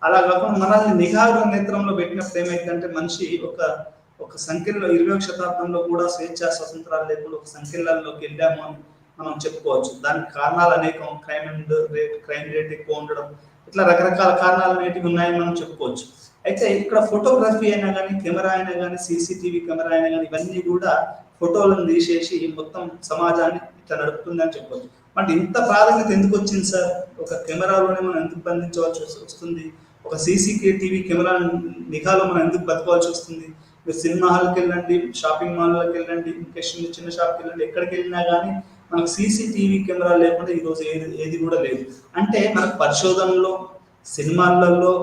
[SPEAKER 2] అలా కాకుండా మనల్ని నిఘా నేత్రంలో పెట్టినప్పుడు ఏమైందంటే మనిషి ఒక సంఖ్యలో 20వ శతాబ్దంలో కూడా స్వేచ్ఛ స్వతంత్రాలు లేకుండా ఒక సంఖ్యలలోకి వెళ్ళాము అని మనం చెప్పుకోవచ్చు. దానికి కారణాలు అనేకం, క్రైమ్ రేట్ ఎక్కువ ఉండడం, ఇట్లా రకరకాల కారణాలు అనేటివి ఉన్నాయని మనం చెప్పుకోవచ్చు. అయితే ఇక్కడ ఫోటోగ్రఫీ అయినా కానీ, కెమెరా అయినా కానీ, సీసీటీవీ కెమెరా అయినా కానీ, ఇవన్నీ కూడా ఫోటోలను తీసేసి మొత్తం సమాజాన్ని ఇట్లా నడుపుతుందని చెప్పవచ్చు. బట్ ఇంత ప్రాధాన్యత ఎందుకు వచ్చింది సార్? ఒక కెమెరాలోనే మనం ఎందుకు బంధించవలసి వస్తుంది? ఒక సీసీటీవీ కెమెరా నిఘాలో మనం ఎందుకు బతకవలసి వస్తుంది? మీరు సినిమా హాల్కి వెళ్ళండి, షాపింగ్ మాల్లోకి వెళ్ళండి, ఇంకా చిన్న షాప్కి వెళ్ళండి, ఎక్కడికి వెళ్ళినా కానీ మనకు సీసీటీవీ కెమెరా లేకుండా ఈరోజు ఏది కూడా లేదు. అంటే మనకు పరిశోధనలో, సినిమాలలో,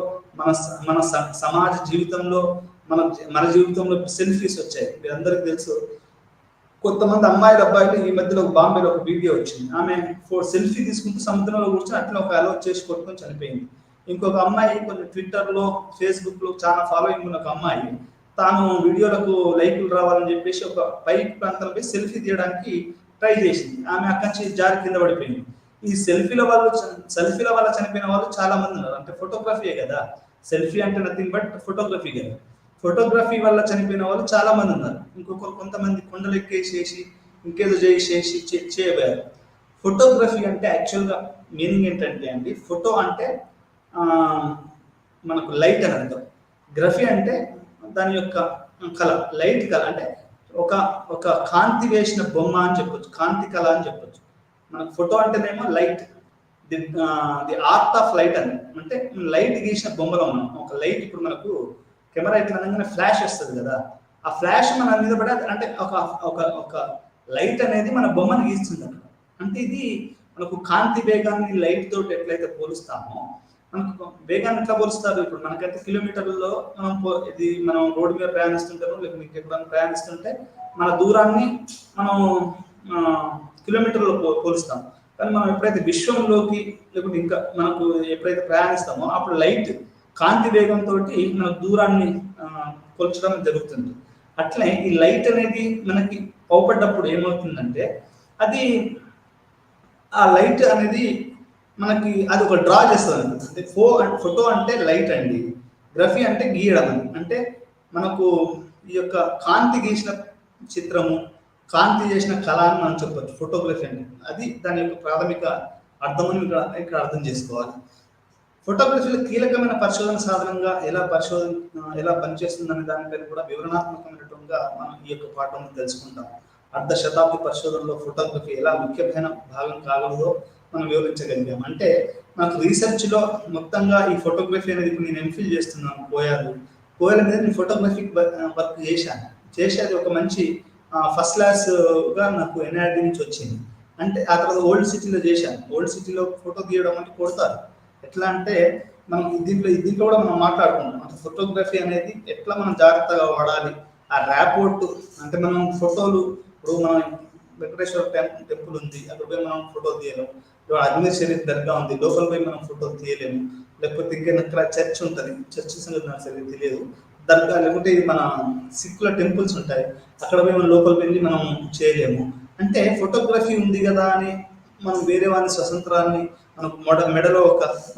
[SPEAKER 2] మన సమాజ జీవితంలో, మన జీవితంలో సెల్ఫీస్ వచ్చాయి. మీరందరికీ తెలుసు, కొంతమంది అబ్బాయిలు ఈ మధ్యలో బాంబేలో ఒక వీడియో వచ్చింది. ఆమె సెల్ఫీ తీసుకుంటూ సముద్రంలో కూర్చొని అట్లా ఒక అలో చేసి కొట్టుకొని చనిపోయింది. ఇంకొక అమ్మాయి కొంచెం ట్విట్టర్లో, ఫేస్బుక్లో చాలా ఫాలోయింగ్ ఉన్న ఒక అమ్మాయి తాను వీడియోలకు లైకులు రావాలని చెప్పేసి ఒక పైకి ప్రాంతంపై సెల్ఫీ తీయడానికి ట్రై చేసింది. ఆమె అక్కడి నుంచి జారి కింద పడిపోయింది. ఈ సెల్ఫీల వల్ల చనిపోయిన వాళ్ళు చాలా మంది ఉన్నారు. అంటే ఫోటోగ్రఫీయే కదా, సెల్ఫీ అంటే నథింగ్ బట్ ఫోటోగ్రఫీ కదా. ఫోటోగ్రఫీ వల్ల చనిపోయిన వాళ్ళు చాలా మంది ఉన్నారు. కొంతమంది కొండలు ఎక్కేసేసి ఇంకేదో చేసేసి చేయబోయారు. ఫోటోగ్రఫీ అంటే యాక్చువల్గా మీనింగ్ ఏంటంటే అండి, ఫోటో అంటే మనకు లైట్ అని అర్థం, గ్రఫీ అంటే దాని యొక్క కళ, లైట్ కళ అంటే ఒక కాంతి వేసిన బొమ్మ అని చెప్పొచ్చు, కాంతి కళ అని చెప్పొచ్చు. మనకు ఫోటో అంటేనేమో light, the art of light అని, అంటే లైట్ గీసిన బొమ్మలో మనం ఒక లైట్, ఇప్పుడు మనకు కెమెరా ఇట్లా అనగానే ఫ్లాష్ వస్తుంది కదా, ఆ ఫ్లాష్ మన మీద పడే అంటే ఒక లైట్ అనేది మన బొమ్మను గీస్తుంది అక్కడ. అంటే ఇది మనకు కాంతి వేగాన్ని లైట్ తోటి ఎట్లయితే పోలుస్తామో, మనకు వేగాన్ని ఎట్లా పోలుస్తారు? ఇప్పుడు మనకైతే కిలోమీటర్లలో మనం రోడ్డు మీద ప్రయాణిస్తుంటాము, లేకపోతే ఇంకెక్కడ ప్రయాణిస్తుంటే మన దూరాన్ని మనం కిలోమీటర్లో పోలుస్తాం. కానీ మనం ఎప్పుడైతే విశ్వంలోకి లేకపోతే ఇంకా మనకు ఎప్పుడైతే ప్రయాణిస్తామో అప్పుడు లైట్ కాంతి వేగంతో మన దూరాన్ని కొల్చడం జరుగుతుంది. అట్లే ఈ లైట్ అనేది మనకి అవుపడ్డప్పుడు ఏమవుతుందంటే అది ఆ లైట్ అనేది మనకి అది ఒక డ్రా చేస్తుంది. అంటే ఫోటో అంటే లైట్ అండి, గ్రఫీ అంటే గీయడం అని. అంటే మనకు ఈ యొక్క కాంతి గీసిన చిత్రము, కాంతి చేసిన కళ అని మనం చెప్పచ్చు ఫోటోగ్రఫీ అంటే. అది దాని యొక్క ప్రాథమిక అర్థమని ఇక్కడ అర్థం చేసుకోవాలి. ఫోటోగ్రఫీలో కీలకమైన పరిశోధన సాధనంగా ఎలా పనిచేస్తుందనే దానిపైన కూడా వివరణాత్మకమైనట్టుగా మనం ఈ యొక్క పాఠంలో తెలుసుకుంటాం. అర్ధ శతాబ్ది పరిశోధనలో ఫోటోగ్రఫీ ఎలా ముఖ్యమైన భాగం కాగలదో మనం వివరించగలిగాం. అంటే నాకు రీసెర్చ్లో మొత్తంగా ఈ ఫోటోగ్రఫీ అనేది, ఇప్పుడు నేను ఎంఫిల్ చేస్తున్నాను కోయల మీద నేను ఫోటోగ్రఫిక్ వర్క్ చేసేది ఒక మంచి ఫస్ట్ క్లాస్గా నాకు ఎన్ఐఆర్డి నుంచి వచ్చింది. అంటే ఆ తర్వాత ఓల్డ్ సిటీలో చేశాను. ఓల్డ్ సిటీలో ఫోటో తీయడం అంటే కొడతారు. ఎట్లా అంటే మనం దీంట్లో కూడా మనం మాట్లాడుకుంటాం. అంటే ఫోటోగ్రఫీ అనేది ఎట్లా మనం జాగ్రత్తగా వాడాలి, ఆ ర్యాపోర్ట్. అంటే మనం ఫోటోలు, ఇప్పుడు మనం వెంకటేశ్వర టెంపుల్ ఉంది, అక్కడ పోయి మనం ఫోటో తీయలేము. అజ్మీర్ షరీఫ్ దర్గా ఉంది, లోపల పోయి మనం ఫోటో తీయలేము. లేకపోతే ఇంకేనా చర్చ్ ఉంటుంది, చర్చ్ సంగతి నాకు సరిగ్గా తెలియదు, దర్గా లేకుంటే మన సిక్కుల టెంపుల్స్ ఉంటాయి, అక్కడ పోయి మనం లోపలికి వెళ్ళి మనం చేయలేము. అంటే ఫోటోగ్రఫీ ఉంది కదా అని మనం వేరే వాని స్వతంత్రాన్ని మనం మెడలో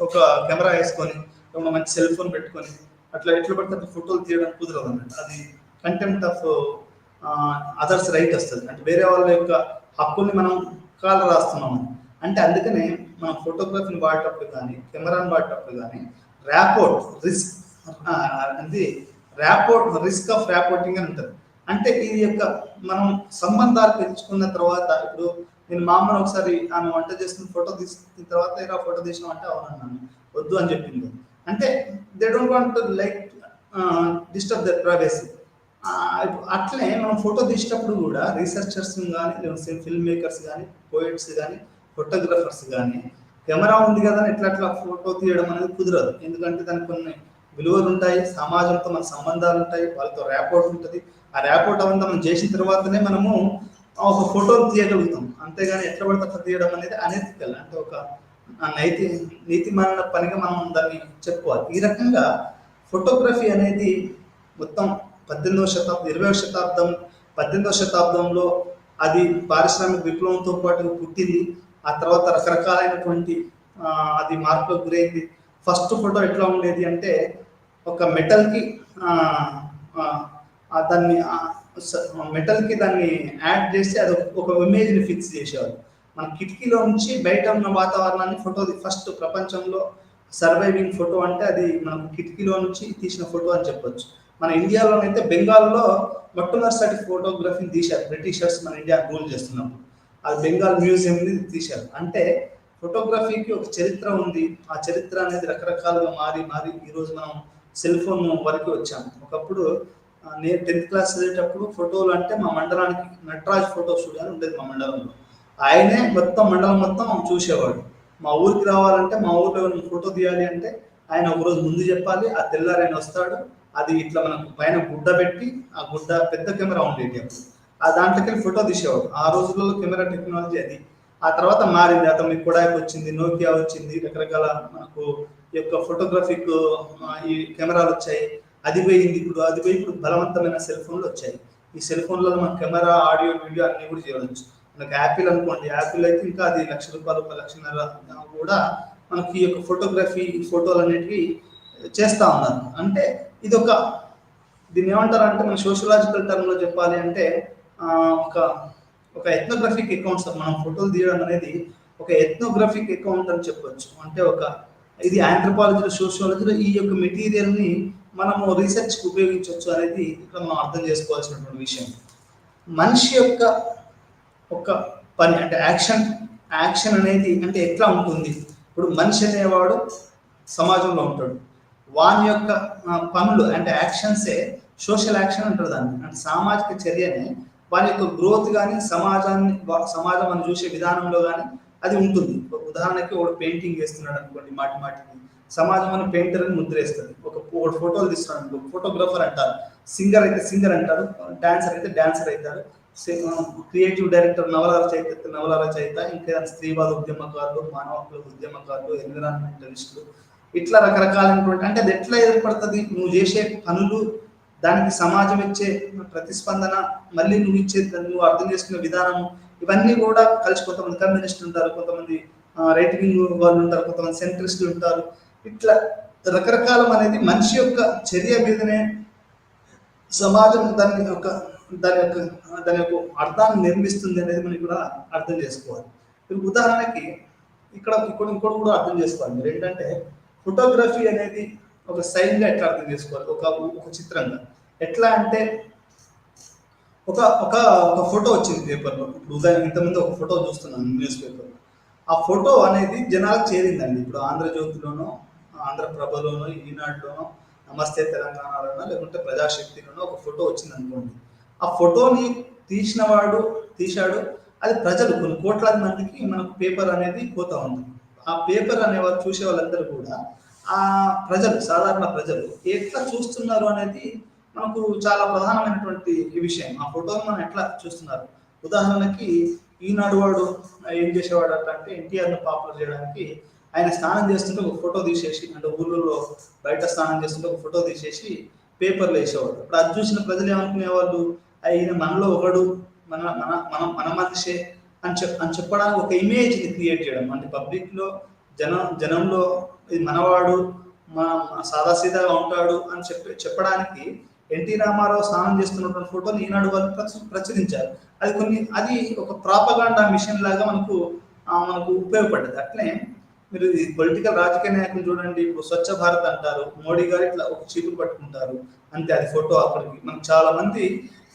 [SPEAKER 2] ఒక కెమెరా వేసుకొని ఒక మంచి సెల్ ఫోన్ పెట్టుకొని అట్లా ఎట్లా పడితే అట్లా ఫోటోలు తీయడం కుదరదు అన్నట్టు. అది కంటెంప్ట్ ఆఫ్ అదర్స్ రైట్ వస్తుంది, అంటే వేరే వాళ్ళ యొక్క హక్కుల్ని మనం కాల రాస్తున్నాము. అంటే అందుకనే మనం ఫోటోగ్రఫీని వాడేటప్పుడు కానీ కెమెరాని వాడేటప్పుడు కానీ ర్యాపోర్ట్ రిస్క్ అది రిస్క్ ఆఫ్ ర్యాపోర్టింగ్ అని ఉంటుంది. అంటే ఇది యొక్క మనం సంబంధాలు పెంచుకున్న తర్వాత, ఇప్పుడు నేను మా అమ్మను ఒకసారి ఆమె వంట చేస్తున్న ఫోటో తీసుకున్న తర్వాత ఇలా ఫోటో తీసినాం అంటే అవునన్నాను, వద్దు అని చెప్పింది. అంటే they don't want like disturb their privacy. అట్లే మనం ఫోటో తీసేటప్పుడు కూడా రీసెర్చర్స్ కానీ ఫిల్మ్ మేకర్స్ కానీ పోయిట్స్ కానీ ఫోటోగ్రఫర్స్ కానీ కెమెరా ఉంది కదా ఎట్లా ఫోటో తీయడం అనేది కుదరదు. ఎందుకంటే దానికి కొన్ని విలువలు ఉంటాయి, సమాజంతో మన సంబంధాలు ఉంటాయి, వాళ్ళతో ర్యాపోర్ట్ ఉంటుంది. ఆ ర్యాపోర్ట్ అవంతా మనం చేసిన తర్వాతనే మనము ఒక ఫోటోలు తీయగలుగుతాం. అంతేగాని ఎట్లా పడితే అట్లా తీయడం అనేది అనెథికల్, అంటే ఒక నీతిమాలిన పనిగా మనం దాన్ని చెప్పుకోవాలి. ఈ రకంగా ఫోటోగ్రఫీ అనేది మొత్తం 18వ శతాబ్దం 20వ శతాబ్దం 18వ శతాబ్దంలో అది పారిశ్రామిక విప్లవంతో పాటు పుట్టింది. ఆ తర్వాత రకరకాలైనటువంటి అది మార్పులకు గురైంది. ఫస్ట్ ఫోటో ఎట్లా ఉండేది అంటే ఒక మెటల్కి దాన్ని యాడ్ చేసి అది ఒక ఇమేజ్ని ఫిక్స్ చేసేవారు. మన కిటికీలో నుంచి బయట ఉన్న వాతావరణాన్ని ఫోటో ఫస్ట్ ప్రపంచంలో సర్వైవింగ్ ఫోటో అంటే అది మనం కిటికీలో నుంచి తీసిన ఫోటో అని చెప్పొచ్చు. మన ఇండియాలోనైతే బెంగాల్లో మొట్టమొదటిసారి ఫోటోగ్రఫీని తీశారు బ్రిటిషర్స్ మన ఇండియా రూల్ చేస్తున్నప్పుడు. అది బెంగాల్ మ్యూజియంని తీశారు. అంటే ఫోటోగ్రఫీకి ఒక చరిత్ర ఉంది. ఆ చరిత్ర అనేది రకరకాలుగా మారి ఈరోజు మనం సెల్ ఫోన్ వరకు వచ్చాము. ఒకప్పుడు నేను 10th క్లాస్ చదివేటప్పుడు ఫోటోలు అంటే మా మండలానికి నటరాజ్ ఫోటో స్టూడియో అని ఉండేది మా మండలంలో. ఆయనే మండలం మొత్తం చూసేవాడు. మా ఊరికి రావాలంటే, మా ఊరిలో ఫోటో తీయాలి అంటే ఆయన ఒకరోజు ముందు చెప్పాలి. ఆ తెల్లారి ఆయన వస్తాడు. అది ఇట్లా మనకు పైన గుడ్డ పెట్టి, ఆ గుడ్డ పెద్ద కెమెరా ఉండేది అప్పుడు, ఆ దాంట్లోకి ఫోటో తీసేవాడు. ఆ రోజుల్లో కెమెరా టెక్నాలజీ అది. ఆ తర్వాత మారింది. అతను కొడాక్ వచ్చింది, నోకియా వచ్చింది, రకరకాల మనకు యొక్క ఫోటోగ్రఫిక్ ఈ కెమెరాలు వచ్చాయి. అది పోయి ఇప్పుడు బలవంతమైన సెల్ ఫోన్లు వచ్చాయి. ఈ సెల్ ఫోన్లలో మన కెమెరా, ఆడియో, వీడియో అన్ని కూడా చేయవచ్చు. మనకు యాపిల్ అనుకోండి, యాపిల్ అయితే ఇంకా అది ₹1,00,000 1,50,000 కూడా మనకి ఈ యొక్క ఫోటోగ్రఫీ ఫోటోలు అనేటివి చేస్తూ ఉన్నారు. అంటే ఇది దీన్ని ఏమంటారు అంటే మన సోషలాజికల్ టర్మ్లో చెప్పాలి అంటే ఒక ఎథ్నోగ్రఫిక్ అకౌంట్స్. మనం ఫోటోలు తీయడం అనేది ఒక ఎథ్నోగ్రఫిక్ అకౌంట్ అని చెప్పొచ్చు. అంటే ఇది ఆంథ్రోపాలజీలో, సోషియాలజీలో ఈ యొక్క మెటీరియల్ని మనము రీసెర్చ్కి ఉపయోగించవచ్చు అనేది ఇక్కడ మనం అర్థం చేసుకోవాల్సినటువంటి విషయం. మనిషి యొక్క ఒక పని అంటే యాక్షన్ అనేది అంటే ఎట్లా ఉంటుంది. ఇప్పుడు మనిషి అనేవాడు సమాజంలో ఉంటాడు. వాని యొక్క పనులు అంటే యాక్షన్సే సోషల్ యాక్షన్ అంటారు దాన్ని. అంటే సామాజిక చర్యనే వాని యొక్క గ్రోత్ కానీ సమాజం మనం చూసే విధానంలో కానీ అది ఉంటుంది. ఉదాహరణకి ఒకడు పెయింటింగ్ వేస్తున్నాడు అనుకోండి, మాటికి సమాజం అని పెయింటర్ అని ముద్రేస్తుంది. ఒక ఫోటోలు తీస్తున్నాడు అనుకో, ఫోటోగ్రఫర్ అంటారు. సింగర్ అయితే సింగర్ అంటారు, డాన్సర్ అయితే డాన్సర్ అవుతారు. క్రియేటివ్ డైరెక్టర్ నవల రచయిత, ఇంకా స్త్రీవాద ఉద్యమకారులు, మానవ హక్కుల ఉద్యమకారులు, ఎన్విరాన్మెంటలిస్టులు, ఇట్లా రకరకాలైనటువంటి. అంటే అది ఎట్లా ఏర్పడుతుంది? నువ్వు చేసే పనులు, దానికి సమాజం ఇచ్చే ప్రతిస్పందన, మళ్ళీ నువ్వు అర్థం చేసుకునే విధానం, ఇవన్నీ కూడా కలిసి కొంతమంది కమ్యూనిస్టులు ఉంటారు, కొంతమంది రైట్ వింగ్ వాళ్ళు ఉంటారు, కొంతమంది సెంట్రిస్టులు ఉంటారు. ఇట్లా రకరకాలం అనేది మనిషి యొక్క చర్య మీదనే సమాజం దాని యొక్క అర్థాన్ని నిర్మిస్తుంది అనేది మనం కూడా అర్థం చేసుకోవాలి. ఉదాహరణకి ఇంకోటి కూడా అర్థం చేసుకోవాలి మీరు. ఏంటంటే ఫోటోగ్రఫీ అనేది ఒక సైన్గా ఎట్లా అర్థం చేసుకోవాలి, ఒక చిత్రంగా ఎట్లా అంటే ఒక ఫోటో వచ్చింది పేపర్లో. ఇప్పుడు ఉదాహరణ ఇంతకుముందు ఒక ఫోటో చూస్తున్నాను న్యూస్ పేపర్లో. ఆ ఫోటో అనేది జనాలకు చేరిందండి. ఇప్పుడు ఆంధ్రజ్యోతిలోనో, ఆంధ్రప్రభలోనో, ఈనాడులోనో, నమస్తే తెలంగాణలోనో, లేకుంటే ప్రజాశక్తిలోనో ఒక ఫోటో వచ్చింది అనుకోండి. ఆ ఫోటోని తీశాడు. అది ప్రజలు కొన్ని కోట్లాది మందికి మనకు పేపర్ అనేది పోతా ఉంది. ఆ పేపర్ అనేవారు చూసే వాళ్ళందరూ కూడా ఆ సాధారణ ప్రజలు ఎట్లా చూస్తున్నారు అనేది మనకు చాలా ప్రధానమైనటువంటి విషయం. ఆ ఫోటోని మనం ఎట్లా చూస్తున్నారు. ఉదాహరణకి ఈనాడు వాడు ఏం చేసేవాడు అంటే ఎన్టీఆర్ను పాపులర్ చేయడానికి ఆయన స్నానం చేస్తుంటే ఒక ఫోటో తీసేసి, అంటే ఊళ్ళో బయట స్నానం చేస్తుంటే ఒక ఫోటో తీసేసి పేపర్లు వేసేవాడు. ఇప్పుడు అది చూసిన ప్రజలు ఏమనుకునేవాళ్ళు, ఈయన మనలో ఒకడు, మన మన మన మన మనిషే అని చెప్పడానికి ఒక ఇమేజ్ని క్రియేట్ చేయడం. అంటే పబ్లిక్లో జనంలో ఇది మనవాడు, మా సాదాసీదాగా ఉంటాడు అని చెప్పడానికి ఎన్టీ రామారావు స్నానం చేస్తున్నటువంటి ఫోటోని ఈనాడు వాళ్ళు ప్రచురించారు. అది ఒక ప్రాపగాండా మిషన్ లాగా మనకు ఉపయోగపడ్డది. అట్లే మీరు ఈ పొలిటికల్ రాజకీయ నాయకులు చూడండి, ఇప్పుడు స్వచ్ఛ భారత్ అంటారు, మోడీ గారు ఇట్లా ఒక చీపులు పట్టుకుంటారు అంతే, అది ఫోటో. అప్పటికి మనకు చాలా మంది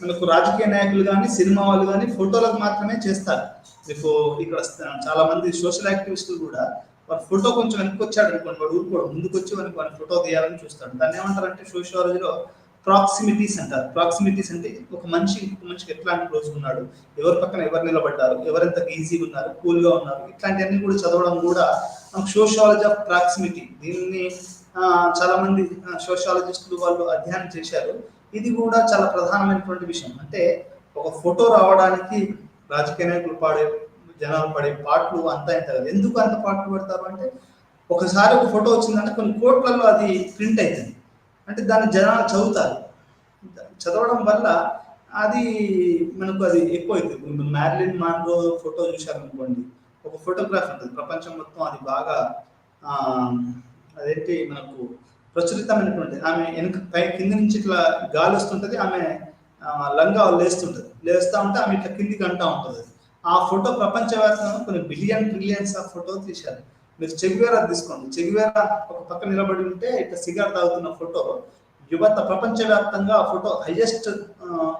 [SPEAKER 2] మనకు రాజకీయ నాయకులు కానీ సినిమా వాళ్ళు కానీ ఫోటోలకు మాత్రమే చేస్తారు. మీకు ఇక్కడ చాలా మంది సోషల్ యాక్టివిస్టులు కూడా వారి ఫోటో కొంచెం వెనక్కి వచ్చాడు అనుకోండి, వాడు ఊరుకోవడం, ముందుకు వచ్చి వారి ఫోటో తీయాలని చూస్తాడు. దాన్ని ఏమంటారంటే సోషియాలజీలో ప్రాక్సిమిటీస్ అంటారు. ప్రాక్సిమిటీస్ అంటే ఒక మనిషి ఇంకొక మనిషికి ఎట్లాంటి క్లోజ్ ఉన్నాడు, ఎవరి పక్కన ఎవరు నిలబడ్డారు, ఎవరెంత ఈజీగా ఉన్నారు, కూల్గా ఉన్నారు, ఇట్లాంటివన్నీ కూడా చదవడం కూడా మనకు సోషియాలజీ ఆఫ్ ప్రాక్సిమిటీ. దీన్ని చాలా మంది సోషియాలజిస్టులు వాళ్ళు అధ్యయనం చేశారు. ఇది కూడా చాలా ప్రధానమైనటువంటి విషయం. అంటే ఒక ఫోటో రావడానికి రాజకీయ నాయకులు జనాలు పడే పాటలు అంతా ఇంత కదా. ఎందుకు అంత పాటలు పడతారు అంటే, ఒకసారి ఒక ఫోటో వచ్చిందంటే కొన్ని కోట్లలో అది ప్రింట్ అవుతుంది. అంటే దాన్ని జనాలు చదువుతారు. చదవడం వల్ల అది ఎక్కువ అవుతుంది. మ్యారిలిన్ మాన్రో ఫోటో చూశారనుకోండి, ఒక ఫోటోగ్రాఫ్ ఉంటుంది ప్రపంచం మొత్తం, అది బాగా అదేంటి మనకు ప్రచురితమైనటువంటి. ఆమె కింద నుంచి ఇట్లా గాలి వస్తుంటుంది, ఆమె లంగా లేస్తూ ఉంటే ఆమె ఇట్లా కిందికి అంటూ ఉంటుంది. ఆ ఫోటో ప్రపంచవ్యాప్తంగా కొన్ని ట్రిలియన్స్ ఆఫ్ ఫోటో తీశారు. మీరు చెగువేరా తీసుకోండి, చెగువేరా ఒక పక్క నిలబడి ఉంటే ఇట్లా సిగార్ తాగుతున్న ఫోటో యువత ప్రపంచవ్యాప్తంగా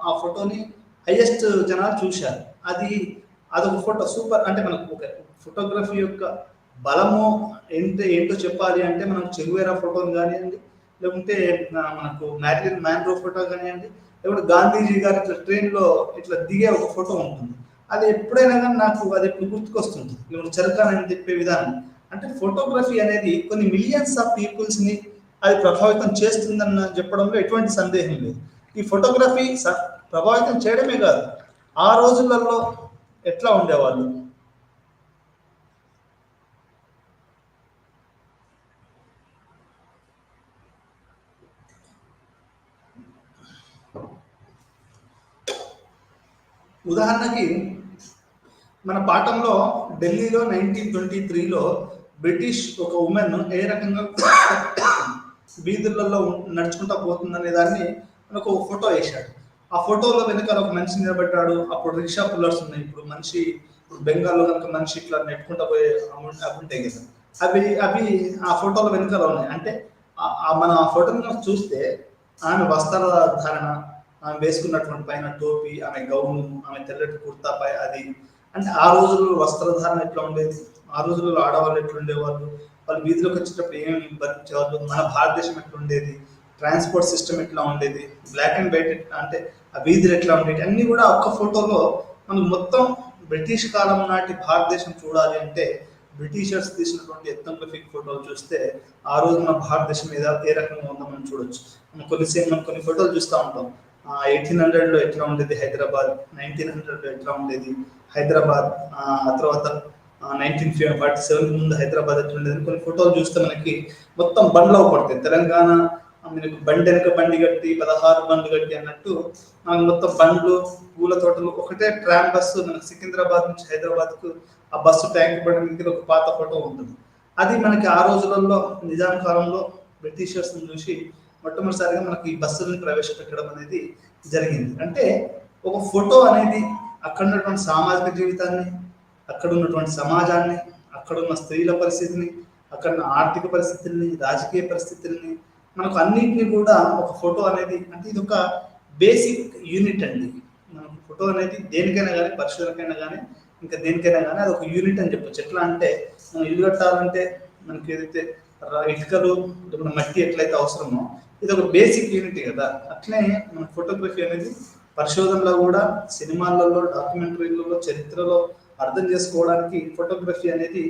[SPEAKER 2] ఆ ఫోటోని హైయెస్ట్ జనాలు చూశారు. అదొక ఫోటో సూపర్. అంటే మనకు ఒక ఫోటోగ్రఫీ యొక్క బలము ఏంటో చెప్పాలి అంటే మనం చెగువేరా ఫోటోని కానివ్వండి, లేకుంటే మనకు మ్యారిలిన్ మాన్రో ఫోటో కానివ్వండి, లేకుంటే గాంధీజీ గారు ఇట్లా ట్రైన్లో ఇట్లా దిగే ఒక ఫోటో ఉంటుంది. అది ఎప్పుడైనా కానీ నాకు అది ఎప్పుడు గుర్తుకొస్తుంది. ఇప్పుడు చెరకాలని చెప్పే విధానం అంటే ఫోటోగ్రఫీ అనేది కొన్ని మిలియన్స్ ఆఫ్ పీపుల్స్ని అది ప్రభావితం చేస్తుందన్న చెప్పడంలో ఎటువంటి సందేహం లేదు. ఈ ఫోటోగ్రఫీ ప్రభావితం చేయడమే కాదు, ఆ రోజులలో ఎట్లా ఉండేవాళ్ళు, ఉదాహరణకి మన పాఠంలో ఢిల్లీలో 1923లో బ్రిటిష్ ఒక ఉమెన్ ఏ రకంగా వీధులలో నడుచుకుంటా పోతుందనే దాన్ని మనకు ఒక ఫోటో వేశాడు. ఆ ఫోటోలో వెనకాల ఒక మనిషి నిలబడ్డాడు. అప్పుడు రిక్షా పుల్లర్స్ ఉన్నాయి. ఇప్పుడు బెంగాల్లో కనుక మనిషి ఇట్లా నెట్టుకుంటా పోయే అవి ఉంటాయి కదా, అవి ఆ ఫోటోలో వెనకాల ఉన్నాయి. అంటే మన ఆ ఫోటోని చూస్తే ఆమె వస్త్రధారణ, ఆమె వేసుకున్నటువంటి పైన టోపీ, ఆమె గౌను, ఆమె తెల్లటి కుర్తాపై అది. అంటే ఆ రోజుల్లో వస్త్రధారణ ఎట్లా ఉండేది, ఆ రోజుల్లో ఆడవాళ్ళు ఎట్లుండేవాళ్ళు, వాళ్ళు వీధిలోకి వచ్చేటప్పుడు ఏమేమి భరించేవాళ్ళు, మన భారతదేశం ఎట్లా ఉండేది, ట్రాన్స్పోర్ట్ సిస్టమ్ ఎట్లా ఉండేది, బ్లాక్ అండ్ వైట్ అంటే ఆ వీధులు ఎట్లా ఉండేది, అన్నీ కూడా ఒక్క ఫోటోలో మనం మొత్తం బ్రిటిష్ కాలం నాటి భారతదేశం చూడాలి అంటే బ్రిటిషర్స్ తీసినటువంటి ఎథ్నోగ్రఫిక్ ఫోటోలు చూస్తే ఆ రోజు మన భారతదేశం మీద ఏ రకంగా ఉందో మనం చూడొచ్చు. మనం కొన్ని ఫోటోలు చూస్తూ ఉంటాం. 1800లో ఎట్లా ఉండేది హైదరాబాద్, 1900లో ఎట్లా ఉండేది హైదరాబాద్, ఆ తర్వాత 1947 ముందు హైదరాబాద్ ఎట్లా ఉండేది. కొన్ని ఫోటోలు చూస్తే మనకి మొత్తం బండ్లు పడతాయి. తెలంగాణ మనకు బండి వెనక బండి కట్టి 16 బండ్లు కట్టి అన్నట్టు మనకు మొత్తం బండ్లు, పూల తోటలు, ఒకటే ట్రామ్ బస్సు మనకు సికింద్రాబాద్ నుంచి హైదరాబాద్కు ఆ బస్సు ట్యాంక్ బండి దగ్గర ఒక పాత ఫోటో ఉంటుంది. అది మనకి ఆ రోజులలో నిజాం కాలంలో బ్రిటిషర్స్ చూసి మొట్టమొదటిసారిగా మనకి ఈ బస్సులను ప్రవేశపెట్టడం అనేది జరిగింది. అంటే ఒక ఫోటో అనేది అక్కడ ఉన్నటువంటి సామాజిక జీవితాన్ని, అక్కడ ఉన్నటువంటి సమాజాన్ని, అక్కడున్న స్త్రీల పరిస్థితిని, అక్కడ ఉన్న ఆర్థిక పరిస్థితుల్ని, రాజకీయ పరిస్థితుల్ని, మనకు అన్నింటినీ కూడా ఒక ఫోటో అనేది అంటే ఇది ఒక బేసిక్ యూనిట్ అండి. మనకు ఫోటో అనేది దేనికైనా కానీ, పరిశోధనకైనా కానీ, ఇంకా దేనికైనా కానీ అది ఒక యూనిట్ అని చెప్పొచ్చు. ఎట్లా అంటే మనం ఇల్లు కట్టాలంటే మనకి ఏదైతే ఇటుకలు, మట్టి ఎట్లయితే అవసరమో ఇది ఒక బేసిక్ యూనిట్ కదా. అట్లే మన ఫోటోగ్రఫీ అనేది పరిశోధనలో కూడా, సినిమాలలో, డాక్యుమెంటరీలలో, చరిత్రలో అర్థం చేసుకోవడానికి ఫోటోగ్రఫీ అనేది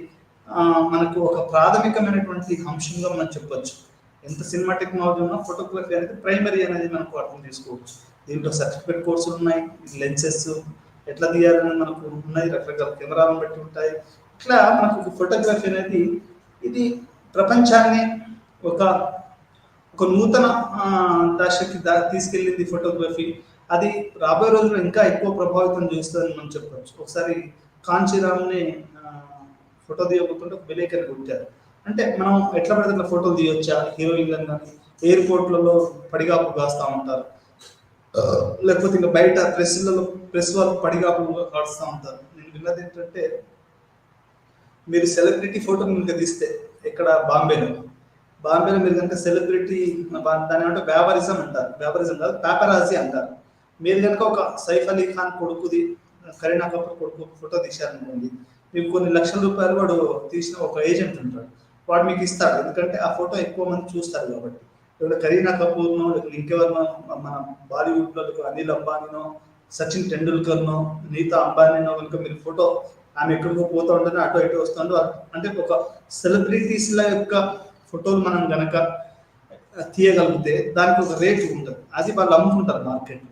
[SPEAKER 2] మనకు ఒక ప్రాథమికమైనటువంటి అంశంగా మనం చెప్పొచ్చు. ఎంత సినిమా టెక్నాలజీ ఉన్నా ఫోటోగ్రఫీ అనేది ప్రైమరీ అనేది మనకు అర్థం చేసుకోవచ్చు. దీంట్లో సర్టిఫికేట్ కోర్సులు ఉన్నాయి, లెన్సెస్ ఎట్లా తీయాలని మనకు ఉన్నాయి, రకరకాల కెమెరాలను బట్టి ఉంటాయి. ఇట్లా మనకు ఫోటోగ్రఫీ అనేది ఇది ప్రపంచాన్ని ఒక ఒక నూతన దశకి తీసుకెళ్ళింది ఫోటోగ్రఫీ. అది రాబోయే రోజుల్లో ఇంకా ఎక్కువ ప్రభావితం చేస్తుందని మనం చెప్పొచ్చు. ఒకసారి కాంచీరామ్‌ని ఫోటో తీయబోతుంటే ఒక విలేకరి కొట్టారు. అంటే మనం ఎట్లా పడితే అట్లా ఫోటోలు తీయొచ్చా? హీరోయిన్‌లను గాని ఎయిర్‌పోర్ట్‌లలో పడిగాపులు కాస్తా ఉంటారు. లేకపోతే ఇంకా బయట ప్రెస్ వాళ్ళు పడిగాపులు కాస్తా ఉంటారు. నేను విన్నదేంటంటే మీరు సెలబ్రిటీ ఫోటో కనుక తీస్తే ఇక్కడ బాంబేలో మీరు కనుక సెలబ్రిటీ దాని ఏమంటే వ్యాపారిజం అంటారు. వ్యాపారిజం కాదు, పేపరాజీ అంటారు. మీరు కనుక ఒక సైఫ్ అలీ ఖాన్ కొడుకుది, కరీనా కపూర్ కొడుకు ఫోటో తీశారనుకోండి, మీకు కొన్ని లక్షల రూపాయలు వాడు తీసిన ఒక ఏజెంట్ ఉంటాడు, వాడు మీకు ఇస్తాడు. ఎందుకంటే ఆ ఫోటో ఎక్కువ మంది చూస్తారు కాబట్టి. ఇప్పుడు కరీనా కపూర్నో లేకపోతే ఇంకెవరినో మన బాలీవుడ్లో అనిల్ అంబానీనో సచిన్ టెండూల్కర్నో నీతా అంబానీనో కనుక మీరు ఫోటో ఆమె ఎక్కడికో పోతూ ఉంటుంది, అటు ఇటు వస్తుంటూ, అంటే ఒక సెలబ్రిటీస్ల యొక్క ఫోటోలు మనం గనక తీయగలిగితే దానికి ఒక రేటు ఉంటుంది. అది వాళ్ళు అమ్ముకుంటారు మార్కెట్.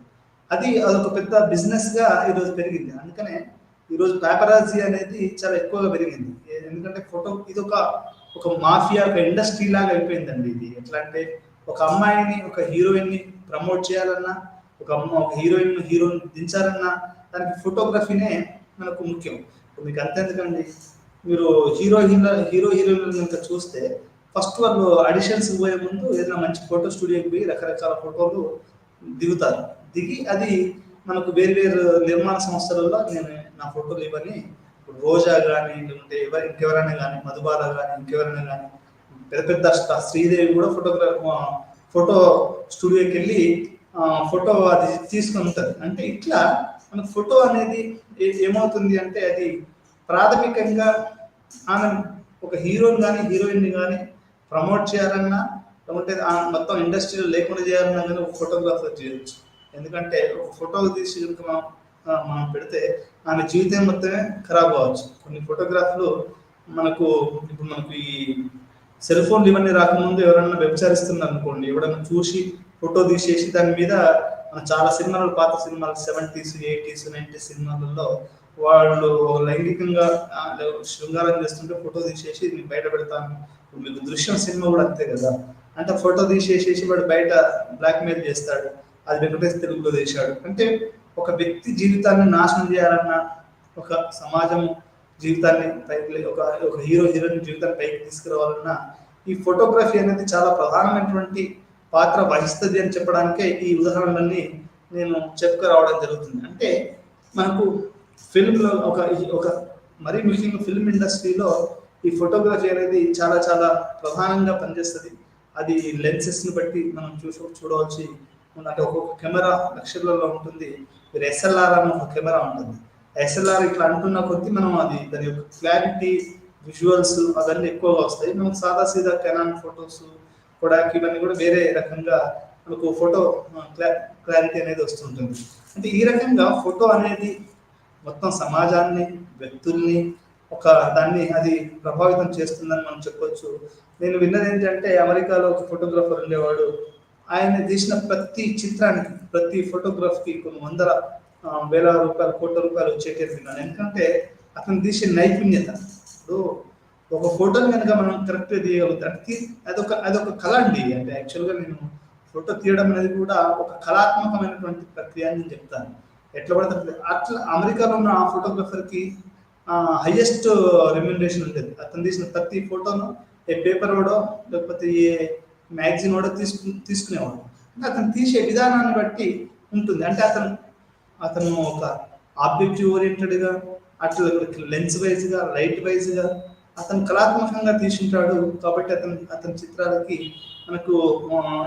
[SPEAKER 2] అదొక పెద్ద బిజినెస్గా ఈరోజు పెరిగింది. అందుకనే ఈరోజు పేపరాజీ అనేది చాలా ఎక్కువగా పెరిగింది. ఎందుకంటే ఫోటో ఇది ఒక మాఫియా, ఒక ఇండస్ట్రీ లాగా అయిపోయిందండి. ఇది ఎట్లా అంటే ఒక అమ్మాయిని, ఒక హీరోయిన్ని ప్రమోట్ చేయాలన్నా, ఒక హీరోయిన్ దించాలన్నా దానికి ఫోటోగ్రఫీనే మనకు ముఖ్యం. మీకు అంతెందుకండి, మీరు హీరోయిన్లు కనుక చూస్తే ఫస్ట్ వాళ్ళు ఆడిషన్స్ పోయే ముందు ఏదైనా మంచి ఫోటో స్టూడియోకి పోయి రకరకాల ఫోటోలు దిగుతారు. దిగి అది మనకు వేరు నిర్మాణ సంస్థలలో నేను నా ఫోటోలు ఇవ్వని, రోజా కానీ లేకుంటే ఇంకెవరైనా కానీ, మధుబాల కానీ ఇంకెవరైనా కానీ, పెద్ద శ్రీదేవి కూడా ఫోటో స్టూడియోకి వెళ్ళి ఫోటో అది తీసుకొని ఉంటుంది. అంటే ఇట్లా మనకు ఫోటో అనేది ఏమవుతుంది అంటే అది ప్రాథమికంగా ఆమె ఒక హీరోని కానీ హీరోయిన్ని కానీ ప్రమోట్ చేయాలన్నా, లేకుంటే మొత్తం ఇండస్ట్రీలో లేకుండా చేయాలన్నా కానీ ఒక ఫోటోగ్రాఫర్ చేయొచ్చు. ఎందుకంటే ఒక ఫోటో తీసి కనుక మనం పెడితే ఆమె జీవితం మొత్తమే ఖరాబ్ అవ్వచ్చు. కొన్ని ఫోటోగ్రాఫ్లు ఇప్పుడు మనకు ఈ సెల్ ఫోన్లు ఇవన్నీ రాకముందు ఎవరైనా వ్యభిచారిస్తున్నారు అనుకోండి, ఎవరైనా చూసి ఫోటో తీసేసి దాని మీద చాలా సినిమాలు, పాత సినిమాలు 70s, 80s, 90s సినిమాలలో వాళ్ళు లైంగికంగా శృంగారం చేస్తుంటే ఫోటో తీసేసి నేను బయట పెడతాను. మీకు దృశ్యం సినిమా కూడా అంతే కదా. అంటే ఫోటో తీసేసేసి వాడు బయట బ్లాక్మెయిల్ చేస్తాడు. అది వెంకటేష్ తెలుగులో తీశాడు. అంటే ఒక వ్యక్తి జీవితాన్ని నాశనం చేయాలన్నా, ఒక సమాజం జీవితాన్ని పైకి, ఒక హీరోయిన్ జీవితాన్ని పైకి తీసుకురావాలన్నా ఈ ఫోటోగ్రఫీ అనేది చాలా ప్రధానమైనటువంటి పాత్ర వహిస్తుంది అని చెప్పడానికే ఈ ఉదాహరణలన్నీ నేను చెప్పుకురావడం జరుగుతుంది. అంటే మనకు ఫిల్మ్లో ఒక మరీ ముఖ్యంగా ఫిల్మ్ ఇండస్ట్రీలో ఈ ఫోటోగ్రఫీ అనేది చాలా చాలా ప్రధానంగా పనిచేస్తుంది. అది లెన్సెస్ని బట్టి మనం చూడవలసి, అంటే ఒక్కొక్క కెమెరా లక్షలలో ఉంటుంది. మీరు ఎస్ఎల్ఆర్ అని ఒక కెమెరా ఉంటుంది. ఎస్ఎల్ఆర్ ఇట్లా అంటున్న కొద్దీ మనం దాని యొక్క క్లారిటీ, విజువల్స్ అవన్నీ ఎక్కువగా వస్తాయి. మనకు సీదా కెనాన్ ఫొటోస్ కూడా ఇవన్నీ కూడా వేరే రకంగా మనకు ఫోటో క్లారిటీ అనేది వస్తుంటుంది. అంటే ఈ రకంగా ఫోటో అనేది మొత్తం సమాజాన్ని, వ్యక్తుల్ని దాన్ని అది ప్రభావితం చేస్తుందని మనం చెప్పొచ్చు. నేను విన్నది ఏంటంటే అమెరికాలో ఒక ఫోటోగ్రాఫర్ ఉండేవాడు. ఆయన తీసిన ప్రతి చిత్రానికి, ప్రతి ఫోటోగ్రాఫ్కి కొన్ని వందల వేల రూపాయలు, కోట్ల రూపాయలు వచ్చేటట్టు విన్నాను. ఎందుకంటే అతను తీసే నైపుణ్యత. ఇప్పుడు ఒక ఫోటోని కనుక మనం కరెక్ట్గా తీయగలుగుతాం, అదొక కళ అండి. అంటే యాక్చువల్గా నేను ఫోటో తీయడం అనేది కూడా ఒక కళాత్మకమైనటువంటి ప్రక్రియ అని నేను చెప్తాను. ఎట్లా పడితే అట్లా అమెరికాలో ఉన్న ఆ ఫోటోగ్రఫర్కి హైయెస్ట్ రెమ్యునరేషన్ ఉండేది. అతను తీసిన ప్రతి ఫోటోను ఏ పేపర్ వాడో లేకపోతే ఏ మ్యాగజైన్ వాడో తీసుకునేవాడు. అంటే అతను తీసే విధానాన్ని బట్టి ఉంటుంది. అంటే అతను ఒక ఆబ్జెక్టివ్ ఓరియంటెడ్గా, అట్లా లెన్స్ వైజ్గా, లైట్ వైజ్గా అతను కళాత్మకంగా తీసుంటాడు. కాబట్టి అతని చిత్రాలకి మనకు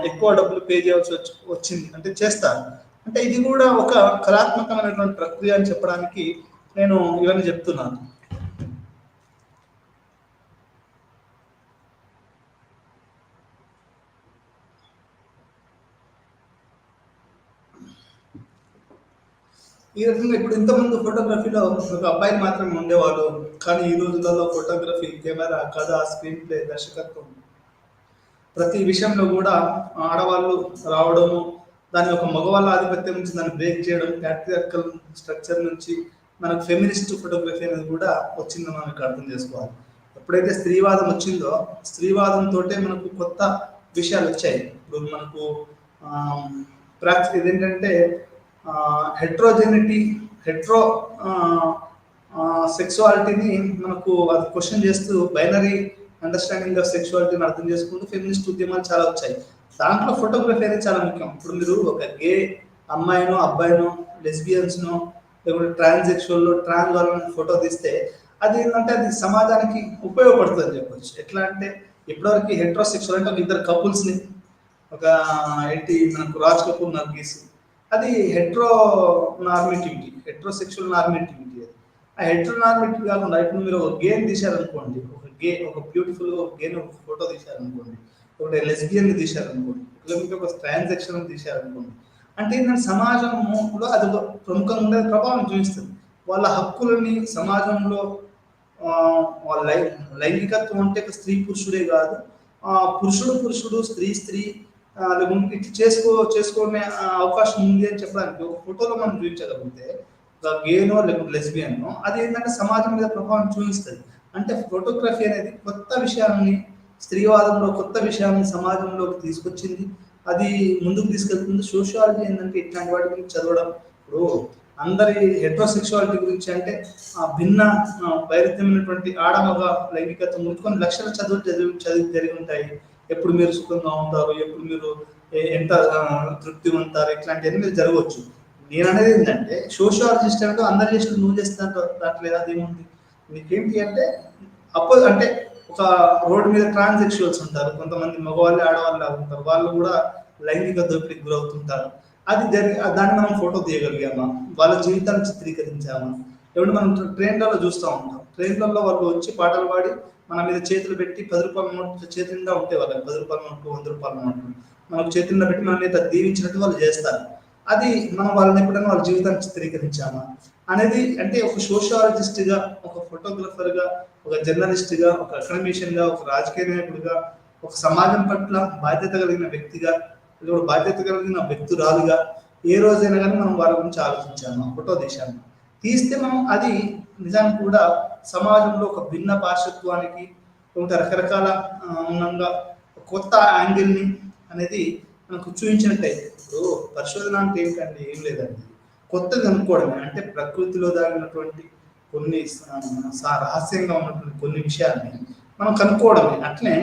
[SPEAKER 2] ఎక్కువ డబ్బులు పే చేయాల్సి వచ్చింది, అంటే చేస్తారు. అంటే ఇది కూడా ఒక కళాత్మకమైనటువంటి ప్రక్రియ అని చెప్పడానికి నేను ఇవన్నీ చెప్తున్నాను. ఈ రకంగా ఇప్పుడు ఇంతకుముందు ఫోటోగ్రఫీలో ఒక అబ్బాయి మాత్రమే ఉండేవాళ్ళు. కానీ ఈ రోజులలో ఫోటోగ్రఫీ, కెమెరా, కథ, స్క్రీన్ ప్లే, దర్శకత్వం ప్రతి విషయంలో కూడా ఆడవాళ్ళు రావడము, దాన్ని ఒక మగవాళ్ళ ఆధిపత్యం నుంచి దాన్ని బ్రేక్ చేయడం, ప్యాట్రియార్కల్ స్ట్రక్చర్ నుంచి మనకు ఫెమినిస్ట్ ఫోటోగ్రఫీ అనేది కూడా వచ్చిందని మనం ఇక్కడ అర్థం చేసుకోవాలి. ఎప్పుడైతే స్త్రీవాదం వచ్చిందో, స్త్రీవాదంతో మనకు కొత్త విషయాలు వచ్చాయి. ఇప్పుడు మనకు ప్రాక్టిస్ ఇదేంటంటే హెట్రోజెనిటీ హెట్రో సెక్సువాలిటీని మనకు అది క్వశ్చన్ చేస్తూ బైనరీ అండర్స్టాండింగ్ ఆఫ్ సెక్సువాలిటీని అర్థం చేసుకుంటూ ఫెమినిస్ట్ ఉద్యమాలు చాలా వచ్చాయి. దాంట్లో ఫోటోగ్రఫీ అనేది చాలా ముఖ్యం. ఇప్పుడు మీరు ఒక గే అమ్మాయినో అబ్బాయినో లెస్బియన్స్నో లేకుంటే ట్రాన్స్సెక్షువల్ ట్రాన్స్ వాళ్ళని ఫోటో తీస్తే అది ఏంటంటే అది సమాజానికి ఉపయోగపడుతుంది అని చెప్పొచ్చు. ఎట్లా అంటే ఇప్పటివరకు హెట్రోసెక్షువల్ అంటే ఒక ఇద్దరు కపుల్స్ని ఒక ఏంటి మనకు రాజ్ కపూర్ నర్గీస్ అది హెట్రో నార్మేటివిటీ హెట్రోసెక్షువల్ నార్మేటివిటీ. ఆ హెట్రో నార్మేటివ్ కాకుండా ఇప్పుడు మీరు ఒక గేమ్ తీశారనుకోండి, ఒక బ్యూటిఫుల్ గేమ్ ఒక ఫోటో తీశారనుకోండి, ఒక లెస్బియన్ తీశారనుకోండి, లేకపోతే ఒక ట్రాన్సాక్షన్ తీశారనుకోండి, అంటే ఏంటంటే సమాజంలో అది ఒక ప్రముఖంగా ఉండే ప్రభావం చూపిస్తుంది. వాళ్ళ హక్కులని సమాజంలో వాళ్ళ లైంగికత్వం అంటే స్త్రీ పురుషుడే కాదు, పురుషుడు స్త్రీ లేకుంటే ఇట్లా చేసుకునే అవకాశం ఉంది అని చెప్పడానికి ఒక ఫోటోలో మనం చూపించగలిగితే గేనో లేకుంటే లెస్బియన్నో అది ఏంటంటే సమాజం మీద ప్రభావం చూపిస్తుంది. అంటే ఫోటోగ్రఫీ అనేది కొత్త విషయాన్ని స్త్రీవాదంలో కొత్త విషయాన్ని సమాజంలోకి తీసుకొచ్చింది, అది ముందుకు తీసుకెళ్తుంది. సోషియాలజీ ఏంటంటే ఇట్లాంటి వాటి గురించి చదవడం. ఇప్పుడు అందరి హెట్రోసెక్షువాలిటీ గురించి అంటే భిన్న వైరుధ్యమైనటువంటి ఆడమగ లైంగికత్వం కొన్ని లక్షల చదివి జరిగి ఉంటాయి. ఎప్పుడు మీరు సుఖంగా ఉంటారు, ఎప్పుడు మీరు ఎంత తృప్తి ఉంటారు, ఇట్లాంటివన్నీ మీరు జరగవచ్చు. నేను అనేది ఏంటంటే సోషియాలజిస్ట్ అంటే అందరు చేసిన నువ్వు చేస్తున్నట్టు దాంట్లో అదేముంది నీకేంటి అంటే అంటే ఒక రోడ్డు మీద ట్రాన్స్సెక్షువల్స్ ఉంటారు, కొంతమంది మగవాళ్ళు ఆడవాళ్ళు ఉంటారు, వాళ్ళు కూడా లైంగిక దోపిడీకి గురవుతుంటారు. అది దాన్ని మనం ఫోటో తీయగలిగామా, వాళ్ళ జీవితాన్ని చిత్రీకరించామా? ఏమంటే మనం ట్రైన్లలో చూస్తూ ఉంటాం, ట్రైన్లలో వాళ్ళు వచ్చి పాటలు పాడి మన మీద చేతులు పెట్టి 10 రూపాయల నోట్లు చేతి నిండా ఉంటే వాళ్ళకి 10 రూపాయల నోట్లు 100 రూపాయల నోట్లు మనకు చేతి నిండా పెట్టి మన మీద దీవించినట్టు వాళ్ళు చేస్తారు. అది మనం వాళ్ళని ఎప్పుడైనా వాళ్ళ జీవితాన్ని చిత్రీకరించామా అనేది అంటే ఒక సోషియాలజిస్ట్గా, ఒక ఫోటోగ్రఫర్గా, ఒక జర్నలిస్ట్గా, ఒక అకాడమిషియన్గా, ఒక రాజకీయ నాయకుడిగా, ఒక సమాజం పట్ల బాధ్యత కలిగిన వ్యక్తిగా, లేదా బాధ్యత కలిగిన వ్యక్తురాలుగా ఏ రోజైనా కానీ మనం వాళ్ళ గురించి ఆలోచించాము, ఫోటో తీస్తే మనం అది నిజానికి కూడా సమాజంలో ఒక భిన్న పార్శ్వత్వానికి కొంత రకరకాల ఉన్నంగా కొత్త యాంగిల్ని అనేది మనకు చూపించినట్టయితే. ఇప్పుడు పరిశోధన అంటే ఏంటంటే ఏం లేదండి, కొత్తది అనుకోవడమే. అంటే ప్రకృతిలో దాగినటువంటి కొన్ని రహస్యంగా ఉన్నటువంటి కొన్ని విషయాల్ని మనం కనుక్కోవడమే. అట్లనే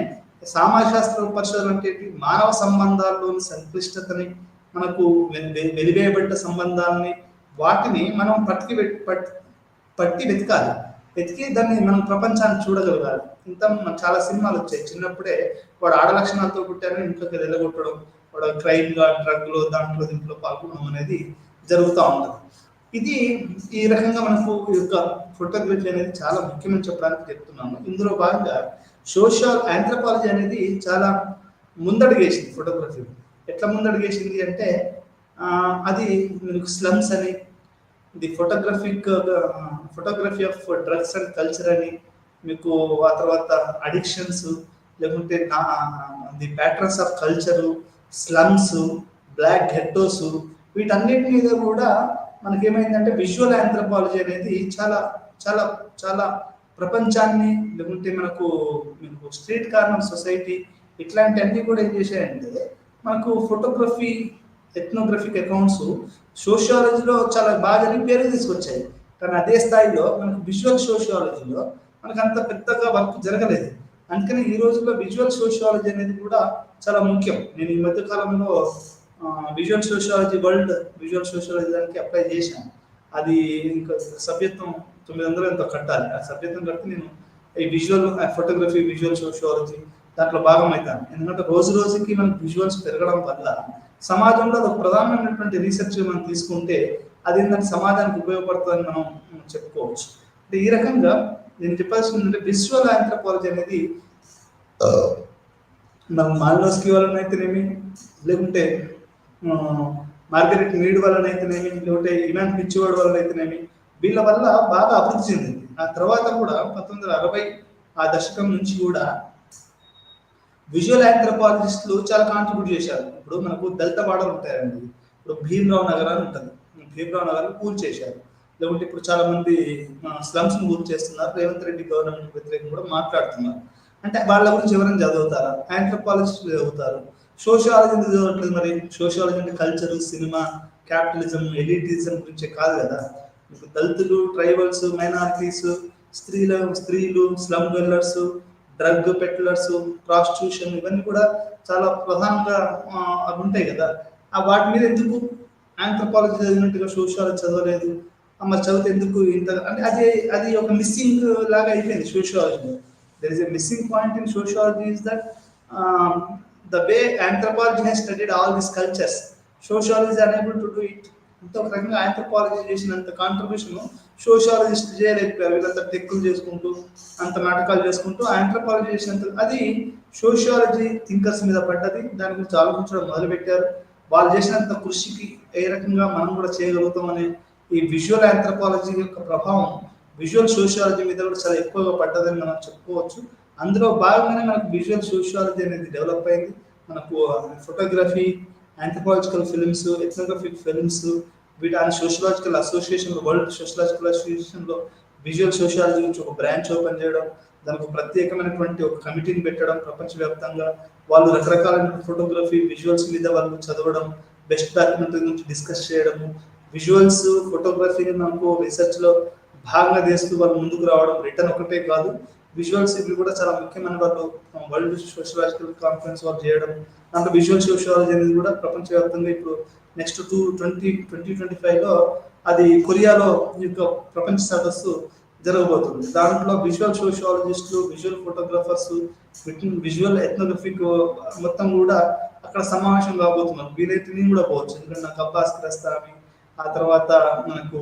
[SPEAKER 2] సామాజిక శాస్త్ర పరిశోధన అంటే మానవ సంబంధాల్లోని సంక్లిష్టతని, మనకు వెలివేయబడ్డ సంబంధాలని, వాటిని మనం పట్టి వెతికి దాన్ని మనం ప్రపంచాన్ని చూడగలగాలి. ఇంత చాలా సినిమాలు వచ్చాయి. చిన్నప్పుడే వాడు ఆడ లక్షణాలతో పుట్టారని ఇంట్లోకి వెళ్ళగొట్టడం, వాడు క్రైమ్గా డ్రగ్లో దీంట్లో పాల్గొనడం అనేది జరుగుతూ ఉంటుంది. ఇది ఈ రకంగా మనకు ఈ యొక్క ఫోటోగ్రఫీ అనేది చాలా ముఖ్యమని చెప్పడానికి చెప్తున్నాను. ఇందులో భాగంగా సోషల్ ఆంథ్రోపాలజీ అనేది చాలా ముందడుగేసింది ఫోటోగ్రఫీ. ఎట్లా ముందడుగేసింది అంటే అది మీకు స్లమ్స్ అని, the photography of drugs and culture అని, మీకు ఆ తర్వాత అడిక్షన్స్, లేకుంటే the patterns of culture, slums, black ghettos, వీటన్నిటి మీద కూడా మనకేమైందంటే విజువల్ ఆంథ్రోపాలజీ అనేది చాలా చాలా చాలా ప్రపంచాన్ని, లేకుంటే మనకు స్ట్రీట్ కార్నర్ సొసైటీ ఇట్లాంటి అన్నీ కూడా ఏం చేశాయంటే మనకు ఫోటోగ్రఫీ ఎథ్నోగ్రఫిక్ అకౌంట్స్ సోషియాలజీలో చాలా బాగా పేరు తీసుకొచ్చాయి. కానీ అదే స్థాయిలో మనకు విజువల్ సోషియాలజీలో మనకు అంత పెద్దగా వర్క్ జరగలేదు. అందుకని ఈ రోజుల్లో విజువల్ సోషియాలజీ అనేది కూడా చాలా ముఖ్యం. నేను ఈ మధ్య కాలంలో visual sociology world visual sociology దానికి అప్లై చేశాను. అది ఇంకా సభ్యత్వం 900 ఎంతో కట్టాలి. ఆ సభ్యత్వం కడితే నేను ఈ విజువల్ ఫోటోగ్రఫీ విజువల్ సోషియాలజీ దాంట్లో భాగం అవుతాను. ఎందుకంటే రోజు రోజుకి మనకు విజువల్స్ పెరగడం వల్ల సమాజంలో ఒక ప్రధానమైనటువంటి రీసెర్చ్ మనం తీసుకుంటే అది ఏంటంటే సమాజానికి ఉపయోగపడుతుందని మనం చెప్పుకోవచ్చు. అంటే ఈ రకంగా నేను చెప్పాల్సింది ఏంటంటే విజువల్ ఆంథ్రోపాలజీ అనేది మనం మాలినోస్కీ వలనైతేనేమి, లేకుంటే మార్గరెట్ మీడ్ వలనైతేనేమి, లేకుంటే ఇవాన్ పిచ్చివాడ్ వలనైతేనేమి, వీళ్ళ వల్ల బాగా అభివృద్ధి చెందింది. ఆ తర్వాత కూడా 1960 ఆ దశకం నుంచి కూడా విజువల్ ఆంథ్రోపాలజిస్టులు చాలా కాంట్రిబ్యూట్ చేశారు. ఇప్పుడు మనకు దళిత వాడలు ఉంటాయండి. ఇప్పుడు భీమరావు నగర్ అని ఉంటుంది, భీమరావు నగర్ కూల్ చేశారు. లేకుంటే ఇప్పుడు చాలా మంది స్లమ్స్ ను కూల్ చేస్తున్నారు. రేవంత్ రెడ్డి గవర్నమెంట్ వ్యతిరేకంగా కూడా మాట్లాడుతున్నారు. అంటే వాళ్ళ గురించి ఎవరైనా చదువుతారా? ఆంథ్రోపాలజిస్టులు చదువుతారు. సోషియాలజీ ఎందుకు చదవట్లేదు మరి? సోషియాలజీ అంటే కల్చర్, సినిమా, క్యాపిటలిజం, ఎలిటిజం గురించే కాదు కదా. మీకు దళితులు, ట్రైబల్స్, మైనారిటీస్, స్త్రీలు, స్లమ్ డ్వెల్లర్స్, డ్రగ్ పెట్లర్స్, ప్రాస్టిట్యూషన్, ఇవన్నీ కూడా చాలా ప్రధానంగా అవి ఉంటాయి కదా. ఆ వాటి మీద ఎందుకు ఆంథ్రోపాలజీ చదివినట్టుగా సోషియాలజీ చదవలేదు? మరి చదివితే ఎందుకు ఇంత అంటే అది అది ఒక మిస్సింగ్ లాగా అయిపోయింది సోషియాలజీలో. There is a missing point in sociology is that the way anthropology has studied all these cultures, sociology is unable to do it. అంత ఒక రకంగా ఆంథ్రోపాలజీ చేసినంత కాంట్రిబ్యూషన్ సోషియాలజిస్ట్ చేయలేకపోయారు. వీళ్ళంతా టెక్కులు చేసుకుంటూ అంత నాటకాలు చేసుకుంటూ ఆంథ్రోపాలజీ చేసినంత అది సోషియాలజీ థింకర్స్ మీద పడ్డది. దాని గురించి ఆలోచించడం మొదలుపెట్టారు. వాళ్ళు చేసినంత కృషికి ఏ రకంగా మనం కూడా చేయగలుగుతాం అనే ఈ విజువల్ ఆంథ్రోపాలజీ యొక్క ప్రభావం విజువల్ సోషియాలజీ మీద కూడా చాలా ఎక్కువగా పడ్డదని మనం చెప్పుకోవచ్చు. అందులో భాగంగానే మనకు విజువల్ సోషియాలజీ అనేది డెవలప్ అయింది. మనకు ఫోటోగ్రఫీ, ఆంథ్రోపాలజికల్ ఫిల్మ్స్, ఎథ్నోగ్రఫిక్ ఫిల్మ్స్, వీటి సోషియాలజికల్ అసోసియేషన్, వరల్డ్ సోషియాలజికల్ అసోసియేషన్లో విజువల్ సోషియాలజీ నుంచి ఒక బ్రాంచ్ ఓపెన్ చేయడం, దానికి ప్రత్యేకమైనటువంటి ఒక కమిటీని పెట్టడం ప్రపంచవ్యాప్తంగా. వాళ్ళు రకరకాలైన ఫోటోగ్రఫీ, విజువల్స్ మీద వాళ్ళు చదవడం, బెస్ట్ డాక్యుమెంటరీ గురించి డిస్కస్ చేయడము, విజువల్స్ ఫోటోగ్రఫీని మనకు రీసెర్చ్లో భాగంగా చేస్తూ వాళ్ళు ముందుకు రావడం. రిటర్న్ ఒకటే కాదు, విజువల్స్ ఇవి కూడా చాలా ముఖ్యమైన వాళ్ళు వరల్డ్ సోషియాలజికల్ కాన్ఫరెన్స్ వాళ్ళు చేయడం. దాంట్లో విజువల్ సోషియాలజీ అనేది కూడా ప్రపంచవ్యాప్తంగా ఇప్పుడు నెక్స్ట్ 2025లో అది కొరియాలో యొక్క ప్రపంచ సదస్సు జరగబోతుంది. దాంట్లో విజువల్ సోషియాలజిస్టులు, విజువల్ ఫోటోగ్రాఫర్స్, విజువల్ ఎథ్నోగ్రఫిక్ మొత్తం కూడా అక్కడ సమావేశం కాబోతున్నారు. వీలైతే నేను కూడా పోవచ్చు, ఎందుకంటే నాకు అబ్బాస్ క్రస్తామి, ఆ తర్వాత మనకు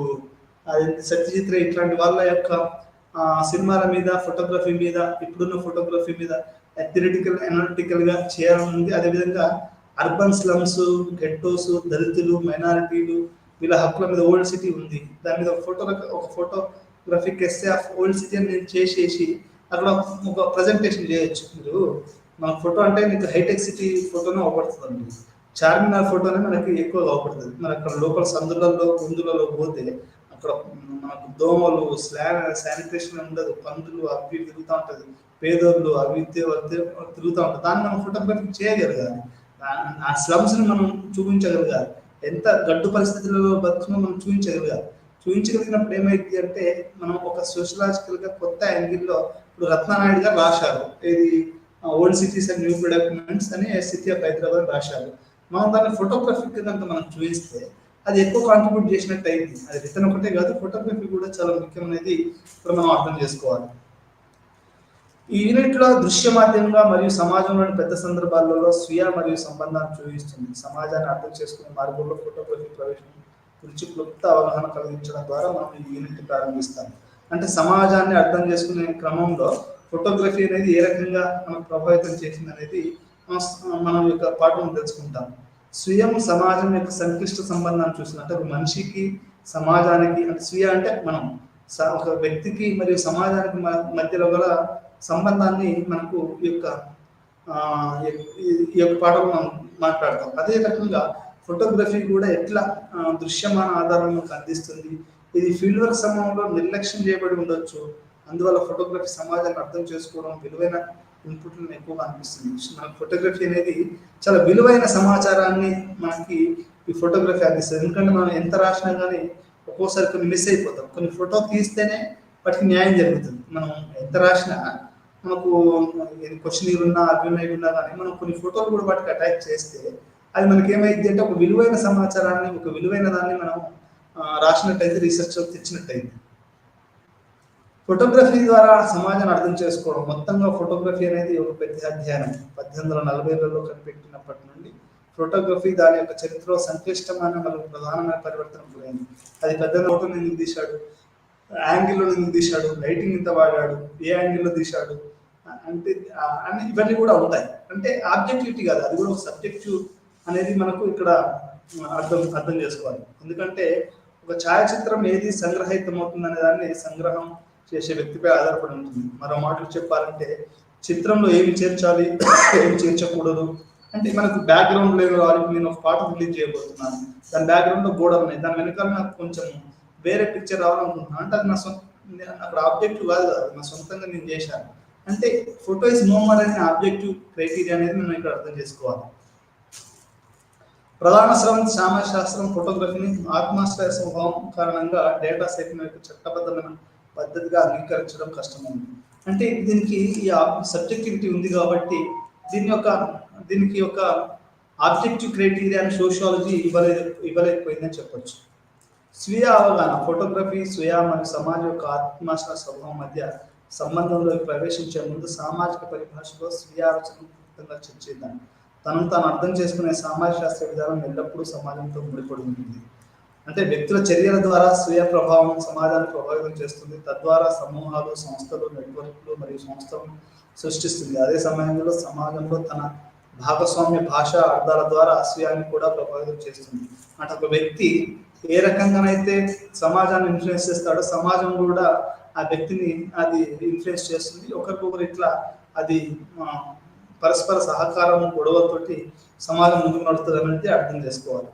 [SPEAKER 2] సత్యజిత్ రే ఇట్లాంటి వాళ్ళ యొక్క సినిమాల మీద, ఫోటోగ్రఫీ మీద, ఇప్పుడున్న ఫోటోగ్రఫీ మీద థియరిటికల్ అనలిటికల్ గా చేయాలని ఉంది. అదేవిధంగా అర్బన్ స్లమ్స్, గెట్టోస్, దళితులు, మైనారిటీలు, వీళ్ళ హక్కుల మీద ఓల్డ్ సిటీ ఉంది. దాని మీద ఒక photographic essay of old city అని నేను చేసేసి అక్కడ ఒక ప్రజెంటేషన్ చేయొచ్చు. మీరు మన ఫోటో అంటే మీకు హైటెక్ సిటీ ఫోటోనే అవపడుతుందండి. చార్మినార్ ఫోటోనే మనకి ఎక్కువగా అవపడుతుంది. మన అక్కడ లోకల్ సందులలో, గుందులలో పోతే అక్కడ మనకు దోమలు, శానిటేషన్ ఉండదు, పందులు అవి తిరుగుతూ ఉంటుంది, పేదోళ్ళు అవి తిరుగుతూ ఉంటుంది. దాన్ని మనం ఫోటోగ్రఫీ చేయగలగాలి. ఆ స్లమ్స్ని మనం చూపించగలగాలి. ఎంత గడ్డు పరిస్థితులలో బతుకున్నా మనం చూపించగలిగినప్పుడు ఏమైంది అంటే మనం ఒక సోషలాజికల్గా కొత్త యాంగిల్లో ఇప్పుడు రత్నానాయుడు గారు రాశారు, ఇది old cities and new developments అని సిటీ ఆఫ్ హైదరాబాద్ రాశారు. మనం దాన్ని ఫోటోగ్రఫిక్ కనుక మనం చూపిస్తే అది ఎక్కువ కాంట్రిబ్యూట్ చేసినట్టు అయింది. అది రిటర్న్ ఒకటే కాదు, ఫోటోగ్రఫీ కూడా చాలా ముఖ్యమైనది ఇప్పుడు మనం అర్థం చేసుకోవాలి. ఈ యూనిట్లో దృశ్య మాధ్యమంగా మరియు సమాజంలోని పెద్ద సందర్భాలలో స్వీయ మరియు సంబంధాన్ని చూపిస్తుంది. సమాజాన్ని అర్థం చేసుకునే మార్గంలో ఫోటోగ్రఫీ ప్రవేశం గురించి క్లుప్త అవగాహన కలిగించడం ద్వారా మనం ఈ యూనిట్ ప్రారంభిస్తాం. అంటే సమాజాన్ని అర్థం చేసుకునే క్రమంలో ఫోటోగ్రఫీ అనేది ఏ రకంగా మనకు ప్రభావితం చేసింది అనేది మనం యొక్క పాఠం తెలుసుకుంటాం. స్వీయం సమాజం యొక్క సంక్లిష్ట సంబంధాన్ని చూస్తుంది. అంటే ఒక మనిషికి సమాజానికి, అంటే స్వీయ అంటే మనం ఒక వ్యక్తికి మరియు సమాజానికి మధ్యలో గల సంబంధాన్ని మనకు ఈ యొక్క పాఠం మనం మాట్లాడతాం. అదే రకంగా ఫోటోగ్రఫీ కూడా ఎట్లా దృశ్యమాన ఆధారం మనకు అందిస్తుంది. ఇది ఫీల్డ్ వర్క్ సమయంలో నిర్లక్ష్యం చేయబడి ఉండొచ్చు. అందువల్ల ఫోటోగ్రఫీ సమాజాన్ని అర్థం చేసుకోవడం విలువైన ఇన్పుట్లను ఎక్కువగా అనిపిస్తుంది. మనకు ఫోటోగ్రఫీ అనేది చాలా విలువైన సమాచారాన్ని మనకి ఈ ఫోటోగ్రఫీ అందిస్తుంది. ఎందుకంటే మనం ఎంత రాసినా కానీ ఒక్కోసారి కొన్ని మిస్ అయిపోతాం. కొన్ని ఫోటో తీస్తేనే వాటికి న్యాయం జరుగుతుంది. మనం ఎంత రాసినా మనకు క్వశ్చన్ ఉన్నా, అర్గ్యుమెంట్ ఉన్నా కానీ మనం కొన్ని ఫోటోలు కూడా వాటికి అటాచ్ చేస్తే అది మనకి ఏమైంది అంటే ఒక విలువైన సమాచారాన్ని, ఒక విలువైన దాన్ని మనం రాసినట్టయితే, రీసెర్చ్ తెచ్చినట్టయితే. ఫోటోగ్రఫీ ద్వారా సమాజాన్ని అర్థం చేసుకోవడం. మొత్తంగా ఫోటోగ్రఫీ అనేది ఒక పెద్ద అధ్యయనం. 1840లలో కనిపెట్టినప్పటి నుండి ఫోటోగ్రఫీ దాని యొక్క చరిత్రలో సంక్లిష్టమైన మరియు ప్రధానమైన పరివర్తన పోయింది. అది పెద్ద ఫోటోని ఎందుకు తీశాడు, యాంగిల్లో ఎందుకు తీశాడు, లైటింగ్ ఎంత వాడాడు, ఏ యాంగిల్లో తీశాడు అంటే ఇవన్నీ కూడా ఉంటాయి. అంటే ఆబ్జెక్టివిటీ కాదు, అది కూడా ఒక సబ్జెక్టివ్ అనేది మనకు ఇక్కడ అర్థం చేసుకోవాలి. ఎందుకంటే ఒక ఛాయాచిత్రం ఏది సంగ్రహితం అవుతుంది అనే దాన్ని సంగ్రహం చేసే వ్యక్తిపై ఆధారపడి ఉంటుంది. మరో మాటలు చెప్పాలంటే చిత్రంలో ఏమి చేర్చాలి, ఏమి చేర్చకూడదు అంటే మనకు బ్యాక్గ్రౌండ్ లేదు. నేను ఒక పాట రిలీజ్ చేయబోతున్నాను, దాని బ్యాక్గ్రౌండ్ లో గోడలు ఉన్నాయి, దాని వెనకాల నాకు కొంచెం వేరే పిక్చర్ రావాలనుకుంటున్నాను అంటే అది అక్కడ ఆబ్జెక్టివ్ కాదు కదా, నా సొంతంగా నేను చేశాను. అంటే ఫోటో ఇస్ నో మోర్ అనే ఆబ్జెక్టివ్ క్రైటీరియా అనేది మనం ఇక్కడ అర్థం చేసుకోవాలి. ప్రధాన సామాజిక శాస్త్రం ఫోటోగ్రఫీని ఆత్మాశ్రయ స్వభావం కారణంగా డేటా సేకరణ యొక్క చట్టబద్ధమైన పద్ధతిగా అంగీకరించడం కష్టమైంది. అంటే దీనికి ఈ సబ్జెక్టివిటీ ఉంది కాబట్టి దీనికి ఒక ఆబ్జెక్టివ్ క్రైటీరియా అని సోషియాలజీ ఇవ్వలేకపోయిందని చెప్పొచ్చు. స్వీయ అవగాహన ఫోటోగ్రఫీ స్వీయ మరియు సమాజం యొక్క ఆత్మాశ్రయ స్వభావం మధ్య సంబంధంలోకి ప్రవేశించే ముందు సామాజిక పరిభాషలో స్వీయ ఆలోచన చర్చిద్దాం. తనను తాను అర్థం చేసుకునే సామాజిక శాస్త్ర విధానం ఎల్లప్పుడూ సమాజంతో ముడిపడి ఉంటుంది. అంటే వ్యక్తుల చర్యల ద్వారా స్వీయ ప్రభావం సమాజాన్ని ప్రభావితం చేస్తుంది. తద్వారా సమూహాలు, సంస్థలు, నెట్వర్క్లు మరియు సంస్థలను సృష్టిస్తుంది. అదే సమయంలో సమాజంలో తన భాగస్వామ్య భాష అర్థాల ద్వారా స్వీయాన్ని కూడా ప్రభావితం చేస్తుంది. అంటే ఒక వ్యక్తి ఏ రకంగానైతే సమాజాన్ని ఇన్ఫ్లుయెన్స్ చేస్తాడో సమాజం కూడా ఆ వ్యక్తిని అది ఇన్ఫ్లుయెన్స్ చేస్తుంది. ఒకరికొకరు ఇట్లా అది పరస్పర సహకారం గొడవలతోటి సమాజం ముందుకు నడుస్తుంది అనేది అర్థం చేసుకోవాలి.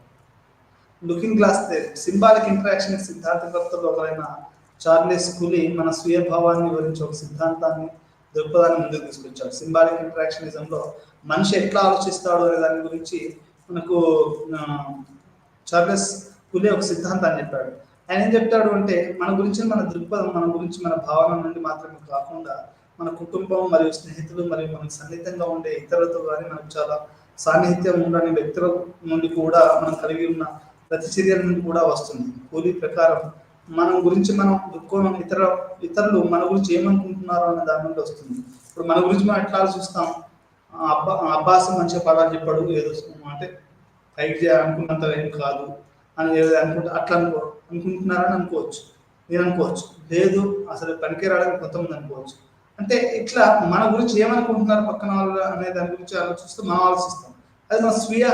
[SPEAKER 2] లుకింగ్ గ్లాస్ సింబాలిక్ ఇంటరాక్షన్ సిద్ధాంతకర్తలు ఒకరైన చార్లెస్ కులీ మన స్వీయ భావాన్ని వివరించే ఒక సిద్ధాంతాన్ని దృక్పథాన్ని ముందుకు తీసుకొచ్చాడు. సింబాలిక్ ఇంటరాక్షనిజంలో మనిషి ఎట్లా ఆలోచిస్తాడు అనే దాని గురించి మనకు చార్లెస్ కులీ ఒక సిద్ధాంతాన్ని చెప్పాడు. ఆయన ఏం చెప్తాడు అంటే మన గురించి మన దృక్పథం, మన గురించి మన భావన నుండి మాత్రమే కాకుండా మన కుటుంబం మరియు స్నేహితులు మరియు మనకు సన్నిహితంగా ఉండే ఇతరులతో కానీ మనకు చాలా సాన్నిహిత్యం ఉండని వ్యక్తుల నుండి కూడా మనం కలిగి ఉన్న ప్రతిచర్యల నుండి కూడా వస్తుంది. కూలీ ప్రకారం మనం గురించి మనం దృక్కోణం ఇతరులు మన గురించి ఏమనుకుంటున్నారు అనే దాని నుండి వస్తుంది. ఇప్పుడు మన గురించి మనం ఎట్లా ఆలోచిస్తాం, అబ్బాస్ మంచిగా పదాలు చెప్పాడు, ఏదో అంటే ఫైట్ చేయాలనుకున్నంత ఏం కాదు అని అట్లా అనుకుంటున్నారని అనుకోవచ్చు, నేను అనుకోవచ్చు. లేదు అసలు పనికి రావడానికి కొంతమంది అనుకోవచ్చు. అంటే ఇట్లా మన గురించి ఏమనుకుంటున్నారు పక్కన వాళ్ళు అనే దాని గురించి ఆలోచిస్తూ మనం ఆలోచిస్తాం. అది మన స్వీయ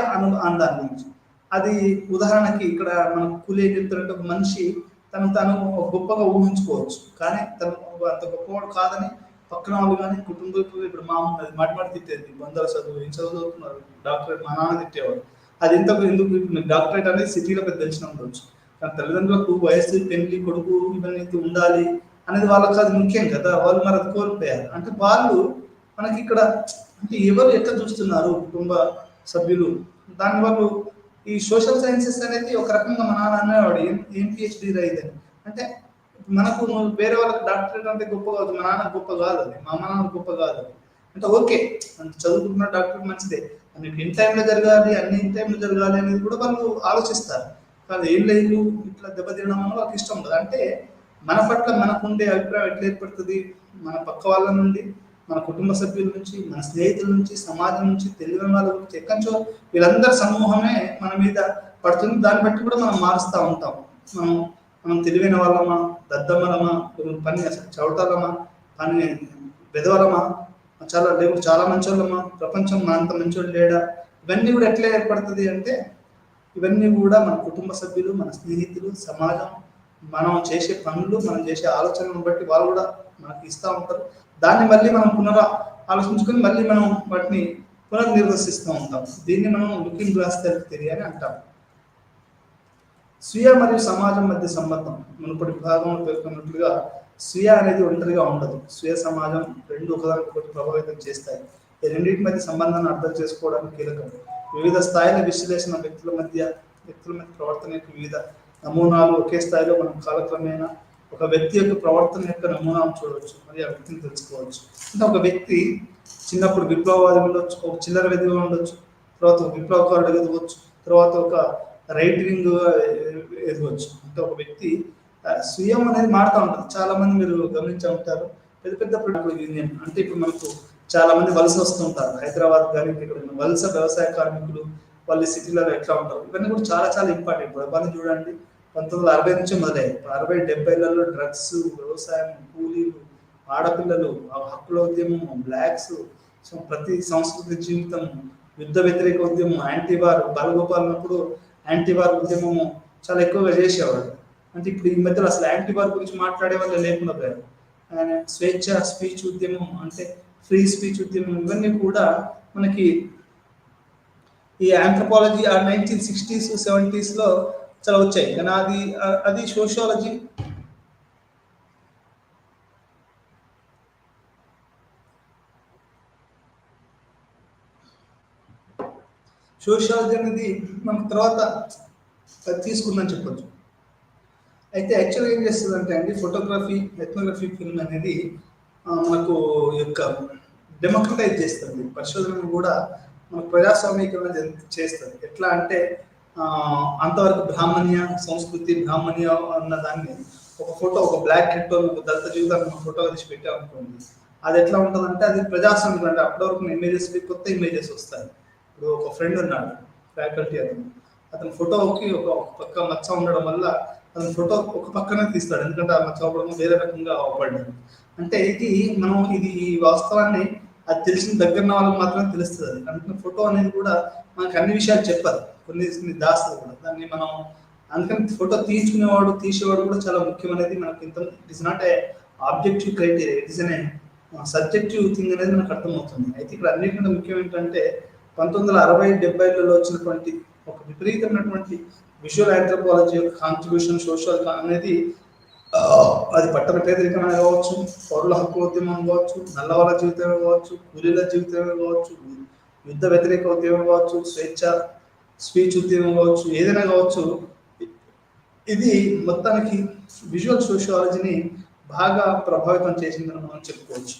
[SPEAKER 2] దాని గురించి. అది ఉదాహరణకి ఇక్కడ మన కూలి ఏం చెప్తారంటే ఒక మనిషి తను గొప్పగా ఊహించుకోవచ్చు, కానీ తను అంత గొప్పవాడు కాదని పక్కన వాళ్ళు కానీ కుటుంబం ఇప్పుడు మాటి తిట్టేది, వందల చదువు ఏం చదువుతున్నారు, డాక్టరేట్ మా నాన్న తిట్టేవాడు. అది ఎందుకు డాక్టరేట్ అనేది సిటీలో పెద్ద తెలిసిన ఉండొచ్చు, కానీ తల్లిదండ్రులకు వయసు, పెళ్లి, కొడుకు ఇవన్నీ ఉండాలి అనేది వాళ్ళకి అది ముఖ్యం కదా. వాళ్ళు మరి అది కోల్పోయారు. అంటే వాళ్ళు మనకి ఇక్కడ అంటే ఎవరు ఎట్లా చూస్తున్నారు కుటుంబ సభ్యులు, దాని వాళ్ళు ఈ సోషల్ సైన్సెస్ అనేది ఒక రకంగా మా నాన్న అనేవాడు ఏం పిహెచ్డి రైదని. అంటే మనకు వేరే వాళ్ళకి డాక్టరేట్ అంటే గొప్ప కాదు, మా నాన్న గొప్ప కాదు, అది మా నాన్న గొప్ప కాదు అది. అంటే ఓకే అంటే చదువుకున్న డాక్టర్ మంచిదే, అన్ని ఇన్ టైంలో జరగాలి, అన్ని ఇన్ టైంలో జరగాలి అనేది కూడా వాళ్ళు ఆలోచిస్తారు. కానీ ఏం లేదు ఇట్లా దెబ్బతినడం వల్ల వాళ్ళకి ఇష్టం ఉండదు. అంటే మన పట్ల మనకుండే అభిప్రాయం ఎట్లా ఏర్పడుతుంది, మన పక్క వాళ్ళ నుండి, మన కుటుంబ సభ్యుల నుంచి, మన స్నేహితుల నుంచి, సమాజం నుంచి, తెలియని వాళ్ళ గురించి, ఎక్కడిచో వీళ్ళందరి సమూహమే మన మీద పడుతుంది. దాన్ని బట్టి కూడా మనం మారుస్తూ ఉంటాం. మనం తెలివైన వాళ్ళమా, దద్దమ్మలమా, పని చవటాలమా, పని బెదవలమా, చాలా మంచి వాళ్ళమా, ప్రపంచం అంత మంచోళ్ళు లేడా, ఇవన్నీ కూడా ఎట్లా ఏర్పడుతుంది అంటే ఇవన్నీ కూడా మన కుటుంబ సభ్యులు, మన స్నేహితులు, సమాజం, మనం చేసే పనులు, మనం చేసే ఆలోచనలను బట్టి వాళ్ళు కూడా మనకి ఇస్తూ ఉంటారు. దాన్ని మళ్ళీ మనం ఆలోచించుకొని మళ్ళీ మనం వాటిని పునర్నిర్వసిస్తూ ఉంటాం. దీన్ని మనం లుకింగ్ గ్లాస్ థియరీ అని అంటాం. స్వీయ మరియు సమాజం మధ్య సంబంధం మునుపటి విభాగంలో పేర్కొన్నట్లుగా స్వీయ అనేది ఒంటరిగా ఉండదు. స్వీయ సమాజం రెండు ఒకదానికొకటి ప్రభావితం చేస్తాయి. ఈ రెండింటి మధ్య సంబంధాన్ని అర్థం చేసుకోవడానికి కీలకం. వివిధ స్థాయిల విశ్లేషణ వ్యక్తుల మధ్య ప్రవర్తన యొక్క వివిధ నమూనాలు ఒకే స్థాయిలో మనం కాలక్రమేణా ఒక వ్యక్తి యొక్క ప్రవర్తన యొక్క నమూనాను చూడవచ్చు, మరియు ఆ వ్యక్తిని తెలుసుకోవచ్చు. అంటే ఒక వ్యక్తి చిన్నప్పుడు విప్లవవాది ఉండొచ్చు, ఒక చిల్లర వెదిగా ఉండొచ్చు, తర్వాత ఒక విప్లవకారుడు ఎదగవచ్చు, తర్వాత ఒక రైట్ వింగ్ ఎదగవచ్చు. అంటే ఒక వ్యక్తి స్వీయం అనేది మారుతూ ఉంటుంది. చాలా మంది మీరు గమనించే ఉంటారు, పెద్ద పెద్ద ప్రొడక్ట్ యూనియన్ అంటే ఇప్పుడు మనకు చాలా మంది వలస వస్తుంటారు. హైదరాబాద్ కానీ ఇక్కడ వలస వ్యవసాయ కార్మికులు వాళ్ళు సిటీలలో ఎట్లా ఉంటారు, ఇవన్నీ కూడా చాలా చాలా ఇంపార్టెంట్. ఇవన్నీ చూడండి 1960 నుంచి మొదలయ్యాయి. 60-70లలో డ్రగ్స్, వ్యవసాయం, కూలీలు, ఆడపిల్లలు, హక్కుల ఉద్యమం, బ్లాక్స్, ప్రతి సంస్కృతి జీవితం, యుద్ధ వ్యతిరేక ఉద్యమం, యాంటీవార్, బాలగోపాల్ ఉన్నప్పుడు యాంటీవార్ ఉద్యమము చాలా ఎక్కువగా చేసేవాడు. అంటే ఇప్పుడు ఈ మధ్యలో అసలు యాంటీవార్ గురించి మాట్లాడే వాళ్ళు లేకుండా పోయారు. స్వేచ్ఛ స్పీచ్ ఉద్యమం అంటే ఫ్రీ స్పీచ్ ఉద్యమం, ఇవన్నీ కూడా మనకి ఈ ఆంథ్రోపాలజీ 1960s 70s చాలా వచ్చాయి. కానీ అది సోషియాలజీ అనేది మనకు తర్వాత తీసుకుందని చెప్పొచ్చు. అయితే యాక్చువల్గా ఏం చేస్తుందంటే అండి, ఫోటోగ్రఫీ ఎథ్నోగ్రఫీ ఫిల్మ్ అనేది మనకు యొక్క డెమోక్రటైజ్ చేస్తుంది, పరిశోధనను కూడా మనకు ప్రజాస్వామీకరణ చేస్తుంది. ఎట్లా అంటే అంతవరకు బ్రాహ్మణ్య సంస్కృతి, బ్రాహ్మణ్య అన్న దాన్ని ఒక ఫోటో, ఒక బ్లాక్ హెడ్ ఒక దళిత జీవితాన్ని ఒక ఫోటోగా తీసి పెట్టామనుకోండి, అది ఎట్లా ఉంటుందంటే అది ప్రజాస్వామ్యం. అంటే అప్పటి వరకు ఇమేజెస్, కొత్త ఇమేజెస్ వస్తాయి. ఇప్పుడు ఒక ఫ్రెండ్ ఉన్నాడు ఫ్యాకల్టీ, అతని ఫోటోకి ఒక పక్క మచ్చ ఉండడం వల్ల అతని ఫోటో ఒక పక్కనే తీస్తాడు, ఎందుకంటే ఆ మచ్చ అవ్వడం వేరే రకంగా అవ్వబడ్డాడు. అంటే ఇది ఈ వాస్తవాన్ని అది తెలిసిన దగ్గర వాళ్ళకి మాత్రమే తెలుస్తుంది. అది అందుకని ఫోటో అనేది కూడా మనకు అన్ని విషయాలు చెప్పదు, కొన్ని దాస్తుంది కూడా దాన్ని మనం. అందుకని ఫోటో తీసేవాడు కూడా చాలా ముఖ్యం అనేది మనకి. It is not a objective criteria, it is అనే సబ్జెక్టివ్ థింగ్ అనేది మనకు అర్థమవుతుంది. అయితే ఇక్కడ అన్నిటికంటే ముఖ్యం ఏంటంటే 1960-70లలో వచ్చినటువంటి ఒక విపరీతమైనటువంటి విజువల్ ఆంథ్రోపాలజీ యొక్క కాంట్రిబ్యూషన్ సోషల్ అనేది అది పట్టభద్రికమైన కావచ్చు, పౌరుల హక్కు ఉద్యమం కావచ్చు, నల్లవాళ్ళ జీవితమే కావచ్చు, కూలీల జీవితమే కావచ్చు, యుద్ధ వ్యతిరేక ఉద్యమం కావచ్చు, స్పీచ్ ఉద్యమం కావచ్చు, ఏదైనా కావచ్చు, ఇది మొత్తానికి విజువల్ సోషియాలజీని బాగా ప్రభావితం చేసిందని మనం చెప్పుకోవచ్చు.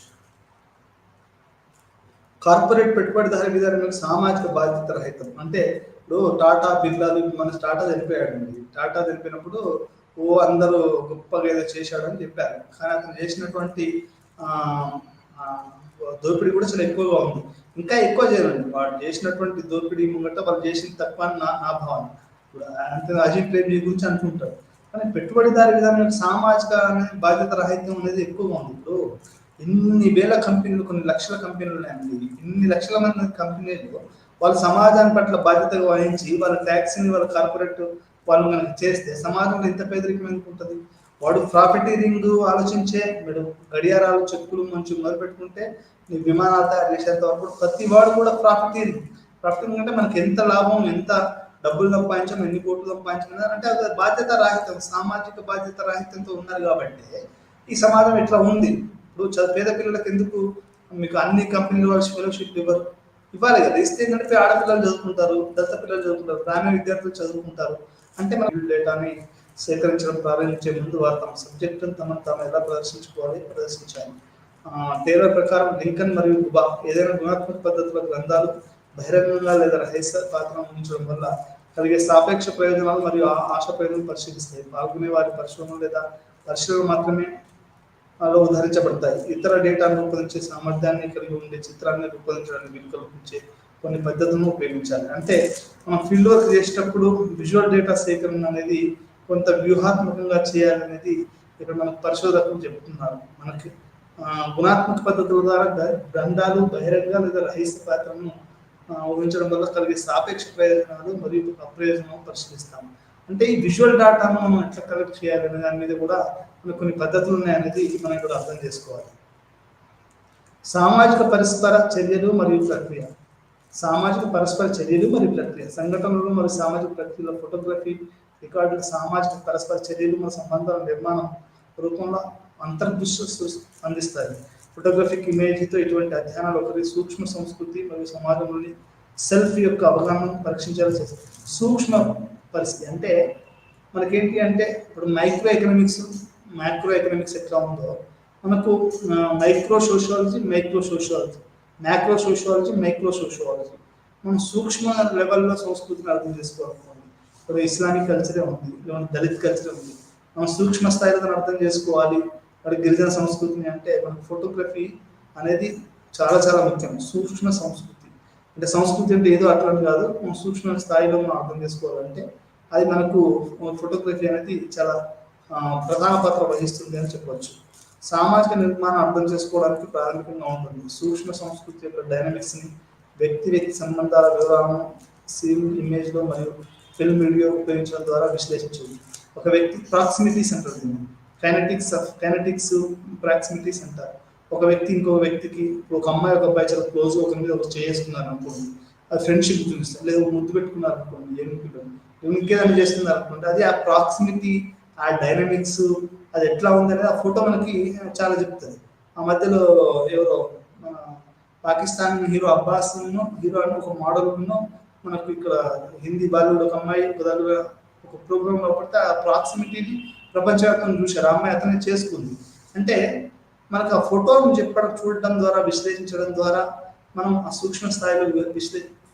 [SPEAKER 2] కార్పొరేట్ పెట్టుబడిదారి విధానం సామాజిక బాధ్యత రహితం. అంటే ఇప్పుడు టాటా, బిర్లాలు, మన టాటా చనిపోయాడు. టాటా చనిపోయినప్పుడు అందరూ గొప్పగా ఏదో చేశాడని చెప్పారు, కానీ అతను చేసినటువంటి దోపిడీ కూడా చాలా ఎక్కువగా ఉంది. ఇంకా ఎక్కువ చేయాలండి వాడు చేసినటువంటి దోపిడీ ముంగట వాళ్ళు చేసిన తక్కువ అని నా భావన. ఇప్పుడు అంతే అజిత్ ప్రేమ్జీ గురించి అనుకుంటారు, కానీ పెట్టుబడిదారి విధానం సామాజిక బాధ్యత రాహిత్యం అనేది ఎక్కువగా ఉంది. ఇప్పుడు ఇన్ని వేల కంపెనీలు, కొన్ని లక్షల కంపెనీలు ఉన్నాయండి. ఇన్ని లక్షల మంది కంపెనీలు వాళ్ళ సమాజాన్ని పట్ల బాధ్యతగా వహించి వాళ్ళ ట్యాక్సీని, వాళ్ళ కార్పొరేట్ వాళ్ళు మనకి చేస్తే సమాజంలో ఎంత పేదరికం ఎందుకు ఉంటుంది? వాడు ప్రాఫిటీరింగ్ ఆలోచించే మీరు గడియారాలు, చెక్కులు మంచి మొదలు పెట్టుకుంటే నీ విమానాలు తయారు చేసేంత వరకు ప్రతి వాడు కూడా ప్రాఫిటీరింగ్ అంటే మనకి ఎంత లాభం, ఎంత డబ్బులు సంపాదించాం, ఎన్ని కోట్లు సంపాదించాం అంటే అది బాధ్యత రాహిత్యం, సామాజిక బాధ్యత రాహిత్యంతో ఉన్నారు. కాబట్టి ఈ సమాజం ఇట్లా ఉంది. ఇప్పుడు పేద పిల్లలకు ఎందుకు మీకు అన్ని కంపెనీలు వాళ్ళు ఫెలోషిప్ ఇవ్వాలి కదా? ఇస్తే ఏంటంటే ఆడపిల్లలు చదువుకుంటారు, దళిత పిల్లలు చదువుకుంటారు, గ్రామీణ విద్యార్థులు చదువుకుంటారు. అంటే మనం డేటాని సేకరించడం ప్రారంభించే ముందు వారు తమ సబ్జెక్టును తాము ఎలా ప్రదర్శించాలి. టేలర్ ప్రకారం లింకన్ మరియు గుబా ఏదైనా గుణాత్మక పద్ధతుల గ్రంథాలు బహిరంగంగా లేదా రహస్య పాత్ర ఉంచడం వల్ల కలిగే సాపేక్ష ప్రయోజనాలు మరియు ఆశ ప్రయోజనాలు పరిశీలిస్తాయి. పాల్గొనే వారి పరిశోధన లేదా పరిశీలన మాత్రమే ఉద్ధరించబడతాయి. ఇతర డేటాను రూపొందించే సామర్థ్యాన్ని కలిగి ఉండే చిత్రాన్ని రూపొందించడానికి వీలు కల్పించే కొన్ని పద్ధతులను ఉపయోగించాలి. అంటే మనం ఫీల్డ్ వర్క్ చేసేటప్పుడు విజువల్ డేటా సేకరణ అనేది కొంత వ్యూహాత్మకంగా చేయాలనేది ఇక్కడ మనకు పరిశోధకులు చెబుతున్నారు. మనకి గుణాత్మక పద్ధతుల ద్వారా గ్రంథాలు బహిరంగ లేదా రహస్య పాత్రను ఊహించడం వల్ల కలిగే సాపేక్ష ప్రయోజనాలు మరియు అప్రయోజనాలు పరిశీలిస్తాము. అంటే ఈ విజువల్ డేటాను మనం ఎట్లా కలెక్ట్ చేయాలనే దాని మీద కూడా మనకు కొన్ని పద్ధతులు ఉన్నాయనేది మనం కూడా అర్థం చేసుకోవాలి. సామాజిక పరస్పర చర్యలు మరియు ప్రక్రియ. సామాజిక పరస్పర చర్యలు మరియు ప్రక్రియ సంఘటనలు మరియు సామాజిక ప్రక్రియల ఫోటోగ్రఫీ రికార్డులు సామాజిక పరస్పర చర్యలు మరియు సంబంధాల నిర్మాణం రూపంలో అంతర్దృష్టి అందిస్తాయి. ఫోటోగ్రఫిక్ ఇమేజ్తో ఇటువంటి అధ్యయనాలు ఒకరి సూక్ష్మ సంస్కృతి మరియు సమాజంలోని సెల్ఫ్ యొక్క అవగాహనను పరీక్షించాల్సి వస్తుంది. సూక్ష్మ పరిస్థితి అంటే మనకేంటి అంటే ఇప్పుడు మైక్రో ఎకనామిక్స్ ఎట్లా ఉందో మనకు మైక్రో సోషియాలజీ, మైక్రో సోషియాలజీ మనం సూక్ష్మ లెవెల్లో సంస్కృతిని అర్థం చేసుకోవాలనుకోండి. ఇప్పుడు ఇస్లామిక్ కల్చరే ఉంది, దళిత్ కల్చరే ఉంది. మనం సూక్ష్మ స్థాయిలో దాన్ని అర్థం చేసుకోవాలి. మరి గిరిజన సంస్కృతిని అంటే మనకు ఫోటోగ్రఫీ అనేది చాలా చాలా ముఖ్యం. సూక్ష్మ సంస్కృతి అంటే సంస్కృతి అంటే ఏదో అట్లా కాదు, మనం సూక్ష్మ స్థాయిలో మనం అర్థం చేసుకోవాలంటే అది మనకు ఫోటోగ్రఫీ అనేది చాలా ప్రధాన పాత్ర వహిస్తుంది అని చెప్పవచ్చు. సామాజిక నిర్మాణం అర్థం చేసుకోవడానికి ప్రాథమికంగా ఉంటుంది. సూక్ష్మ సంస్కృతి యొక్క డైనమిక్స్ని, వ్యక్తి సంబంధాల వివరాలను సీన్ ఇమేజ్లో మరియు ఫిల్మ్ వీడియో ఉపయోగించడం ద్వారా విశ్లేషించవచ్చు. ఒక వ్యక్తి ప్రాక్సిమిటీస్ అంటారు, కైనటిక్స్ ప్రాక్సిమిటీస్ అంటారు. ఒక వ్యక్తి ఇంకో వ్యక్తికి, ఒక అమ్మాయి ఒక అబ్బాయి చాలా క్లోజ్ ఒకరి మీద ఒక చేసుకున్నారు అనుకోండి, అది ఫ్రెండ్షిప్ చూపిస్తారు. లేదా ముద్దు పెట్టుకున్నారు అనుకోండి, ఇంకేదైనా చేస్తున్నారు అనుకోండి, అది ఆ ప్రాక్సిమిటీ, ఆ డైనమిక్స్ అది ఎట్లా ఉందనేది ఆ ఫోటో మనకి చాలా చెప్తుంది. ఆ మధ్యలో ఎవరో మన పాకిస్తాన్ హీరో అబ్బాస్ హీరో అని ఒక మోడల్ మనకు ఇక్కడ హిందీ బాలీవుడ్ ఒక అమ్మాయి ఒక ప్రోగ్రామ్ లో పడితే ఆ ప్రాక్సిమిటీని ప్రపంచవ్యాప్తంగా చూశారు. ఆ అమ్మాయి అతన్ని చేసుకుంది. అంటే మనకు ఆ ఫోటోను చూడడం ద్వారా, విశ్లేషించడం ద్వారా మనం ఆ సూక్ష్మ స్థాయిలో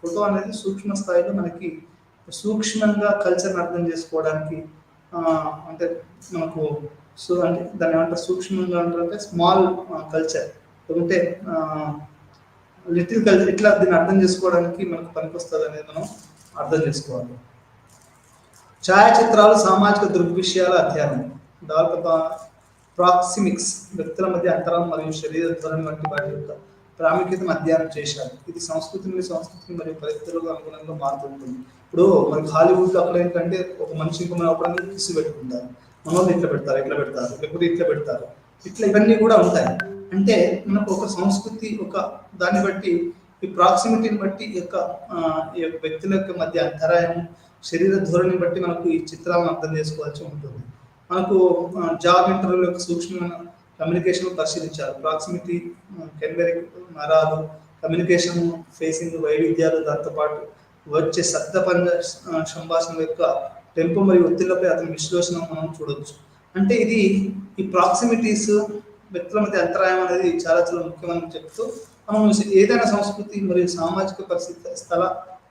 [SPEAKER 2] ఫోటో అనేది సూక్ష్మ స్థాయిలో మనకి సూక్ష్మంగా కల్చర్ని అర్థం చేసుకోవడానికి ఆ, అంటే మనకు అంటే దాన్ని ఏమంటారు, సూక్ష్మంగా అంటే స్మాల్ కల్చర్, లేకుంటే లిటిల్ కల్చర్, ఇట్లా దీన్ని అర్థం చేసుకోవడానికి మనకు పనికొస్తుంది అనేది మనం అర్థం చేసుకోవాలి. ఛాయాచిత్రాలు సామాజిక దృగ్విషయాల అధ్యయనం, డెవలప్ ప్రాక్సిమిక్స్, వ్యక్తుల మధ్య అంతరం మరియు శరీర ధోరణి వంటి వాటి యొక్క ప్రాముఖ్యతను అధ్యయనం చేశారు. ఇది సంస్కృతిని మరియు పరిస్థితులకు అనుగుణంగా మారుతుంటుంది. ఇప్పుడు మనకి హాలీవుడ్లో అక్కడ ఏంటంటే ఒక మనిషి ఇంకో మన అప్పుడు కిసి పెట్టుకుంటారు, మన వాళ్ళు ఇట్లా పెడతారు, లేకపోతే ఇట్లా పెడతారు, ఇట్లా ఇవన్నీ కూడా ఉంటాయి. అంటే మనకు ఒక సంస్కృతి, ఒక దాన్ని బట్టి ఈ ప్రాక్సిమిటీని బట్టి ఈ యొక్క వ్యక్తుల యొక్క మధ్య అంతరాయం, శరీర ధోరణిని బట్టి మనకు ఈ చిత్రాలను అర్థం చేసుకోవాల్సి ఉంటుంది. మనకు జాబ్ ఇంటర్వ్యూ యొక్క సూక్ష్మ కమ్యూనికేషన్ పరిశీలించారు. ప్రాక్సిమిటీ, కెన్బెరిక్ నరాలు, కమ్యూనికేషన్ ఫేసింగ్ వైవిధ్యాలు, దాంతోపాటు వచ్చే సంభాషణ యొక్క టెంపో మరియు ఒత్తిళ్లపై అతని విశ్లేషణ మనం చూడవచ్చు. అంటే ఇది ఈ ప్రాక్సిమిటీస్, వ్యక్తుల మధ్య అంతరాయం అనేది చాలా చాలా ముఖ్యమని చెప్తూ మనం ఏదైనా సంస్కృతి మరియు సామాజిక పరిస్థితి, స్థల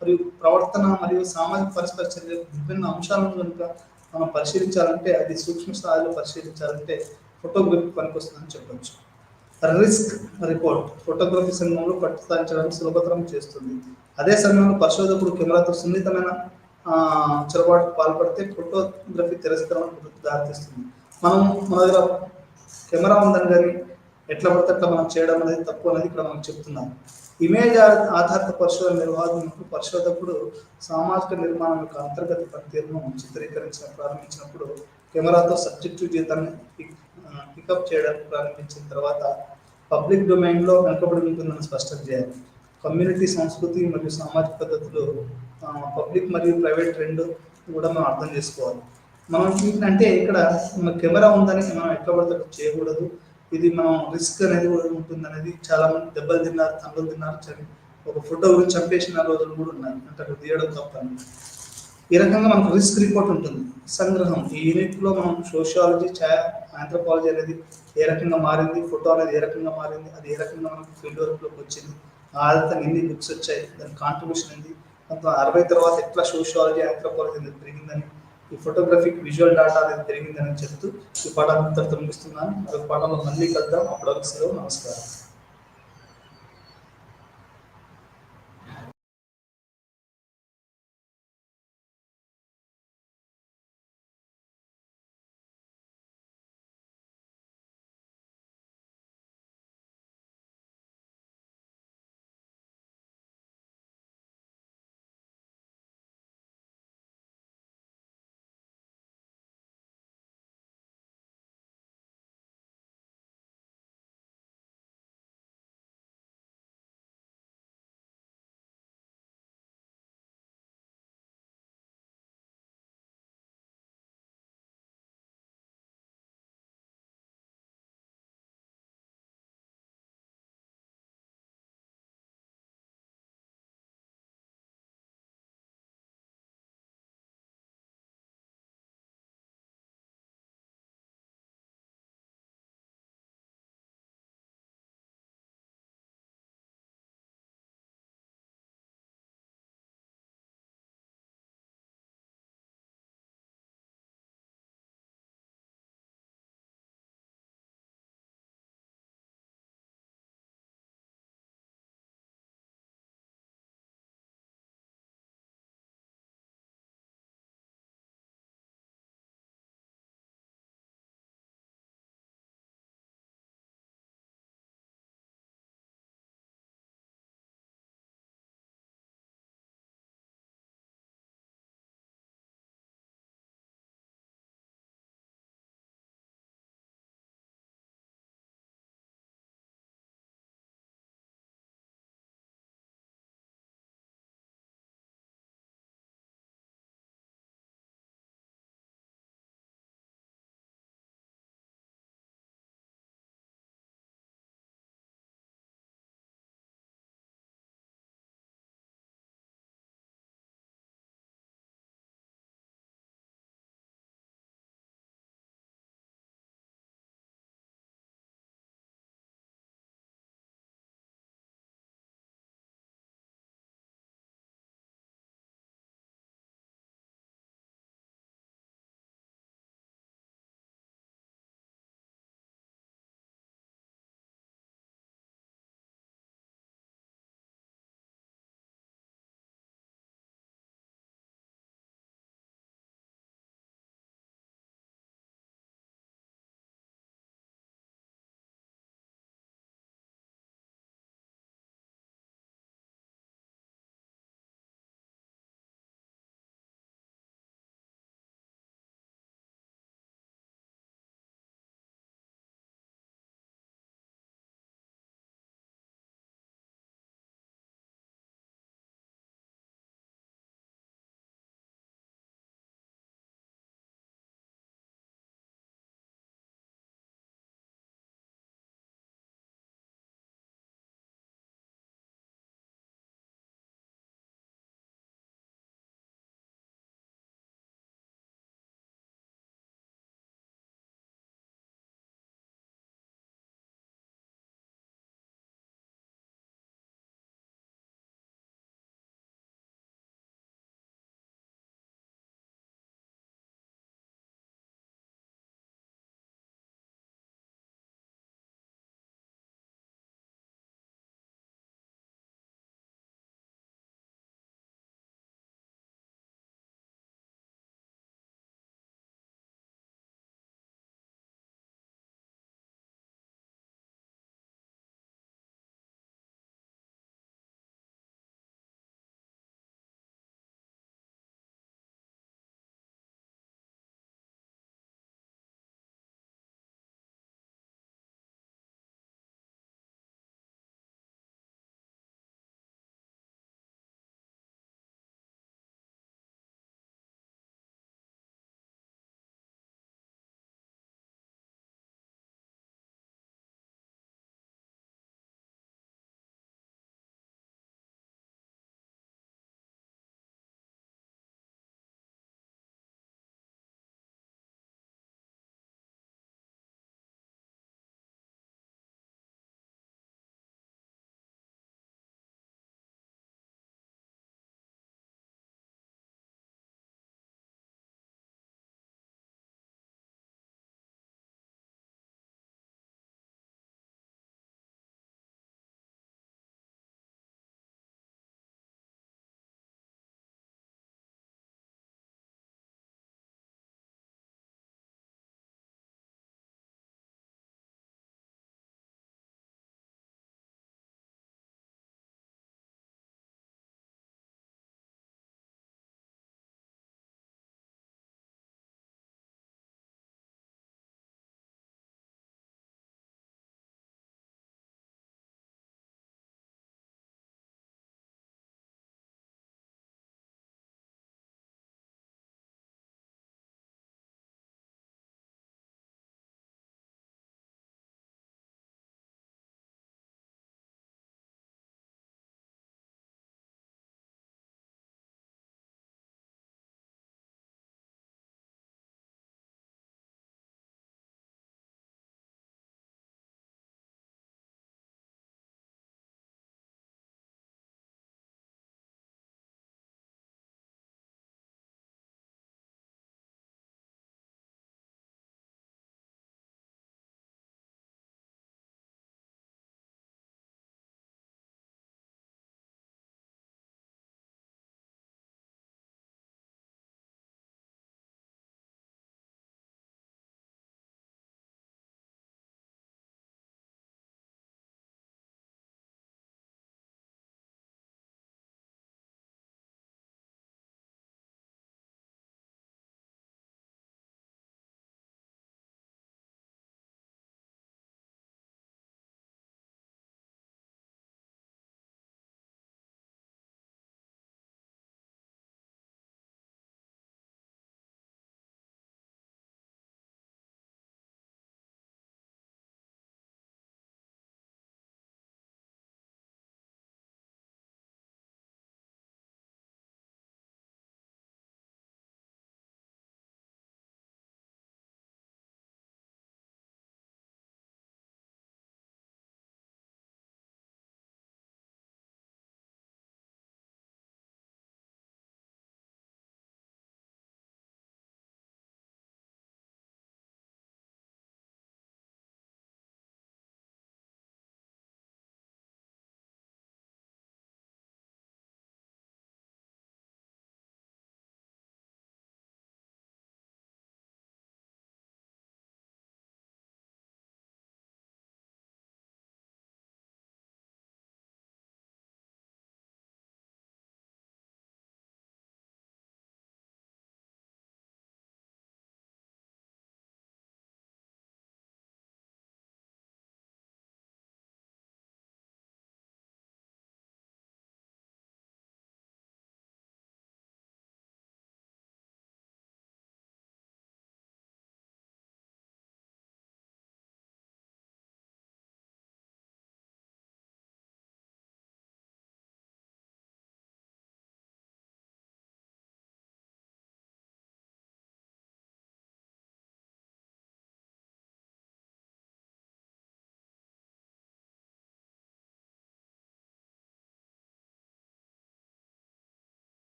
[SPEAKER 2] మరియు ప్రవర్తన మరియు సామాజిక పరస్పర చర్య విభిన్న అంశాలను కనుక మనం పరిశీలించాలంటే, అది సూక్ష్మ స్థాయిలో పరిశీలించాలంటే ఫోటోగ్రఫీ పనికొస్తుందని చెప్పవచ్చు. రిస్క్ రిపోర్ట్ ఫోటోగ్రఫీ సంఘంలో పట్టుసాధించడానికి సులభతరం చేస్తుంది. అదే సమయంలో పరిశోధకుడు కెమెరాతో సున్నితమైన చొరబాటుకు పాల్పడితే ఫోటోగ్రఫీ తిరస్కరణకు దారితీస్తుంది. మనం మన దగ్గర కెమెరా ఉందని కానీ ఎట్లా పడితే అట్లా మనం చేయడం అనేది తప్పు అనేది ఇక్కడ మనం చెప్తున్నాం. ఇమేజ్ ఆధారిత పరిశోధన నిర్వాహకులకు పరిశోధకుడు సామాజిక నిర్మాణం యొక్క అంతర్గత పనితీరును ప్రారంభించినప్పుడు కెమెరాతో సబ్జెక్టివ్ జీవితాన్ని పికప్ చేయడానికి ప్రారంభించిన తర్వాత పబ్లిక్ డొమైన్లో వెనుకబడి ఉంటుందని స్పష్టం చేయాలి. కమ్యూనిటీ, సంస్కృతి మరియు సామాజిక పద్ధతులు, పబ్లిక్ మరియు ప్రైవేట్ రెండు కూడా మనం అర్థం చేసుకోవాలి. మనం ఏంటంటే ఇక్కడ మన కెమెరా ఉందని మనం ఎట్లా పడితే చేయకూడదు. ఇది మనం రిస్క్ అనేది కూడా ఉంటుంది అనేది, చాలా మంది దెబ్బలు తిన్నారు, తండ్రులు తిన్నారు, ఒక ఫోటో గురించి చంపేసిన రోజులు కూడా ఉన్నాయి. అంటే అక్కడ తీయడం తప్పని. ఈ రకంగా మనకు రిస్క్ రిపోర్ట్ ఉంటుంది. సంగ్రహం, ఈ యూనిట్లో మనం సోషియాలజీ, ఆంథ్రోపాలజీ అనేది ఏ రకంగా మారింది, ఫోటో అనేది ఏ రకంగా మారింది, అది ఏ రకంగా మనకు ఫీల్డ్ వర్క్లోకి వచ్చింది, ఆధారితంగా ఎన్ని బుక్స్ వచ్చాయి, దాని కాంట్రిబ్యూషన్ ఏంది, 1960 తర్వాత ఎట్లా సోషియాలజీ, ఆంథ్రోపాలజీ అనేది పెరిగిందని, ఈ ఫోటోగ్రఫిక్ విజువల్ డేటా అనేది పెరిగిందని చెప్తూ ఈ పాఠాన్ని ఇంతటితో ముగిస్తున్నాను. మరొక పాఠంలో మళ్ళీ కలుద్దాం. అప్పటివరకు సెలవు. నమస్కారం.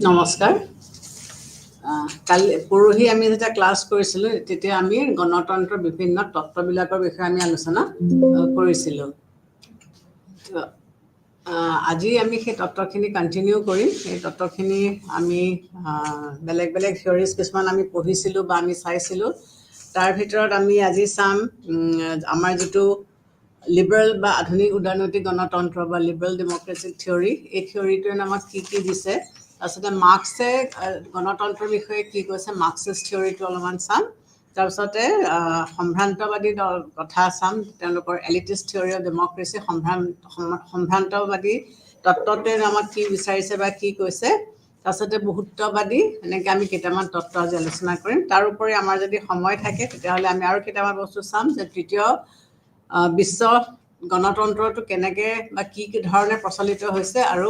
[SPEAKER 3] নমস্কাৰ। কালি পৰহি আমি যেতিয়া ক্লাছ কৰিছিলোঁ তেতিয়া আমি গণতন্ত্ৰৰ বিভিন্ন তত্ত্ববিলাকৰ বিষয়ে আমি আলোচনা কৰিছিলোঁ। আজি আমি সেই তত্ত্বখিনি কণ্টিনিউ কৰিম। সেই তত্ত্বখিনি আমি বেলেগ বেলেগ থিয়ৰিজ কিছুমান আমি পঢ়িছিলোঁ বা আমি চাইছিলোঁ। তাৰ ভিতৰত আমি আজি চাম আমাৰ যিটো লিবাৰেল বা আধুনিক উদাৰনৈতিক গণতন্ত্ৰ বা লিবাৰেল ডেম'ক্ৰেচিক থিয়ৰী, এই থিয়ৰিটোৱে আমাক কি কি দিছে, তাৰপিছতে মাৰ্ক্সে গণতন্ত্ৰৰ বিষয়ে কি কৈছে, মাৰ্ক্সিষ্ট থিয়ৰিটো অলপমান চাম। তাৰপিছতে সম্ভ্ৰান্তবাদী কথা চাম, তেওঁলোকৰ এলিটিষ্ট থিয়ৰি অফ ডেম'ক্ৰেচি, সম্ভ্ৰান্তবাদী তত্ত্বটোৱে আমাক কি বিচাৰিছে বা কি কৈছে। তাৰপিছতে বহুত্ববাদী, এনেকৈ আমি কেইটামান তত্ত্ব আজি আলোচনা কৰিম। তাৰোপৰি আমাৰ যদি সময় থাকে তেতিয়াহ'লে আমি আৰু কেইটামান বস্তু চাম, যে তৃতীয় বিশ্ব গণতন্ত্ৰটো কেনেকৈ বা কি কি ধৰণে প্ৰচলিত হৈছে আৰু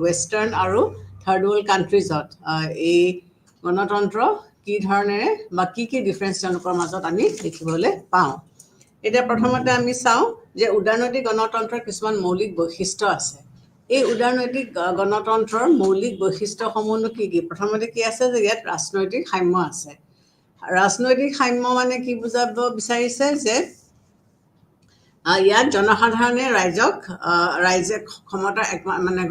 [SPEAKER 3] ৱেষ্টাৰ্ণ আৰু থাৰ্ড ৱৰ্ল্ড কাণ্ট্ৰিজত এই গণতন্ত্ৰ কি ধৰণেৰে বা কি কি ডিফাৰেঞ্চ তেওঁলোকৰ মাজত আমি দেখিবলৈ পাওঁ। এতিয়া প্ৰথমতে আমি চাওঁ যে উদাৰনৈতিক গণতন্ত্ৰৰ কিছুমান মৌলিক বৈশিষ্ট্য আছে। এই উদাৰনৈতিক গণতন্ত্ৰৰ মৌলিক বৈশিষ্ট্যসমূহনো কি কি? প্ৰথমতে কি আছে, যে ইয়াত ৰাজনৈতিক সাম্য আছে। ৰাজনৈতিক সাম্য মানে কি বুজাব বিচাৰিছে, যে ইয়াত জনসাধাৰণে ৰাইজে ক্ষমতাৰ মানে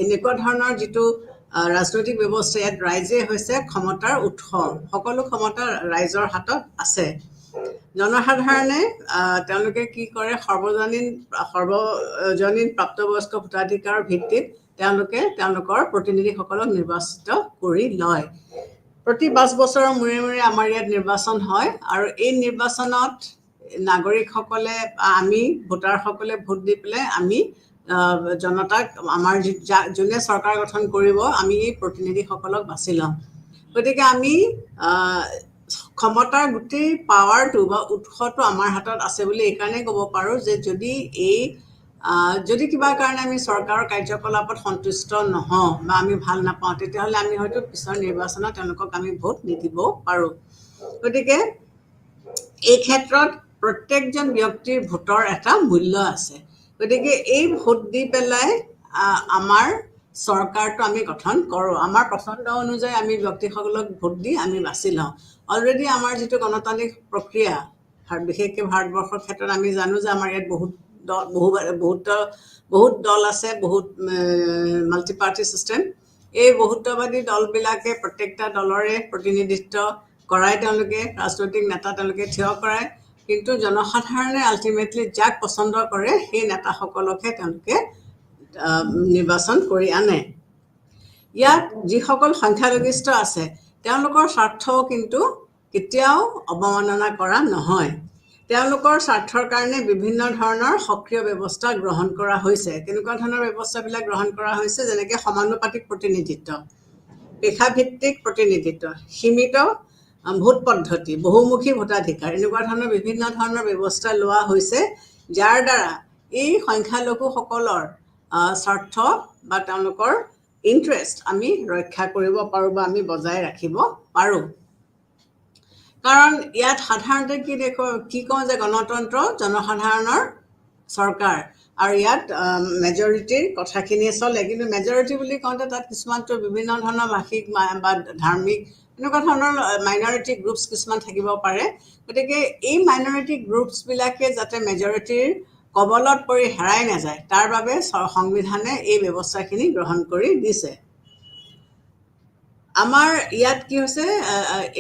[SPEAKER 3] এনেকুৱা ধৰণৰ যিটো ৰাজনৈতিক ব্যৱস্থা, ইয়াত ৰাইজে হৈছে ক্ষমতাৰ উৎস। সকলো ক্ষমতা ৰাইজৰ হাতত আছে। জনসাধাৰণে তেওঁলোকে কি কৰে, সৰ্বজনীন প্ৰাপ্তবয়স্ক ভোটাধিকাৰৰ ভিত্তিত তেওঁলোকে তেওঁলোকৰ প্ৰতিনিধিসকলক নিৰ্বাচিত কৰি লয়। প্ৰতি 5 বছৰৰ মূৰে মূৰে আমাৰ ইয়াত নিৰ্বাচন হয়, আৰু এই নিৰ্বাচনত নাগৰিকসকলে, আমি ভোটাৰসকলে ভোট দি পেলাই আমি জনতাক, আমাৰ যোনে চৰকাৰ গঠন কৰিব, আমি এই প্ৰতিনিধিসকলক বাছি লওঁ। গতিকে আমি ক্ষমতাৰ গোটেই পাৱাৰটো বা উৎসটো আমাৰ হাতত আছে বুলি এইকাৰণেই ক'ব পাৰোঁ, যে যদি কিবা কাৰণে আমি চৰকাৰৰ কাৰ্যকলাপত সন্তুষ্ট নহওঁ বা আমি ভাল নাপাওঁ, তেতিয়াহ'লে আমি হয়তো পিছৰ নিৰ্বাচনত তেওঁলোকক আমি ভোট নিদিবও পাৰোঁ। গতিকে এই ক্ষেত্ৰত প্ৰত্যেকজন ব্যক্তিৰ ভোটৰ এটা মূল্য আছে। গতিকে এই ভোট দি পেলাই আমাৰ চৰকাৰটো আমি গঠন কৰোঁ। আমাৰ পচন্দ অনুযায়ী আমি ব্যক্তিসকলক ভোট দি আমি বাছি লওঁ। অলৰেডি আমাৰ যিটো গণতান্ত্ৰিক প্ৰক্ৰিয়া, বিশেষকৈ ভাৰতবৰ্ষৰ ক্ষেত্ৰত আমি জানো যে আমাৰ ইয়াত বহুত দল আছে, বহুত মাল্টি পাৰ্টি ছিষ্টেম। এই বহুত্ববাদী দলবিলাকে প্ৰত্যেকটা দলৰে প্ৰতিনিধিত্ব কৰাই, তেওঁলোকে ৰাজনৈতিক নেতা তেওঁলোকে থিয় কৰায়। কিন্তু জনসাধাৰণে আল্টিমেটলি যাক পচন্দ কৰে সেই নেতাসকলকহে তেওঁলোকে নিৰ্বাচন কৰি আনে। ইয়াত যিসকল সংখ্যালঘিষ্ঠ আছে তেওঁলোকৰ স্বাৰ্থও কিন্তু কেতিয়াও অৱমাননা কৰা নহয়। তেওঁলোকৰ স্বাৰ্থৰ কাৰণে বিভিন্ন ধৰণৰ সক্ৰিয় ব্যৱস্থা গ্ৰহণ কৰা হৈছে। কেনেকুৱা ধৰণৰ ব্যৱস্থাবিলাক গ্ৰহণ কৰা হৈছে, যেনেকৈ সমানুপাতিক প্ৰতিনিধিত্ব, পেশাভিত্তিক প্ৰতিনিধিত্ব, সীমিত ভোট পদ্ধতি, বহুমুখী ভোটাধিকাৰ, এনেকুৱা ধৰণৰ বিভিন্ন ধৰণৰ ব্যৱস্থা লোৱা হৈছে, যাৰ দ্বাৰা এই সংখ্যালঘুসকলৰ স্বাৰ্থ বা তেওঁলোকৰ ইণ্টাৰেষ্ট আমি ৰক্ষা কৰিব পাৰোঁ বা আমি বজাই ৰাখিব পাৰোঁ। কাৰণ ইয়াত সাধাৰণতে কি কওঁ, যে গণতন্ত্ৰ জনসাধাৰণৰ চৰকাৰ, আৰু ইয়াত মেজৰিটিৰ কথাখিনিয়ে চলে। কিন্তু মেজৰিটি বুলি কওঁতে তাত কিছুমানতো বিভিন্ন ধৰণৰ ভাষিক বা ধাৰ্মিক এনেকুৱা ধৰণৰ মাইনৰিটি গ্ৰুপছ কিছুমান থাকিব পাৰে। গতিকে এই মাইনৰিটি গ্ৰুপছবিলাকে যাতে মেজৰিটিৰ কবলত পৰি হেৰাই নাযায়, তাৰ বাবে সংবিধানে এই ব্যৱস্থাখিনি গ্ৰহণ কৰি দিছে। আমাৰ ইয়াত কি হৈছে,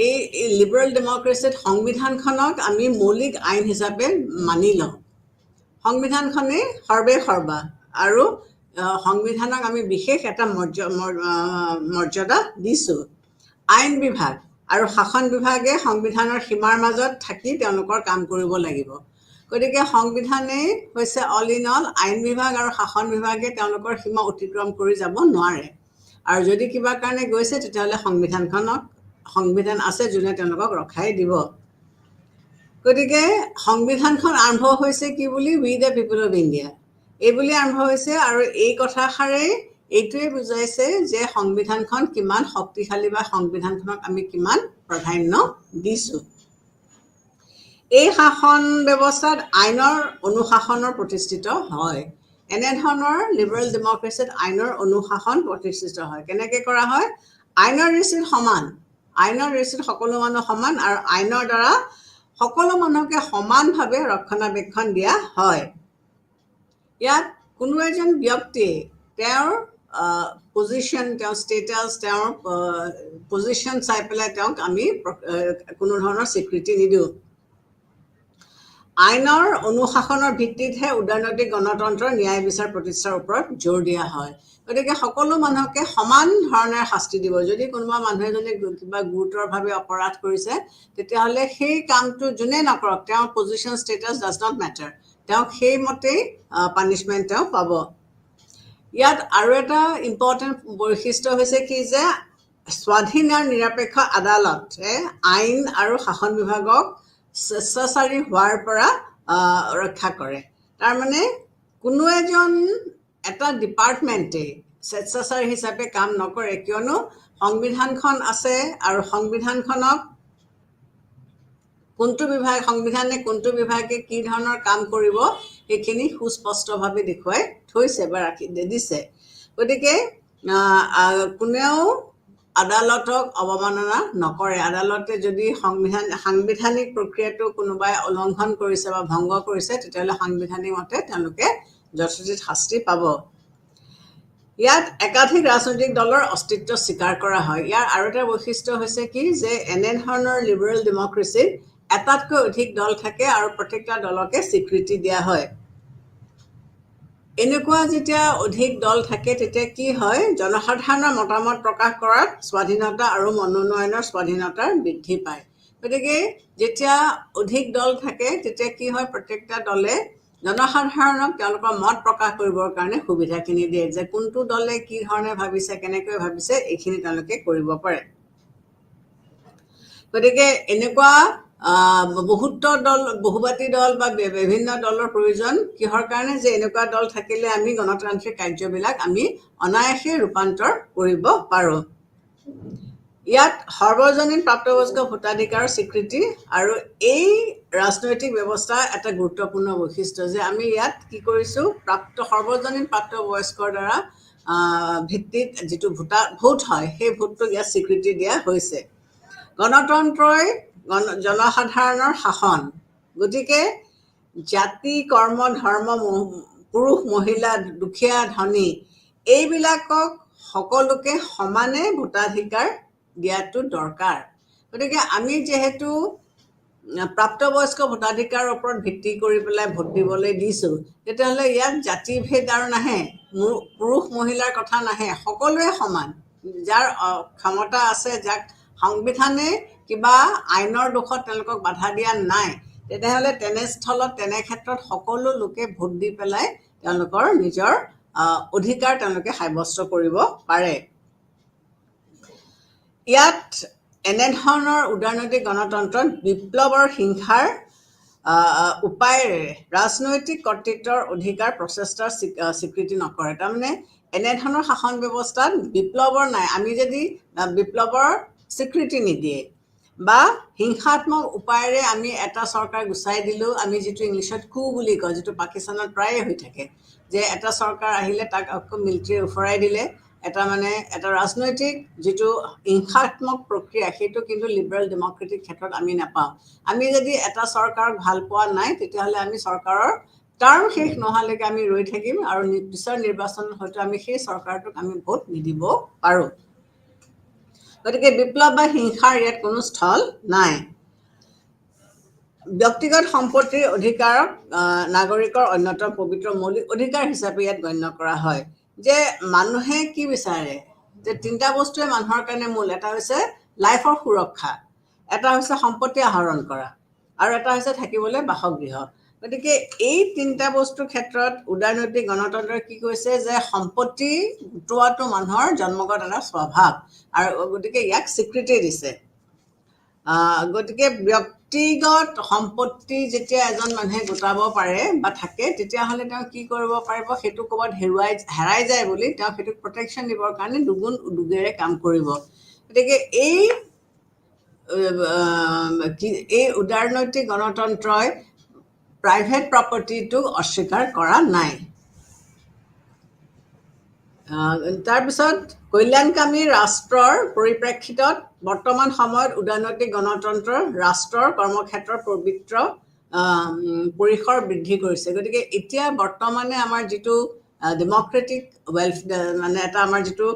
[SPEAKER 3] এই লিবাৰেল ডেম'ক্ৰেচিত সংবিধানখনক আমি মৌলিক আইন হিচাপে মানি লওঁ। সংবিধানখনেই সৰ্বে সৰ্বা, আৰু সংবিধানক আমি বিশেষ এটা মৰ্যাদা দিছোঁ। আইন বিভাগ আৰু শাসন বিভাগে সংবিধানৰ সীমাৰ মাজত থাকি তেওঁলোকৰ কাম কৰিব লাগিব। গতিকে সংবিধানেই হৈছে অল ইন অল। আইন বিভাগ আৰু শাসন বিভাগে তেওঁলোকৰ সীমা অতিক্ৰম কৰি যাব নোৱাৰে। আৰু যদি কিবা কাৰণে গৈছে, তেতিয়াহ'লে সংবিধান আছে যোনে তেওঁলোকক ৰখাই দিব। গতিকে সংবিধানখন আৰম্ভ হৈছে কি বুলি, we the people of India, এই বুলি আৰম্ভ হৈছে। আৰু এই কথাষাৰেই এইটোৱে বুজাইছে যে সংবিধানখন কিমান শক্তিশালী বা সংবিধানখনক আমি কিমান প্ৰাধান্য দিছোঁ। এই শাসন ব্যৱস্থাত আইনৰ অনুশাসনৰ প্ৰতিষ্ঠিত হয়। এনেধৰণৰ লিবাৰেল ডেমক্ৰেচিত আইনৰ অনুশাসন প্ৰতিষ্ঠিত হয়। কেনেকৈ কৰা হয়? আইনৰ দৃষ্টিত সমান, আইনৰ দৃষ্টিত সকলো মানুহ সমান আৰু আইনৰ দ্বাৰা সকলো মানুহকে সমানভাৱে ৰক্ষণাবেক্ষণ দিয়া হয়। ইয়াত কোনো এজন ব্যক্তিয়ে তেওঁৰ পজিশ্যন, তেওঁৰ ষ্টেটাছ, তেওঁৰ পজিশ্যন চাই পেলাই তেওঁক আমি কোনো ধৰণৰ স্বীকৃতি নিদিওঁ। আইনৰ অনুশাসনৰ ভিত্তিতহে উদাৰনৈতিক গণতন্ত্ৰৰ ন্যায় বিচাৰ প্ৰতিষ্ঠাৰ ওপৰত জোৰ দিয়া হয়। গতিকে সকলো মানুহকে সমান ধৰণে শাস্তি দিব। যদি কোনোবা মানুহ এজনে কিবা গুৰুতৰভাৱে অপৰাধ কৰিছে, তেতিয়াহ'লে সেই কামটো যোনে নকৰক, তেওঁৰ position status does not matter, তেওঁক সেইমতেই পানিছমেণ্ট তেওঁ পাব। ইয়াত আৰু এটা ইম্পৰ্টেণ্ট বৈশিষ্ট্য হৈছে কি যে স্বাধীন আৰু নিৰপেক্ষ আদালতে আইন আৰু শাসন বিভাগক স্বেচ্ছাচাৰী হোৱাৰ পৰা ৰক্ষা কৰে। তাৰমানে কোনো এটা ডিপাৰ্টমেণ্টে স্বেচ্ছাচাৰী হিচাপে কাম নকৰে, কিয়নো সংবিধানখন আছে আৰু সংবিধানখনক সংবিধানে কোনটো বিভাগে কি ধৰণৰ কাম কৰিব সেইখিনি সুস্পষ্টভাৱে দেখুৱাই থৈছে বা দিছে। গতিকে কোনেও আদালতক অৱমাননা নকৰে। আদালতে যদি সাংবিধানিক প্ৰক্ৰিয়াটো কোনোবাই উলংঘন কৰিছে বা ভংগ কৰিছে, তেতিয়াহ'লে সাংবিধানিক মতে তেওঁলোকে যথোচিত শাস্তি পাব। ইয়াত একাধিক ৰাজনৈতিক দলৰ অস্তিত্ব স্বীকাৰ কৰা হয়। ইয়াৰ আৰু এটা বৈশিষ্ট্য হৈছে কি যে এনেধৰণৰ লিবাৰেল ডেমক্ৰেচিত এটাতকৈ অধিক দল থাকে আৰু প্ৰত্যেকটা দলকে স্বীকৃতি দিয়া হয়। এনেকুৱা যেতিয়া অধিক দল থাকে তেতিয়া কি হয়, জনসাধাৰণৰ মতামত প্ৰকাশ কৰাত স্বাধীনতা আৰু মনোনয়নৰ স্বাধীনতাৰ বৃদ্ধি পায়। গতিকে যেতিয়া অধিক দল থাকে তেতিয়া কি হয়, প্ৰত্যেকটা দলে জনসাধাৰণক তেওঁলোকৰ মত প্ৰকাশ কৰিবৰ কাৰণে সুবিধাখিনি দিয়ে যে কোনটো দলে কি ধৰণে ভাবিছে, কেনেকৈ ভাবিছে, এইখিনি তেওঁলোকে কৰিব পাৰে। গতিকে এনেকুৱা বহুবাদী দল বা বিভিন্ন দলৰ প্ৰয়োজন কিহৰ কাৰণে, যে এনেকুৱা দল থাকিলে আমি গণতান্ত্ৰিক কাৰ্যবিলাক আমি অনায়াসে ৰূপান্তৰ কৰিব পাৰোঁ। ইয়াত সৰ্বজনীন প্ৰাপ্তবয়স্ক ভোটাধিকাৰৰ স্বীকৃতি আৰু এই ৰাজনৈতিক ব্যৱস্থা এটা গুৰুত্বপূৰ্ণ বৈশিষ্ট্য যে আমি ইয়াত কি কৰিছোঁ, সৰ্বজনীন প্ৰাপ্তবয়স্কৰ দ্বাৰা ভিত্তিত যিটো ভোট হয় সেই ভোটটোক ইয়াত স্বীকৃতি দিয়া হৈছে। গণতন্ত্ৰই জনসাধাৰণৰ শাসন। গতিকে জাতি, কৰ্ম, ধৰ্ম, পুৰুষ, মহিলা, দুখীয়া, ধনী এইবিলাকক সকলোকে সমানে ভোটাধিকাৰ দিয়াটো দৰকাৰ। গতিকে আমি যিহেতু প্ৰাপ্তবয়স্ক ভোটাধিকাৰৰ ওপৰত ভিত্তি কৰি পেলাই ভোট দিবলৈ দিছোঁ, তেতিয়াহ'লে ইয়াত জাতিভেদ আৰু নাহে, পুৰুষ মহিলাৰ কথা নাহে, সকলোৱে সমান। যাৰ ক্ষমতা আছে, যাক সংবিধানে কিবা আইনৰ দোষত তেওঁলোকক বাধা দিয়া নাই, তেতিয়াহ'লে তেনে ক্ষেত্ৰত সকলো লোকে ভোট দি পেলাই তেওঁলোকৰ নিজৰ অধিকাৰ তেওঁলোকে সাব্যস্ত কৰিব পাৰে। ইয়াত এনেধৰণৰ উদাৰনৈতিক গণতন্ত্ৰত বিপ্লৱৰ হিংসাৰ উপায়েৰে ৰাজনৈতিক কৰ্তৃত্বৰ অধিকাৰ প্ৰচেষ্টাৰ স্বীকৃতি নকৰে। তাৰমানে এনেধৰণৰ শাসন ব্যৱস্থাত বিপ্লৱৰ নাই। আমি যদি বিপ্লৱৰ স্বীকৃতি নিদিয়ে বা হিংসাত্মক উপায়েৰে আমি এটা চৰকাৰ গুচাই দিলেও, আমি যিটো ইংলিছত কু বুলি কয়, যিটো পাকিস্তানত প্ৰায়ে হৈ থাকে, যে এটা চৰকাৰ আহিলে তাক আকৌ মিলিটাৰী উফৰাই দিলে, এটা ৰাজনৈতিক যিটো হিংসাত্মক প্ৰক্ৰিয়া, সেইটো কিন্তু লিবাৰেল ডেমক্ৰেটিক ক্ষেত্ৰত আমি নাপাওঁ। আমি যদি এটা চৰকাৰক ভাল পোৱা নাই, তেতিয়াহ'লে আমি চৰকাৰৰ টাৰ্ম শেষ নোহোৱালৈকে আমি ৰৈ থাকিম আৰু পিছৰ নিৰ্বাচনত হয়তো আমি সেই চৰকাৰটোক আমি ভোট নিদিব পাৰোঁ। গতিকে বিপ্লৱ বা হিংসাৰ ইয়াত কোনো স্থল নাই। ব্যক্তিগত সম্পত্তিৰ অধিকাৰক নাগৰিকৰ অন্যতম পবিত্ৰ মৌলিক অধিকাৰ হিচাপে ইয়াত গণ্য কৰা হয়। যে মানুহে কি বিচাৰে, যে তিনিটা বস্তুৱে মানুহৰ কাৰণে মূল। এটা হৈছে লাইফৰ সুৰক্ষা, এটা হৈছে সম্পত্তি আহৰণ কৰা, আৰু এটা হৈছে থাকিবলৈ বাসগৃহ। গতিকে এই তিনিটা বস্তুৰ ক্ষেত্ৰত উদাৰনৈতিক গণতন্ত্ৰই কি কৈছে, যে সম্পত্তি গোটোৱাটো মানুহৰ জন্মগত এটা স্বভাৱ, আৰু গতিকে ইয়াক স্বীকৃতি দিছে। গতিকে ব্যক্তিগত সম্পত্তি যেতিয়া এজন মানুহে গোটাব পাৰে বা থাকে, তেতিয়াহ'লে তেওঁ কি কৰিব পাৰিব, সেইটো ক'ৰবাত হেৰাই যায় বুলি তেওঁ সেইটোক প্ৰটেকশ্যন দিবৰ কাৰণে দুগুণ উদ্যোগেৰে কাম কৰিব। গতিকে এই উদাৰনৈতিক গণতন্ত্ৰই প্ৰাইভেট প্ৰপাৰ্টিটোক অস্বীকাৰ কৰা নাই। তাৰপিছত কল্যাণকামী ৰাষ্ট্ৰৰ পৰিপ্ৰেক্ষিতত বৰ্তমান সময়ত উদাৰনৈতিক গণতন্ত্ৰৰ ৰাষ্ট্ৰৰ কৰ্মক্ষেত্ৰৰ পবিত্ৰ পৰিসৰ বৃদ্ধি কৰিছে। গতিকে এতিয়া বৰ্তমানে আমাৰ যিটো ডেমক্ৰেটিক মানে এটা আমাৰ যিটো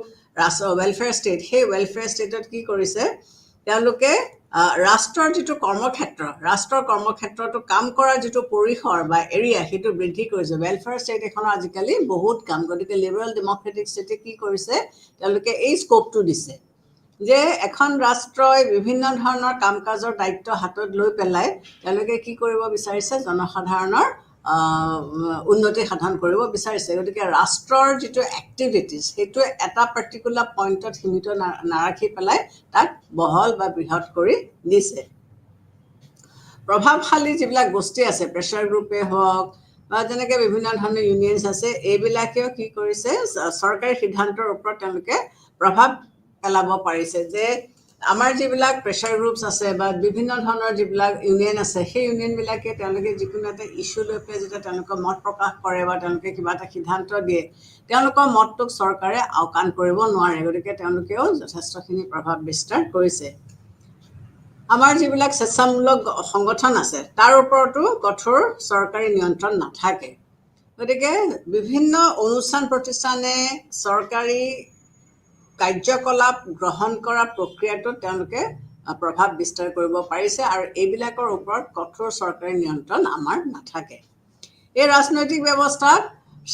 [SPEAKER 3] ৱেলফেয়াৰ ষ্টেট, সেই ৱেলফেয়াৰ ষ্টেটত কি কৰিছে তেওঁলোকে ৰাষ্ট্ৰৰ যিটো ৰাষ্ট্ৰৰ কৰ্মক্ষেত্ৰটো কাম কৰাৰ যিটো পৰিসৰ বা এৰিয়া সেইটো বৃদ্ধি কৰিছে। ৱেলফেয়াৰ ষ্টেট এখনৰ আজিকালি বহুত কাম, গতিকে লিবাৰেল ডেমক্ৰেটিক ষ্টেটে কি কৰিছে তেওঁলোকে এই স্কোপটো দিছে যে এখন ৰাষ্ট্ৰই বিভিন্ন ধৰণৰ কাম কাজৰ দায়িত্ব হাতত লৈ পেলাই তেওঁলোকে কি কৰিব বিচাৰিছে জনসাধাৰণৰ উন্নতি সাধন কৰিব বিচাৰিছে। গতিকে ৰাষ্ট্ৰৰ যিটো এক্টিভিটিজ সেইটো এটা পাৰ্টিকুলাৰ পইণ্টত সীমিত নাৰাখি পেলাই তাক বহল বা বৃহৎ কৰি দিছে। প্ৰভাৱশালী যিবিলাক গোষ্ঠী আছে, প্ৰেছাৰ গ্ৰুপে হওক বা যেনেকৈ বিভিন্ন ধৰণৰ ইউনিয়নছ আছে, এইবিলাকেও কি কৰিছে চৰকাৰী সিদ্ধান্তৰ ওপৰত তেওঁলোকে প্ৰভাৱ পেলাব পাৰিছে যে আমাৰ যিবিলাক প্ৰেছাৰ গ্ৰুপছ আছে বা বিভিন্ন ধৰণৰ যিবিলাক ইউনিয়ন আছে, সেই ইউনিয়নবিলাকে তেওঁলোকে যিকোনো এটা ইছ্যু লৈ পেলাই যেতিয়া তেওঁলোকে মত প্ৰকাশ কৰে বা তেওঁলোকে কিবা এটা সিদ্ধান্ত দিয়ে, তেওঁলোকৰ মতটোক চৰকাৰে আওকাণ কৰিব নোৱাৰে। গতিকে তেওঁলোকেও যথেষ্টখিনি প্ৰভাৱ বিস্তাৰ কৰিছে। আমাৰ যিবিলাক স্বেচ্ছামূলক সংগঠন আছে তাৰ ওপৰতো কঠোৰ চৰকাৰী নিয়ন্ত্ৰণ নাথাকে। গতিকে বিভিন্ন অনুষ্ঠান প্ৰতিষ্ঠানে চৰকাৰী কাৰ্যকলাপ গ্ৰহণ কৰা প্ৰক্ৰিয়াটোত তেওঁলোকে প্ৰভাৱ বিস্তাৰ কৰিব পাৰিছে আৰু এইবিলাকৰ ওপৰত কঠোৰ চৰকাৰী নিয়ন্ত্ৰণ আমাৰ নাথাকে। এই ৰাজনৈতিক ব্যৱস্থাত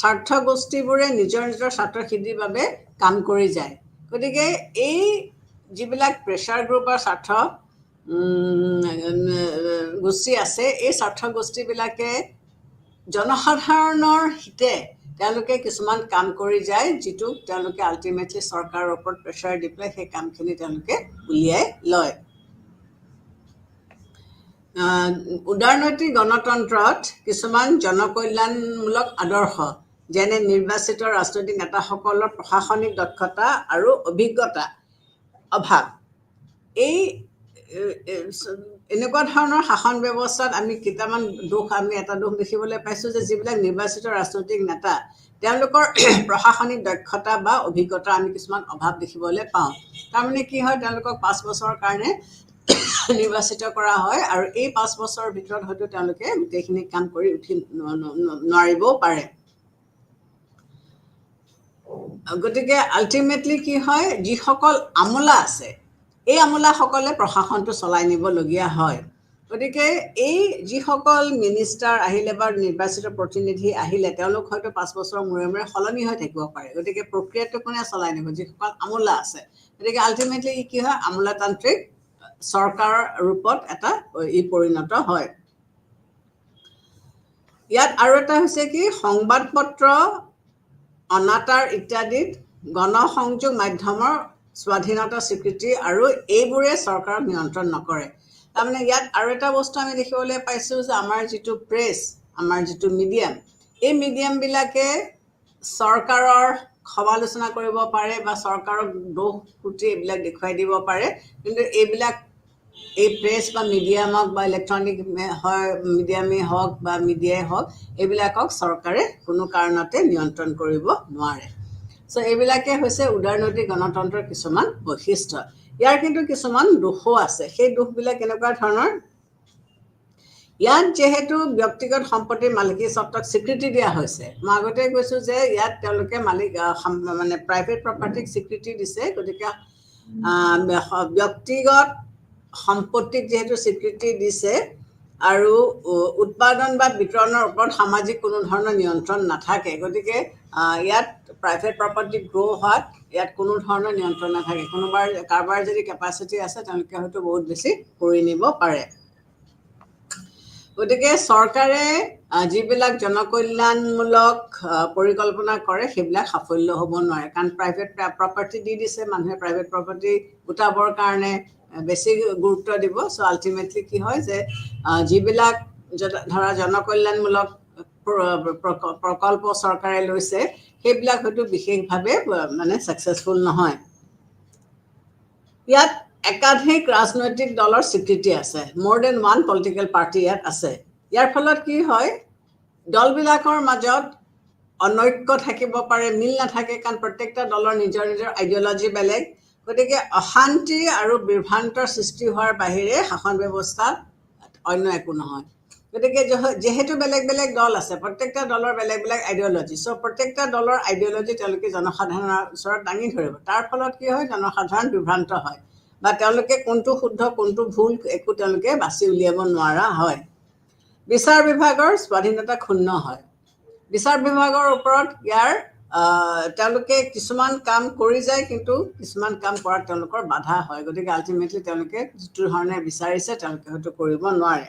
[SPEAKER 3] স্বাৰ্থ গোষ্ঠীবোৰে নিজৰ নিজৰ স্বাৰ্থসিদ্ধিৰ বাবে কাম কৰি যায়। গতিকে এই যিবিলাক প্ৰেছাৰ গ্ৰুপৰ স্বাৰ্থ গোষ্ঠী আছে, এই স্বাৰ্থ গোষ্ঠীবিলাকে জনসাধাৰণৰ হিতে তেওঁলোকে কিছুমান কাম কৰি যায়, যিটো তেওঁলোকে আল্টিমেটলি চৰকাৰৰ ওপৰত প্ৰেছাৰ দি পেলাই সেই কামখিনি তেওঁলোকে উলিয়াই লয়। উদাৰনৈতিক গণতন্ত্ৰত কিছুমান জনকল্যাণমূলক আদৰ্শ যেনে নিৰ্বাচিত ৰাজনৈতিক নেতাসকলৰ প্ৰশাসনিক দক্ষতা আৰু অভিজ্ঞতা অভাৱ, এই এনেকুৱা ধৰণৰ শাসন ব্যৱস্থাত আমি কেইটামান এটা দোষ দেখিবলৈ পাইছোঁ যে যিবিলাক নিৰ্বাচিত ৰাজনৈতিক নেতা তেওঁলোকৰ প্ৰশাসনিক দক্ষতা বা অভিজ্ঞতা আমি কিছুমান অভাৱ দেখিবলৈ পাওঁ। তাৰমানে কি হয়, তেওঁলোকক 5 বছৰৰ কাৰণে নিৰ্বাচিত কৰা হয় আৰু এই 5 বছৰৰ ভিতৰত হয়তো তেওঁলোকে গোটেইখিনি কাম কৰি উঠি নোৱাৰিবও পাৰে। গতিকে আল্টিমেটলি কি হয়, যিসকল আমোলা আছে এই আমোলাসকলে প্ৰশাসনটো চলাই নিবলগীয়া হয়। গতিকে এই যিসকল মিনিষ্টাৰ আহিলে বা নিৰ্বাচিত প্ৰতিনিধি আহিলে তেওঁলোক হয়তো 5 বছৰৰ মূৰে মূৰে সলনি হৈ থাকিব পাৰে। গতিকে প্ৰক্ৰিয়াটো কোনে চলাই নিব? যিসকল আমোলা আছে। গতিকে আল্টিমেটলি কি হয়, আমোলাতান্ত্ৰিক চৰকাৰৰ ৰূপত এটা পৰিণত হয়। ইয়াত আৰু এটা হৈছে কি, সংবাদ পত্ৰ অনাতাঁৰ ইত্যাদিত গণসংযোগ মাধ্যমৰ স্বাধীনতা স্বীকৃতি আৰু এইবোৰে চৰকাৰক নিয়ন্ত্ৰণ নকৰে। তাৰমানে ইয়াত আৰু এটা বস্তু আমি দেখিবলৈ পাইছোঁ যে আমাৰ যিটো প্ৰেছ, আমাৰ যিটো মিডিয়াম, এই মিডিয়ামবিলাকে চৰকাৰৰ সমালোচনা কৰিব পাৰে বা চৰকাৰক দোষ ত্ৰুটি এইবিলাক দেখুৱাই দিব পাৰে, কিন্তু এইবিলাক এই প্ৰেছ বা মিডিয়ামক বা ইলেক্ট্ৰনিক মিডিয়ামেই হওক বা মিডিয়াই হওক, এইবিলাকক চৰকাৰে কোনো কাৰণতে নিয়ন্ত্ৰণ কৰিব নোৱাৰে। চ' এইবিলাকে হৈছে উদাৰনৈতিক গণতন্ত্ৰৰ কিছুমান বৈশিষ্ট্য। ইয়াৰ কিন্তু কিছুমান দোষো আছে। সেই দোষবিলাক কেনেকুৱা ধৰণৰ? ইয়াত যিহেতু ব্যক্তিগত সম্পত্তিৰ মালিকী স্বত্বক স্বীকৃতি দিয়া হৈছে, মই আগতে কৈছোঁ যে ইয়াত তেওঁলোকে মানে প্ৰাইভেট প্ৰপাৰ্টিক স্বীকৃতি দিছে। গতিকে ব্যক্তিগত সম্পত্তিক যিহেতু স্বীকৃতি দিছে আৰু উৎপাদন বা বিতৰণৰ ওপৰত সামাজিক কোনো ধৰণৰ নিয়ন্ত্ৰণ নাথাকে। গতিকে ইয়াত প্ৰাইভেট প্ৰপাৰ্টি গ্ৰ' হোৱাত ইয়াত কোনো ধৰণৰ নিয়ন্ত্ৰণ নাথাকে। কাৰোবাৰ যদি কেপাচিটি আছে তেওঁলোকে হয়তো বহুত বেছি কৰি নিব পাৰে। গতিকে চৰকাৰে যিবিলাক জনকল্যাণমূলক পৰিকল্পনা কৰে সেইবিলাক সাফল্য হ'ব নোৱাৰে, কাৰণ প্ৰাইভেট প্ৰপাৰ্টি দি দিছে, মানুহে প্ৰাইভেট প্ৰপাৰ্টি গোটাবৰ কাৰণে বেছি গুৰুত্ব দিব। চ' আল্টিমেটলি কি হয় যে যিবিলাক ধৰা জনকল্যাণমূলক প্ৰকল্প চৰকাৰে লৈছে সেইবিলাক হয়তো বিশেষভাৱে মানে ছাকচেছফুল নহয়। ইয়াত একাধিক ৰাজনৈতিক দলৰ স্বীকৃতি আছে, মোৰ দেন ওৱান পলিটিকেল পাৰ্টি ইয়াত আছে। ইয়াৰ ফলত কি হয়, দলবিলাকৰ মাজত অনৈক্য থাকিব পাৰে, মিল নাথাকে, কাৰণ প্ৰত্যেকটা দলৰ নিজৰ নিজৰ আইডিঅলজি বেলেগ। গতিকে অশান্তি আৰু বিভ্ৰান্তৰ সৃষ্টি হোৱাৰ বাহিৰে শাসন ব্যৱস্থা অন্য একো নহয়। গতিকে যেহেতু বেলেগ বেলেগ দল আছে, প্ৰত্যেকটা দলৰ বেলেগ বেলেগ আইডিঅলজি, চ' প্ৰত্যেকটা দলৰ আইডিঅলজি তেওঁলোকে জনসাধাৰণৰ ওচৰত দাঙি ধৰিব। তাৰ ফলত কি হয়, জনসাধাৰণ বিভ্ৰান্ত হয় বা তেওঁলোকে কোনটো শুদ্ধ কোনটো ভুল একো তেওঁলোকে বাছি উলিয়াব নোৱাৰা হয়। বিচাৰ বিভাগৰ স্বাধীনতা ক্ষুণ্ণ হয়। বিচাৰ বিভাগৰ ওপৰত তেওঁলোকে কিছুমান কাম কৰি যায়, কিন্তু কিছুমান কাম কৰাত তেওঁলোকৰ বাধা হয়। গতিকে আল্টিমেটলি তেওঁলোকে যিটো ধৰণে বিচাৰিছে তেওঁলোকে হয়তো কৰিব নোৱাৰে।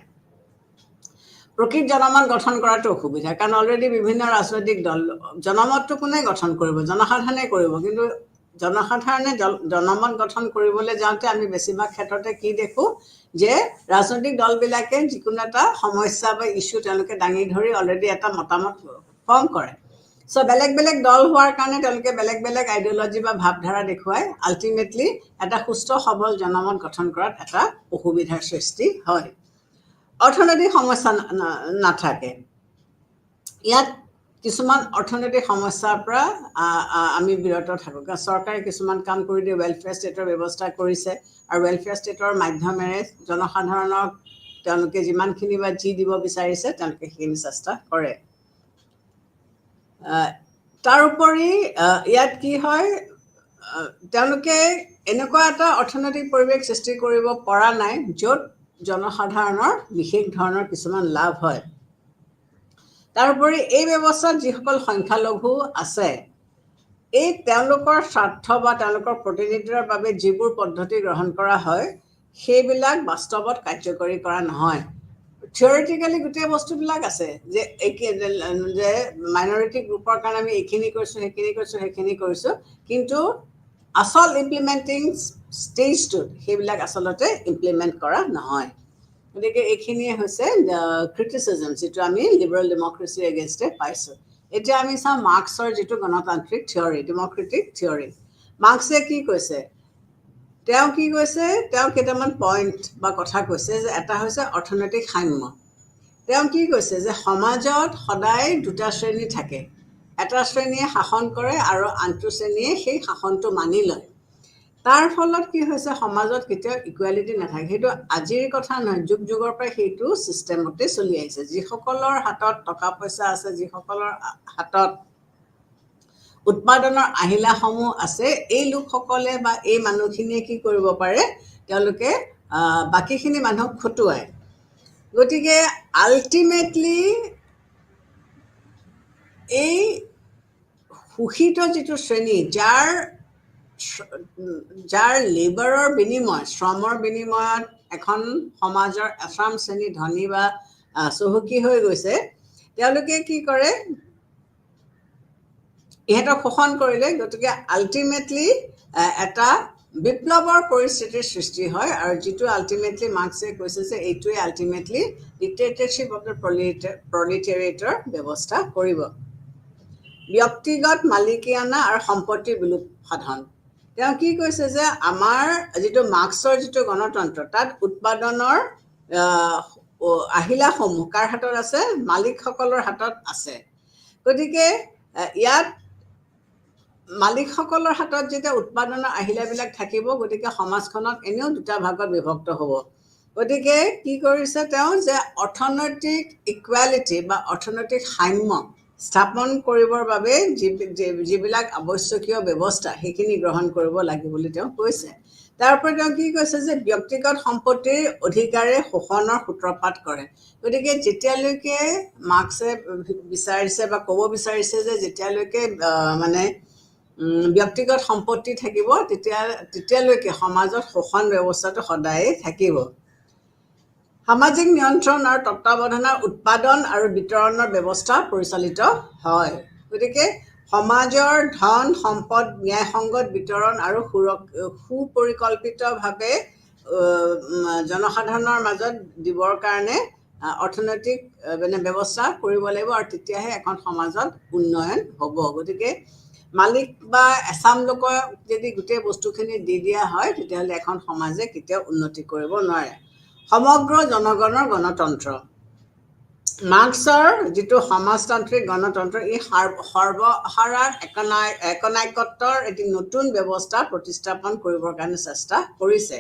[SPEAKER 3] প্ৰকৃত জনমত গঠন কৰাটো অসুবিধা, কাৰণ অলৰেডি বিভিন্ন ৰাজনৈতিক দল, জনমতটো কোনে গঠন কৰিব, জনসাধাৰণে কৰিব। কিন্তু জনসাধাৰণে জনমত গঠন কৰিবলৈ যাওঁতে আমি বেছিভাগ ক্ষেত্ৰতে কি দেখোঁ, যে ৰাজনৈতিক দলবিলাকে যিকোনো এটা সমস্যা বা ইছ্যু তেওঁলোকে দাঙি ধৰি অলৰেডি এটা মতামত ফৰ্ম কৰে। চ' বেলেগ বেলেগ দল হোৱাৰ কাৰণে তেওঁলোকে বেলেগ বেলেগ আইডিঅলজি বা ভাৱধাৰা দেখুৱাই আল্টিমেটলি এটা সুস্থ সবল জনমত গঠন কৰাত এটা অসুবিধাৰ সৃষ্টি হয়। অৰ্থনৈতিক সমস্যা নাথাকে। ইয়াত কিছুমান অৰ্থনৈতিক সমস্যাৰ পৰা আমি বিৰত থাকোঁ, কাৰণ চৰকাৰে কিছুমান কাম কৰি দিয়ে, ৱেলফেয়াৰ ষ্টেটৰ ব্যৱস্থা কৰিছে, আৰু ৱেলফেয়াৰ ষ্টেটৰ মাধ্যমেৰে জনসাধাৰণক তেওঁলোকে যিমানখিনি বা যি দিব বিচাৰিছে তেওঁলোকে সেইখিনি চেষ্টা কৰে। তাৰোপৰি ইয়াত কি হয়, তেওঁলোকে এনেকুৱা এটা অৰ্থনৈতিক পৰিৱেশ সৃষ্টি কৰিব পৰা নাই য'ত জনসাধাৰণৰ বিশেষ ধৰণৰ কিছুমান লাভ হয়। তাৰোপৰি এই ব্যৱস্থাত যিসকল সংখ্যালঘু আছে, এই তেওঁলোকৰ স্বাৰ্থ বা তেওঁলোকৰ প্ৰতিনিধিত্বৰ বাবে যিবোৰ পদ্ধতি গ্ৰহণ কৰা হয় সেইবিলাক বাস্তৱত কাৰ্যকৰী কৰা নহয়। থিয়ৰিটিকেলি গোটেই বস্তুবিলাক আছে যে মাইনৰিটি গ্ৰুপৰ কাৰণে আমি এইখিনি কৰিছোঁ, সেইখিনি কৰিছোঁ, কিন্তু আচল ইমপ্লিমেণ্টিং ষ্টেজটোত সেইবিলাক আচলতে ইমপ্লিমেণ্ট কৰা নহয়। গতিকে এইখিনিয়ে হৈছে ক্ৰিটিচিজম, যিটো আমি লিবাৰেল ডেমক্ৰেচিৰ এগেইনষ্টে পাইছোঁ। এতিয়া আমি চাওঁ মাৰ্ক্সৰ যিটো গণতান্ত্ৰিক থিয়ৰী, ডেমক্ৰেটিক থিয়ৰী। মাৰ্ক্সে কি কৈছে, তেওঁ কেইটামান পইণ্ট বা কথা কৈছে, যে এটা হৈছে অৰ্থনৈতিক সাম্য। তেওঁ কি কৈছে, যে সমাজত সদায় দুটা শ্ৰেণী থাকে, এটা শ্ৰেণীয়ে শাসন কৰে আৰু আনটো শ্ৰেণীয়ে সেই শাসনটো মানি লয়। তাৰ ফলত কি হৈছে, সমাজত কেতিয়াও ইকুৱেলিটি নাথাকে। সেইটো আজিৰ কথা নহয়, যুগ যুগৰ পৰা সেইটো ছিষ্টেমতে চলি আহিছে। যিসকলৰ হাতত টকা পইচা আছে, যিসকলৰ হাতত উৎপাদনৰ আহিলাসমূহ আছে, এই লোকসকলে বা এই মানুহখিনিয়ে কি কৰিব পাৰে, তেওঁলোকে বাকীখিনি মানুহক খটুৱায়। গতিকে আল্টিমেটলি এই শোষিত যিটো শ্ৰেণী, যাৰ লেবাৰৰ বিনিময়, শ্ৰমৰ বিনিময়ত এখন সমাজৰ এচাম শ্ৰেণী ধনী বা চহকী হৈ গৈছে, তেওঁলোকে কি কৰে, ইহঁতক শোষণ কৰিলে। গতিকে আল্টিমেটলি এটা বিপ্লৱৰ পৰিস্থিতিৰ সৃষ্টি হয়, আৰু যিটো আল্টিমেটলি মাৰ্ক্সে কৈছে যে এইটোৱে আল্টিমেটলি ডিক্টেটৰশ্বিপ অফ দ্য প্ৰলিটেৰিয়েটৰ ব্যৱস্থা কৰিব। ব্যক্তিগত মালিকীয়ানা আৰু সম্পত্তিৰ বিলোপ সাধন। তেওঁ কি কৈছে, যে আমাৰ যিটো মাৰ্ক্সৰ যিটো গণতন্ত্ৰ, তাত উৎপাদনৰ আহিলাসমূহ কাৰ হাতত আছে, মালিকসকলৰ হাতত আছে। গতিকে ইয়াত মালিকসকলৰ হাতত যেতিয়া উৎপাদনৰ আহিলাবিলাক থাকিব, গতিকে সমাজখনত এনেও দুটা ভাগত বিভক্ত হ'ব। গতিকে কি কৰিছে তেওঁ, যে অৰ্থনৈতিক ইকুৱেলিটি বা অৰ্থনৈতিক সাম্য স্থাপন কৰিবৰ বাবে যিবিলাক আৱশ্যকীয় ব্যৱস্থা সেইখিনি গ্ৰহণ কৰিব লাগিব বুলি তেওঁ কৈছে। তাৰ উপৰি তেওঁ কি কৈছে, যে ব্যক্তিগত সম্পত্তিৰ অধিকাৰে শোষণৰ সূত্ৰপাত কৰে। গতিকে যেতিয়ালৈকে মাৰ্ক্সে বিচাৰিছে বা ক'ব বিচাৰিছে, যে যেতিয়ালৈকে ব্যক্তিগত সম্পত্তি থাকিব, তেতিয়ালৈকে সমাজত শোষণ ব্যৱস্থাটো সদায়ে থাকিব। সামাজিক নিয়ন্ত্ৰণ আৰু তত্ত্বাৱধানৰ উৎপাদন আৰু বিতৰণৰ ব্যৱস্থা পৰিচালিত হয়। গতিকে সমাজৰ ধন সম্পদ ন্যায়সংগত বিতৰণ আৰু সুপৰিকল্পিতভাৱে জনসাধাৰণৰ মাজত দিবৰ কাৰণে অৰ্থনৈতিক ব্যৱস্থা কৰিব লাগিব, আৰু তেতিয়াহে এখন সমাজত উন্নয়ন হ'ব। গতিকে মালিক বা এচাম লোকক যদি গোটেই বস্তুখিনি দি দিয়া হয়, তেতিয়াহ'লে এখন সমাজে কেতিয়াও উন্নতি কৰিব নোৱাৰে। সমগ্ৰ জনগণৰ গণতন্ত্ৰ। মাৰ্ক্সৰ যিটো সমাজতান্ত্ৰিক গণতন্ত্ৰ এই সৰ্বহাৰাৰ একনায়কত্বৰ এটি নতুন ব্যৱস্থা প্ৰতিস্থাপন কৰিবৰ কাৰণে চেষ্টা কৰিছে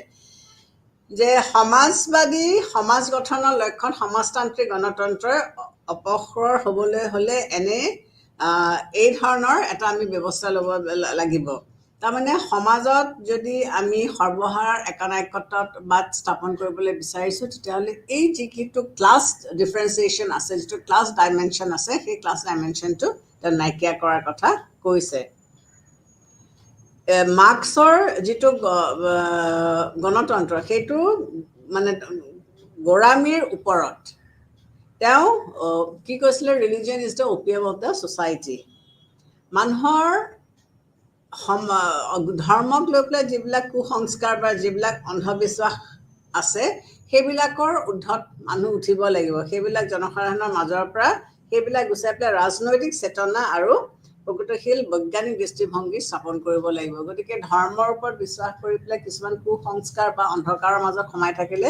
[SPEAKER 3] যে সমাজবাদী সমাজ গঠনৰ লক্ষ্যত সমাজতান্ত্ৰিক গণতন্ত্ৰই অপসৰ হ'বলৈ হ'লে এই ধৰণৰ এটা আমি ব্যৱস্থা ল'ব লাগিব তাৰমানে সমাজত যদি আমি সৰ্বহাৰাৰ একনায়কত্ববাদ স্থাপন কৰিবলৈ বিচাৰিছোঁ তেতিয়াহ'লে এই যিটো ক্লাছ ডিফাৰেঞ্চিয়েশ্যন আছে যিটো ক্লাছ ডাইমেনশ্যন আছে সেই ক্লাছ ডাইমেনশ্যনটো নাইকিয়া কৰাৰ কথা কৈছে মাৰ্ক্সৰ যিটো গণতন্ত্ৰ সেইটো মানে গোড়ামীৰ ওপৰত তেওঁ কি কৈছিলে religion is the opium of the society মানুহৰ ধৰ্মক লৈ পেলাই যিবিলাক কুসংস্কাৰ বা যিবিলাক অন্ধবিশ্বাস আছে সেইবিলাকৰ ঊৰ্ধত মানুহ উঠিব লাগিব সেইবিলাক জনসাধাৰণৰ মাজৰ পৰা সেইবিলাক গুচাই পেলাই ৰাজনৈতিক চেতনা আৰু প্ৰকৃতশীল বৈজ্ঞানিক দৃষ্টিভংগী স্থাপন কৰিব লাগিব গতিকে ধৰ্মৰ ওপৰত বিশ্বাস কৰি পেলাই কিছুমান কুসংস্কাৰ বা অন্ধকাৰৰ মাজত সোমাই থাকিলে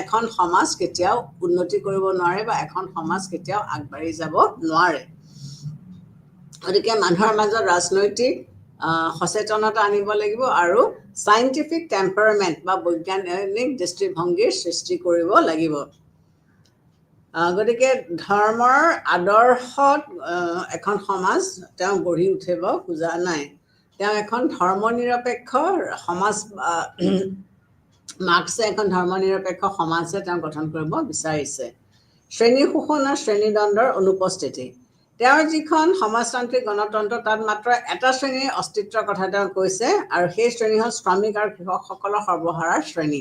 [SPEAKER 3] এখন সমাজ কেতিয়াও উন্নতি কৰিব নোৱাৰে বা এখন সমাজ কেতিয়াও আগবাঢ়ি যাব নোৱাৰে গতিকে মানুহৰ মাজত ৰাজনৈতিক সচেতনতা আনিব লাগিব আৰু চাইণ্টিফিক টেম্পাৰমেণ্ট বা বৈজ্ঞানিক দৃষ্টিভংগীৰ সৃষ্টি কৰিব লাগিব গতিকে ধৰ্মৰ আদৰ্শত এখন সমাজ তেওঁ গঢ়ি উঠিব খোজা নাই তেওঁ এখন ধৰ্মনিৰপেক্ষ সমাজ মাৰ্ক্সে এখন ধৰ্মনিৰপেক্ষ সমাজে তেওঁ গঠন কৰিব বিচাৰিছে শ্ৰেণী শোষণ আৰু শ্ৰেণীদ্বন্দ্বৰ অনুপস্থিতি তেওঁৰ যিখন সমাজতান্ত্ৰিক গণতন্ত্ৰ তাত মাত্ৰ এটা শ্ৰেণীৰ অস্তিত্বৰ কথা তেওঁ কৈছে আৰু সেই শ্ৰেণী হ'ল শ্ৰমিক আৰু কৃষকসকলৰ সৰ্বহাৰাৰ শ্ৰেণী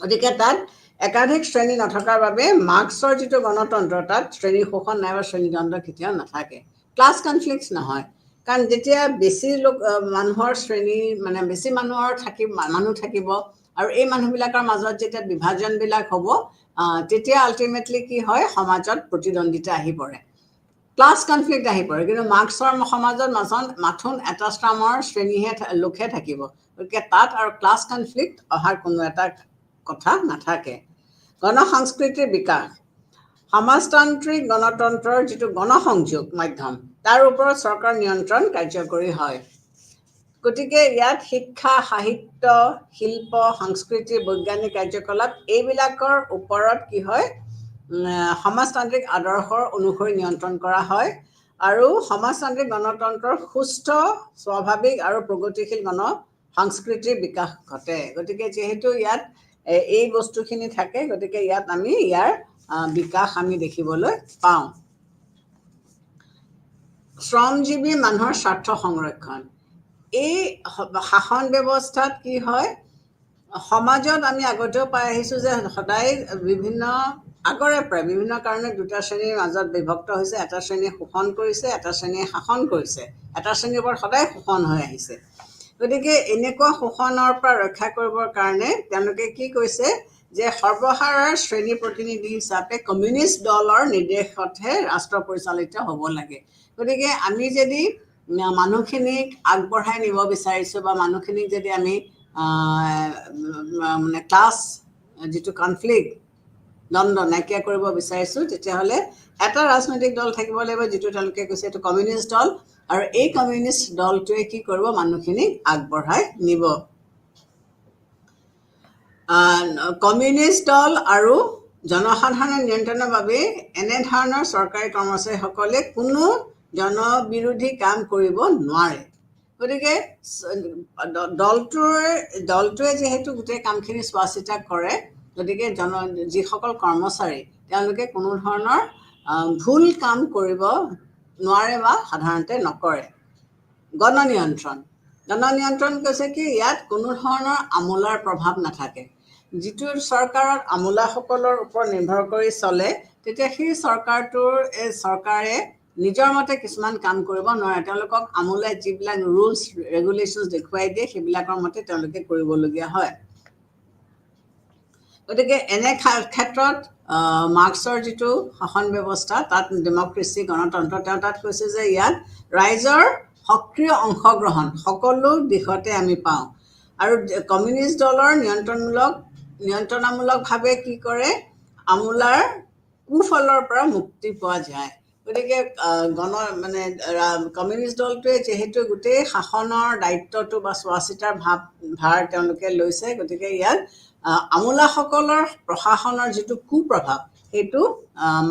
[SPEAKER 3] গতিকে তাত একাধিক শ্ৰেণী নথকাৰ বাবে মাৰ্ক্সৰ যিটো গণতন্ত্ৰ তাত শ্ৰেণী শোষণ নাইবা শ্ৰেণীদ্বন্দ্ব কেতিয়াও নাথাকে ক্লাছ কনফ্লিক্ট নহয় কাৰণ যেতিয়া বেছি মানুহৰ শ্ৰেণী মানে বেছি মানুহ থাকিব আৰু এই মানুহবিলাকৰ মাজত যেতিয়া বিভাজনবিলাক হ'ব তেতিয়া আল্টিমেটলি কি হয় সমাজত প্ৰতিদ্বন্দ্বিতা আহি পৰে ক্লাছ কনফ্লিক্ট আহি পৰে কিন্তু মাৰ্ক্সৰ সমাজত মাথোন এটা স্থামৰ লোকহে থাকিব গতিকে তাত আৰু ক্লাছ কনফ্লিক্ট অহাৰ কোনো এটা কথা নাথাকে গণসংস্কৃতিৰ বিকাশ সমাজতান্ত্ৰিক গণতন্ত্ৰৰ যিটো গণসংযোগ মাধ্যম তাৰ ওপৰত চৰকাৰ নিয়ন্ত্ৰণ কাৰ্যকৰী হয় গতিকে ইয়াত শিক্ষা সাহিত্য শিল্প সংস্কৃতি বৈজ্ঞানিক কাৰ্যকলাপ এইবিলাকৰ ওপৰত কি হয় সমাজতান্ত্ৰিক আদৰ্শৰ অনুসৰি নিয়ন্ত্ৰণ কৰা হয় আৰু সমাজতান্ত্ৰিক গণতন্ত্ৰৰ সুস্থ স্বাভাৱিক আৰু প্ৰগতিশীল সংস্কৃতিৰ বিকাশ ঘটে গতিকে যিহেতু ইয়াত এই বস্তুখিনি থাকে গতিকে ইয়াত আমি ইয়াৰ বিকাশ আমি দেখিবলৈ পাওঁ শ্ৰমজীৱী মানুহৰ স্বাৰ্থ সংৰক্ষণ এই শাসন ব্যৱস্থাত কি হয় সমাজত আমি আগতেও পাই আহিছোঁ যে সদায় আগৰে প্ৰায় বিভিন্ন কাৰণে দুটা শ্ৰেণীৰ মাজত বিভক্ত হৈছে এটা শ্ৰেণীয়ে শোষণ কৰিছে এটা শ্ৰেণীয়ে শাসন কৰিছে এটা শ্ৰেণীৰ ওপৰত সদায় শোষণ হৈ আহিছে গতিকে এনেকুৱা শোষণৰ পৰা ৰক্ষা কৰিবৰ কাৰণে তেওঁলোকে কি কৈছে যে সৰ্বহাৰাৰ শ্ৰেণী প্ৰতিনিধি হিচাপে কমিউনিষ্ট দলৰ নিৰ্দেশতহে ৰাষ্ট্ৰ পৰিচালিত হ'ব লাগে গতিকে আমি যদি মানুহখিনিক আগবঢ়াই নিব বিচাৰিছোঁ বা মানুহখিনিক যদি আমি মানে ক্লাছ যিটো কনফ্লিক্ট দ্বন্দ্ব নাইকিয়া কৰিব বিচাৰিছোঁ তেতিয়াহ'লে এটা ৰাজনৈতিক দল থাকিব লাগিব যিটো তেওঁলোকে কৈছে এইটো কমিউনিষ্ট দল আৰু এই কমিউনিষ্ট দলটোৱে কি কৰিব মানুহখিনিক আগবঢ়াই নিব কমিউনিষ্ট দল আৰু জনসাধাৰণৰ নিয়ন্ত্ৰণৰ বাবে এনেধৰণৰ চৰকাৰী কৰ্মচাৰীসকলে কোনো জনবিৰোধী কাম কৰিব নোৱাৰে গতিকে দলটোৱে যিহেতু গোটেই কামখিনি চোৱা চিতা কৰে গতিকে যিসকল কৰ্মচাৰী তেওঁলোকে কোনো ধৰণৰ ভুল কাম কৰিব নোৱাৰে বা সাধাৰণতে নকৰে গণনিয়ন্ত্ৰণ কৈছে কি ইয়াত কোনো ধৰণৰ আমোলাৰ প্ৰভাৱ নাথাকে যিটো চৰকাৰত আমোলাসকলৰ ওপৰত নিৰ্ভৰ কৰি চলে তেতিয়া সেই চৰকাৰে নিজৰ মতে কিছুমান কাম কৰিব নোৱাৰে তেওঁলোকক আমোলাই যিবিলাক ৰুলছ ৰেগুলেশ্যনছ দেখুৱাই দিয়ে সেইবিলাকৰ মতে তেওঁলোকে কৰিবলগীয়া হয় গতিকে এনে ক্ষেত্ৰত মাৰ্ক্সৰ যিটো শাসন ব্যৱস্থা তাত ডেমক্ৰেচি গণতন্ত্ৰ তেওঁ তাত কৈছে যে ইয়াত ৰাইজৰ সক্ৰিয় অংশগ্ৰহণ সকলো দিশতে আমি পাওঁ আৰু কমিউনিষ্ট দলৰ নিয়ন্ত্ৰণামূলকভাৱে কি কৰে আমোলাৰ কুফলৰ পৰা মুক্তি পোৱা যায়। গতিকে মানে কমিউনিষ্ট দলটোৱে যিহেতু গোটেই শাসনৰ দায়িত্বটো বা চোৱা চিতাৰ ভাৰ তেওঁলোকে লৈছে, গতিকে ইয়াত আমোলাসকলৰ প্ৰশাসনৰ যিটো কুপ্ৰভাৱ সেইটো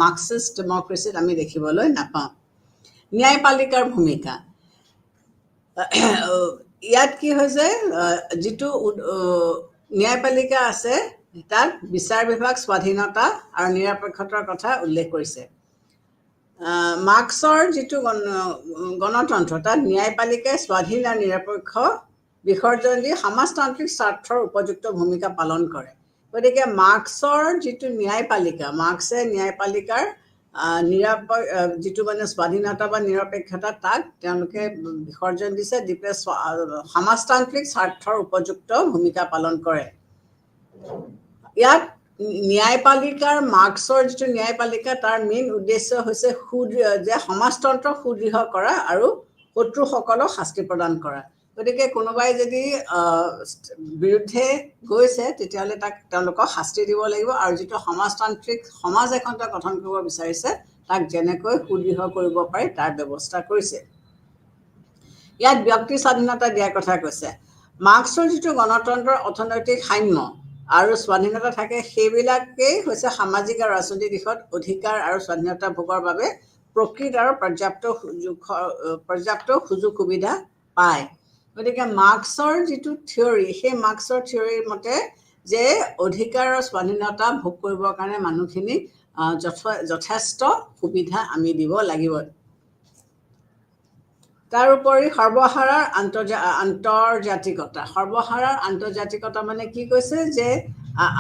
[SPEAKER 3] মাৰ্কছিষ্ট ডেমক্ৰেচিত আমি দেখিবলৈ নাপাওঁ। ন্যায়পালিকাৰ ভূমিকা, ইয়াত কি হৈছে, যিটো ন্যায়পালিকা আছে তাত বিচাৰ বিভাগ, স্বাধীনতা আৰু নিৰপেক্ষতাৰ কথা উল্লেখ কৰিছে। মাৰ্ক্সৰ যিটো গণতন্ত্ৰ তাত ন্যায়পালিকাই স্বাধীন আৰু নিৰপেক্ষ বিসৰ্জন দি সমাজতান্ত্ৰিক স্বাৰ্থৰ উপযুক্ত ভূমিকা পালন কৰে। গতিকে মাৰ্ক্সৰ যিটো ন্যায়পালিকা, মাৰ্ক্সে ন্যায়পালিকাৰ যিটো মানে স্বাধীনতা বা নিৰপেক্ষতা তাক তেওঁলোকে বিসৰ্জন দিছে, দি পেলাই সমাজতান্ত্ৰিক স্বাৰ্থৰ উপযুক্ত ভূমিকা পালন কৰে। ইয়াত ন্যায়পালিকাৰ মাৰ্ক্সৰ যিটো ন্যায়পালিকা তাৰ মেইন উদ্দেশ্য হৈছে যে সমাজতন্ত্ৰ সুদৃঢ় কৰা আৰু শত্ৰুসকলক শাস্তি প্ৰদান কৰা। গতিকে কোনোবাই যদি বিৰুদ্ধে গৈছে তেতিয়াহ'লে তেওঁলোকক শাস্তি দিব লাগিব, আৰু যিটো সমাজতান্ত্ৰিক সমাজ এখন গঠন কৰিব বিচাৰিছে তাক যেনেকৈ সুদৃঢ় কৰিব পাৰি তাৰ ব্যৱস্থা কৰিছে। ইয়াত ব্যক্তি স্বাধীনতা দিয়াৰ কথা কৈছে। মাৰ্ক্সৰ যিটো গণতন্ত্ৰৰ অৰ্থনৈতিক সাম্য আৰু স্বাধীনতা থাকে, সেইবিলাকেই হৈছে সামাজিক আৰু ৰাজনৈতিক দিশত অধিকাৰ আৰু স্বাধীনতা ভোগৰ বাবে প্ৰকৃত আৰু পৰ্যাপ্ত সুযোগ সুবিধা পায়। গতিকে মাৰ্ক্সৰ যিটো থিয়ৰী, সেই মাৰ্ক্সৰ থিয়ৰীৰ মতে যে অধিকাৰ আৰু স্বাধীনতা ভোগ কৰিবৰ কাৰণে মানুহখিনিক যথেষ্ট সুবিধা আমি দিব লাগিব। তাৰোপৰি সৰ্বহাৰাৰ আন্তৰ্জাতিকতা। সৰ্বহাৰাৰ আন্তৰ্জাতিকতা মানে কি কৈছে যে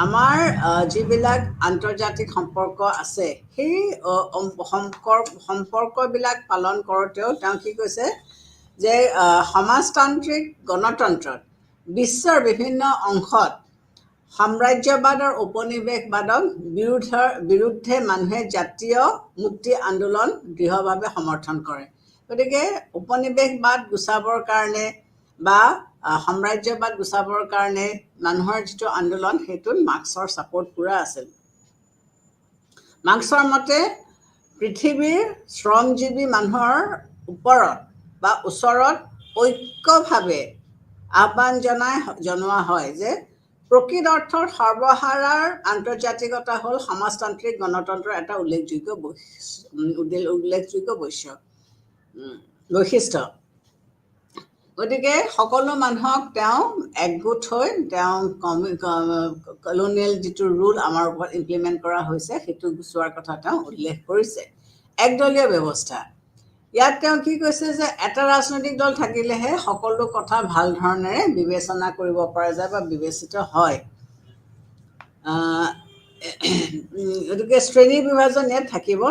[SPEAKER 3] আমাৰ যিবিলাক আন্তৰ্জাতিক সম্পৰ্ক আছে সেই সম্পৰ্কবিলাক পালন কৰোঁতেও তেওঁ কি কৈছে যে সমাজতান্ত্ৰিক গণতন্ত্ৰত বিশ্বৰ বিভিন্ন অংশত সাম্ৰাজ্যবাদ আৰু ঔপনিৱেশবাদক বিৰুদ্ধে মানুহে জাতীয় মুক্তি আন্দোলন দৃঢ়ভাৱে সমৰ্থন কৰে। গতিকে ঔপনিৱেশবাদ গুচাবৰ কাৰণে বা সাম্ৰাজ্যবাদ গুচাবৰ কাৰণে মানুহৰ যিটো আন্দোলন সেইটোত মাৰ্ক্সৰ ছাপোৰ্ট পূৰা আছিল। মাৰ্ক্সৰ মতে পৃথিৱীৰ শ্ৰমজীৱী মানুহৰ ওপৰত বা ওচৰত ঐক্যভাৱে আহ্বান জনোৱা হয় যে প্ৰকৃত অৰ্থত সৰ্বহাৰাৰ আন্তৰ্জাতিকতা হ'ল সমাজতান্ত্ৰিক গণতন্ত্ৰৰ এটা উল্লেখযোগ্য বৈশিষ্ট্য। গতিকে সকলো মানুহক তেওঁ একগোট হৈ তেওঁ কলনিয়েল যিটো ৰুল আমাৰ ওপৰত ইমপ্লিমেণ্ট কৰা হৈছে সেইটো গুচোৱাৰ কথা তেওঁ উল্লেখ কৰিছে। একদলীয় ব্যৱস্থা, ইয়াত তেওঁ কি কৈছে যে এটা ৰাজনৈতিক দল থাকিলেহে সকলো কথা ভাল ধৰণেৰে বিবেচনা কৰিব পৰা যায় বা বিবেচিত হয়। গতিকে শ্ৰেণী বিভাজন ইয়াত থাকিব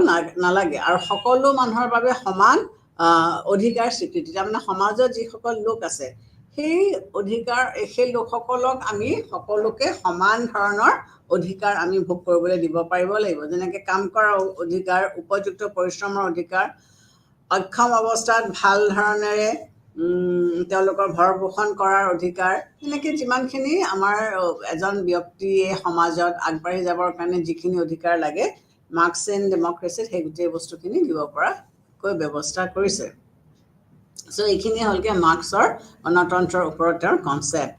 [SPEAKER 3] নালাগে আৰু সকলো মানুহৰ বাবে সমান অধিকাৰ স্বীকৃতি। তাৰমানে সমাজত যিসকল লোক আছে সেই লোকসকলক আমি সকলোকে সমান ধৰণৰ অধিকাৰ আমি ভোগ কৰিবলৈ দিব পাৰিব লাগিব। যেনেকৈ কাম কৰাৰ অধিকাৰ, উপযুক্ত পৰিশ্ৰমৰ অধিকাৰ, অক্ষম অৱস্থাত ভাল ধৰণেৰে তেওঁলোকৰ ভৰণ পোষণ কৰাৰ অধিকাৰ, এনেকৈ যিমানখিনি আমাৰ এজন ব্যক্তিয়ে সমাজত আগবাঢ়ি যাবৰ কাৰণে যিখিনি অধিকাৰ লাগে মাৰ্ক্স এণ্ড ডেমক্ৰেচিত সেই গোটেই বস্তুখিনি দিব পৰাকৈ ব্যৱস্থা কৰিছে। চ' এইখিনি হ'লগৈ মাৰ্ক্সৰ গণতন্ত্ৰৰ ওপৰত তেওঁৰ কনচেপ্ট।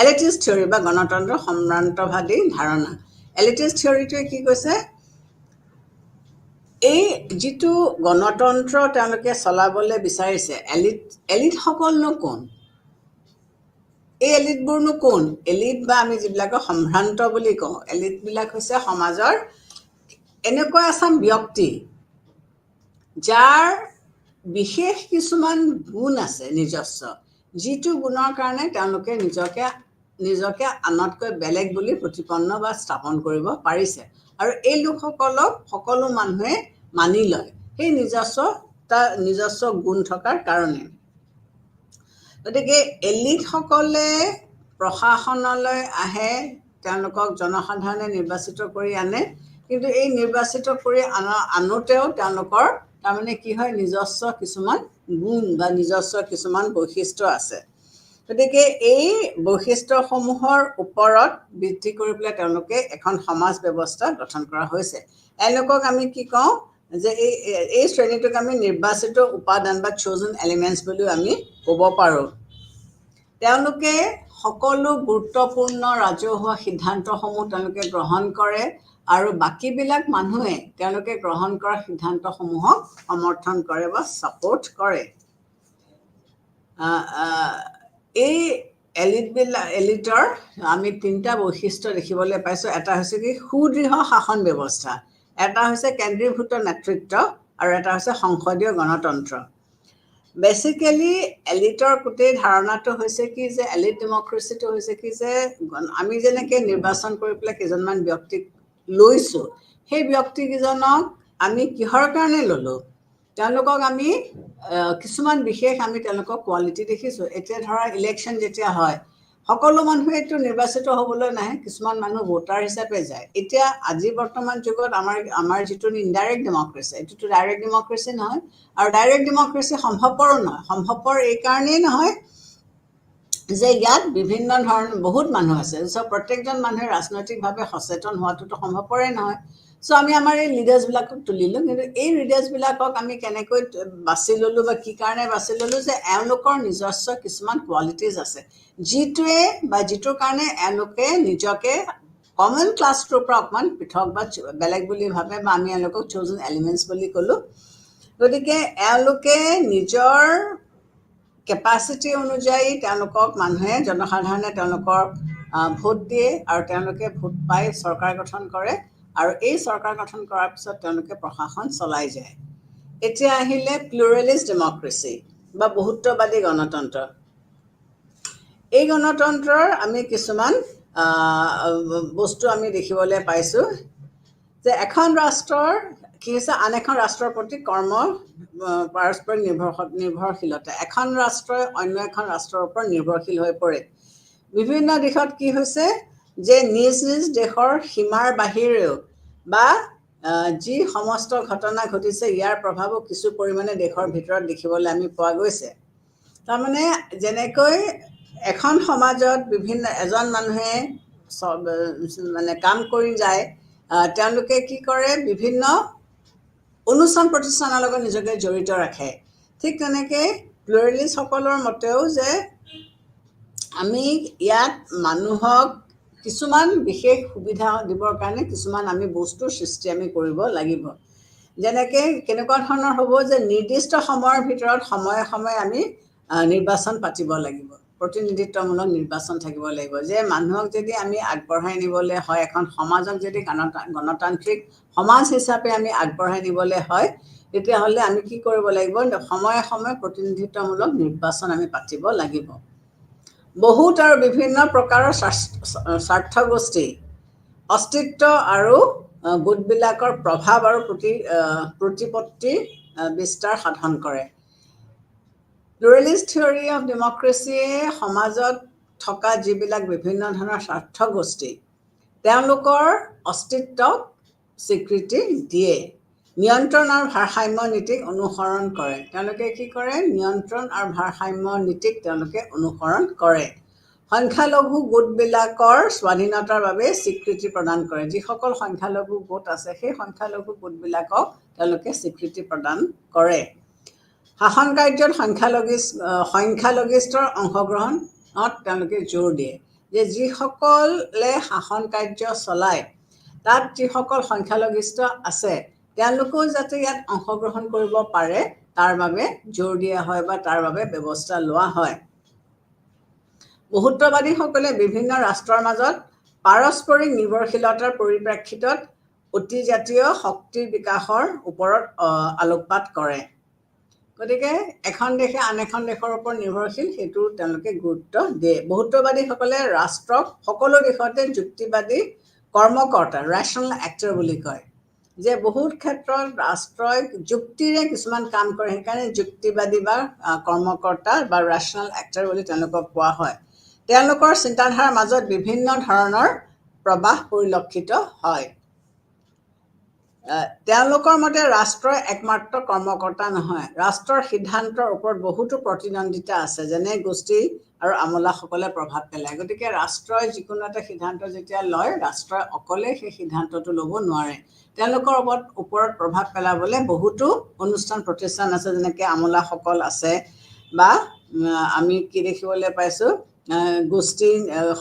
[SPEAKER 3] এলিটিষ্ট থিয়ৰী বা গণতন্ত্ৰ সম্ভ্ৰান্তবাদী ধাৰণা। এলিটিষ্ট থিয়ৰীটোৱে কি কৈছে, এই যিটো গণতন্ত্ৰ তেওঁলোকে চলাবলৈ বিচাৰিছে, এলিটসকলনো কোন? এই এলিটবোৰনো কোন? এলিট বা আমি যিবিলাকক সম্ভ্ৰান্ত বুলি কওঁ, এলিটবিলাক হৈছে সমাজৰ এনেকুৱা এচাম ব্যক্তি যাৰ বিশেষ কিছুমান গুণ আছে নিজস্ব, যিটো গুণৰ কাৰণে তেওঁলোকে নিজকে আনতকৈ বেলেগ বুলি প্ৰতিপন্ন বা স্থাপন কৰিব পাৰিছে, আৰু এই লোকসকলক সকলো মানুহে মানি লয় সেই নিজস্ব গুণ থকাৰ কাৰণে। গতিকে এলিটসকলে প্ৰশাসনলৈ আহে, তেওঁলোকক জনসাধাৰণে নিৰ্বাচিত কৰি আনে, কিন্তু এই নিৰ্বাচিত কৰি আনোতেও তেওঁলোকৰ তাৰমানে কি হয়, নিজস্ব কিছুমান গুণ বা নিজস্ব কিছুমান বৈশিষ্ট্য আছে। গতিকে এই বৈশিষ্ট্যসমূহৰ ওপৰত ভিত্তি কৰি পেলাই তেওঁলোকে এখন সমাজ ব্যৱস্থা গঠন কৰা হৈছে। এওঁলোকক আমি কি কওঁ যে এই শ্ৰেণীটোক আমি নিৰ্বাচিত উপাদান বা চ'জন এলিমেণ্টছ বুলিও আমি ক'ব পাৰোঁ। তেওঁলোকে সকলো গুৰুত্বপূৰ্ণ ৰাজহুৱা সিদ্ধান্তসমূহ তেওঁলোকে গ্ৰহণ কৰে আৰু বাকীবিলাক মানুহে তেওঁলোকে গ্ৰহণ কৰা সিদ্ধান্তসমূহক সমৰ্থন কৰে বা ছাপোৰ্ট কৰে। এই এলিটৰ আমি 3টা বৈশিষ্ট্য দেখিবলৈ পাইছোঁ। এটা হৈছে কি সুদৃঢ় শাসন ব্যৱস্থা, এটা হৈছে কেন্দ্ৰীভূত নেতৃত্ব আৰু এটা হৈছে সংসদীয় গণতন্ত্ৰ। বেচিকেলি এলিটৰ গোটেই ধাৰণাটো হৈছে কি যে এলিট ডেমক্ৰেচিটো হৈছে কি যে আমি যেনেকৈ নিৰ্বাচন কৰি পেলাই কেইজনমান ব্যক্তিক লৈছোঁ, সেই ব্যক্তিকেইজনক আমি কিহৰ কাৰণে ল'লোঁ, তেওঁলোকক আমি কিছুমান বিশেষ আমি তেওঁলোকক কোৱালিটি দেখিছোঁ। এতিয়া ধৰা ইলেকশ্যন যেতিয়া হয়, সকলো মানুহেতো নিৰ্বাচিত হ'বলৈ নাহে, কিছুমান মানুহ ভোটাৰ হিচাপে যায়। এতিয়া আজি বৰ্তমান যুগত আমাৰ যিটো ইনডাইৰেক্ট ডেমক্ৰেচি, এইটোতো ডাইৰেক্ট ডেমক্ৰেচি নহয়, আৰু ডাইৰেক্ট ডেমক্ৰেচি সম্ভৱপৰো নহয়। সম্ভৱপৰ এইকাৰণেই নহয় যে ইয়াত বিভিন্ন ধৰণৰ বহুত মানুহ আছে, চ' প্ৰত্যেকজন মানুহে ৰাজনৈতিকভাৱে সচেতন হোৱাটোতো সম্ভৱপৰে নহয়। চ' আমি আমাৰ এই লিডাৰ্ছবিলাকক তুলিলোঁ, কিন্তু এই লিডাৰ্ছবিলাকক আমি কেনেকৈ বাছি ল'লোঁ বা কি কাৰণে বাছি ল'লোঁ যে এওঁলোকৰ নিজস্ব কিছুমান কোৱালিটিজ আছে, যিটোৰ কাৰণে এওঁলোকে নিজকে কমন ক্লাছটোৰ পৰা অকণমান পৃথক বা বেলেগ বুলি ভাবে, বা আমি এওঁলোকক চ'জন এলিমেণ্টছ বুলি ক'লোঁ। গতিকে এওঁলোকে নিজৰ কেপাচিটি অনুযায়ী তেওঁলোকক মানুহে জনসাধাৰণে তেওঁলোকৰ ভোট দিয়ে আৰু তেওঁলোকে ভোট পাই চৰকাৰ গঠন কৰে, আৰু এই চৰকাৰ গঠন কৰাৰ পিছত তেওঁলোকে প্ৰশাসন চলাই যায়। এতিয়া আহিলে প্লুৰেলিষ্ট ডেমক্ৰেচি বা বহুত্ববাদী গণতন্ত্ৰ। এই গণতন্ত্ৰৰ আমি কিছুমান বস্তু আমি দেখিবলৈ পাইছোঁ যে এখন ৰাষ্ট্ৰৰ কি হৈছে আন এখন ৰাষ্ট্ৰৰ প্ৰতি পাৰস্পৰিক নিৰ্ভৰশীলতা। এখন ৰাষ্ট্ৰই অন্য এখন ৰাষ্ট্ৰৰ ওপৰত নিৰ্ভৰশীল হৈ পৰে। বিভিন্ন দিশত কি হৈছে যে নিজ নিজ দেশৰ সীমাৰ বাহিৰেও বা যি সমস্ত ঘটনা ঘটিছে ইয়াৰ প্ৰভাৱো কিছু পৰিমাণে দেশৰ ভিতৰত দেখিবলৈ আমি পোৱা গৈছে। তাৰমানে যেনেকৈ এখন সমাজত এজন মানুহে মানে কাম কৰি যায়, তেওঁলোকে কি কৰে বিভিন্ন অনুষ্ঠান প্ৰতিষ্ঠানৰ লগত নিজকে জড়িত ৰাখে। ঠিক তেনেকৈ প্লুৰেলিষ্টসকলৰ মতেও যে আমি ইয়াত মানুহক কিছুমান বিশেষ সুবিধা দিবৰ কাৰণে কিছুমান আমি বস্তুৰ সৃষ্টি আমি কৰিব লাগিব। যেনেকৈ কেনেকুৱা ধৰণৰ হ'ব যে নিৰ্দিষ্ট সময়ৰ ভিতৰত সময়ে সময়ে আমি নিৰ্বাচন পাতিব লাগিব, প্ৰতিনিধিত্বমূলক নিৰ্বাচন থাকিব লাগিব। যে মানুহক যদি আমি আগবঢ়াই নিবলৈ হয়, এখন সমাজক যদি গণতান্ত্ৰিক সমাজ হিচাপে আমি আগবঢ়াই নিবলৈ হয়, তেতিয়াহ'লে আমি কি কৰিব লাগিব, সময়ে সময়ে প্ৰতিনিধিত্বমূলক নিৰ্বাচন আমি পাতিব লাগিব। বহুত আৰু বিভিন্ন প্ৰকাৰৰ স্বাৰ্থগোষ্ঠী অস্তিত্ব আৰু গোটবিলাকৰ প্ৰভাৱ আৰু প্ৰতিপত্তি বিস্তাৰ সাধন কৰে। প্লুৰেলিষ্ট থিয়ৰী অফ ডেমক্ৰেচিয়ে সমাজত থকা যিবিলাক বিভিন্ন ধৰণৰ স্বাৰ্থগোষ্ঠী তেওঁলোকৰ অস্তিত্বক স্বীকৃতি দিয়ে, নিয়ন্ত্ৰণ আৰু ভাৰসাম্য নীতিক অনুসৰণ কৰে। তেওঁলোকে কি কৰে, নিয়ন্ত্ৰণ আৰু ভাৰসাম্য নীতিক তেওঁলোকে অনুসৰণ কৰে। সংখ্যালঘু গোটবিলাকৰ স্বাধীনতাৰ বাবে স্বীকৃতি প্ৰদান কৰে। যিসকল সংখ্যালঘু গোট আছে সেই সংখ্যালঘু গোটবিলাকক তেওঁলোকে স্বীকৃতি প্ৰদান কৰে। শাসন কাৰ্যত সংখ্যালঘিষ্টৰ অংশগ্ৰহণত তেওঁলোকে জোৰ দিয়ে, যে যিসকলে শাসন কাৰ্য চলায় তাত যিসকল সংখ্যালঘিষ্ট আছে তেওঁলোকেও যাতে ইয়াত অংশগ্ৰহণ কৰিব পাৰে তাৰ বাবে জোৰ দিয়া হয় বা তাৰ বাবে ব্যৱস্থা লোৱা হয়। বহুত্ববাদীসকলে বিভিন্ন ৰাষ্ট্ৰৰ মাজত পাৰস্পৰিক নিৰ্ভৰশীলতাৰ পৰিপ্ৰেক্ষিতত অতিজাতীয় শক্তিৰ বিকাশৰ ওপৰত আলোকপাত কৰে। গতিকে এখন দেশে আন এখন দেশৰ ওপৰত নিৰ্ভৰশীল, সেইটো তেওঁলোকে গুৰুত্ব দিয়ে। বহুত্ববাদীসকলে ৰাষ্ট্ৰক সকলো দিশতে যুক্তিবাদী কৰ্মকৰ্তা, ৰেচনেল এক্টৰ বুলি কয়, যে বহুত ক্ষেত্ৰত ৰাষ্ট্ৰই যুক্তিৰে কিছুমান কাম কৰে, সেইকাৰণে যুক্তিবাদী বা কৰ্মকৰ্তা বা ৰেচনেল এক্টৰ বুলি তেওঁলোকক কোৱা হয়। তেওঁলোকৰ চিন্তাধাৰাৰ মাজত বিভিন্ন ধৰণৰ প্ৰবাহ পৰিলক্ষিত হয়। তেওঁলোকৰ মতে ৰাষ্ট্ৰই একমাত্ৰ কৰ্মকৰ্তা নহয়, ৰাষ্ট্ৰৰ সিদ্ধান্তৰ ওপৰত বহুতো প্ৰতিদ্বন্দ্বিতা আছে, যেনে গোষ্ঠী আৰু আমোলাসকলে প্ৰভাৱ পেলায়। গতিকে ৰাষ্ট্ৰই যিকোনো এটা সিদ্ধান্ত যেতিয়া লয়, ৰাষ্ট্ৰই অকলে সেই সিদ্ধান্তটো ল'ব নোৱাৰে। তেওঁলোকৰ ওপৰত প্ৰভাৱ পেলাবলৈ বহুতো অনুষ্ঠান প্ৰতিষ্ঠান আছে, যেনেকৈ আমোলাসকল আছে, বা আমি কি দেখিবলৈ পাইছোঁ, গোষ্ঠী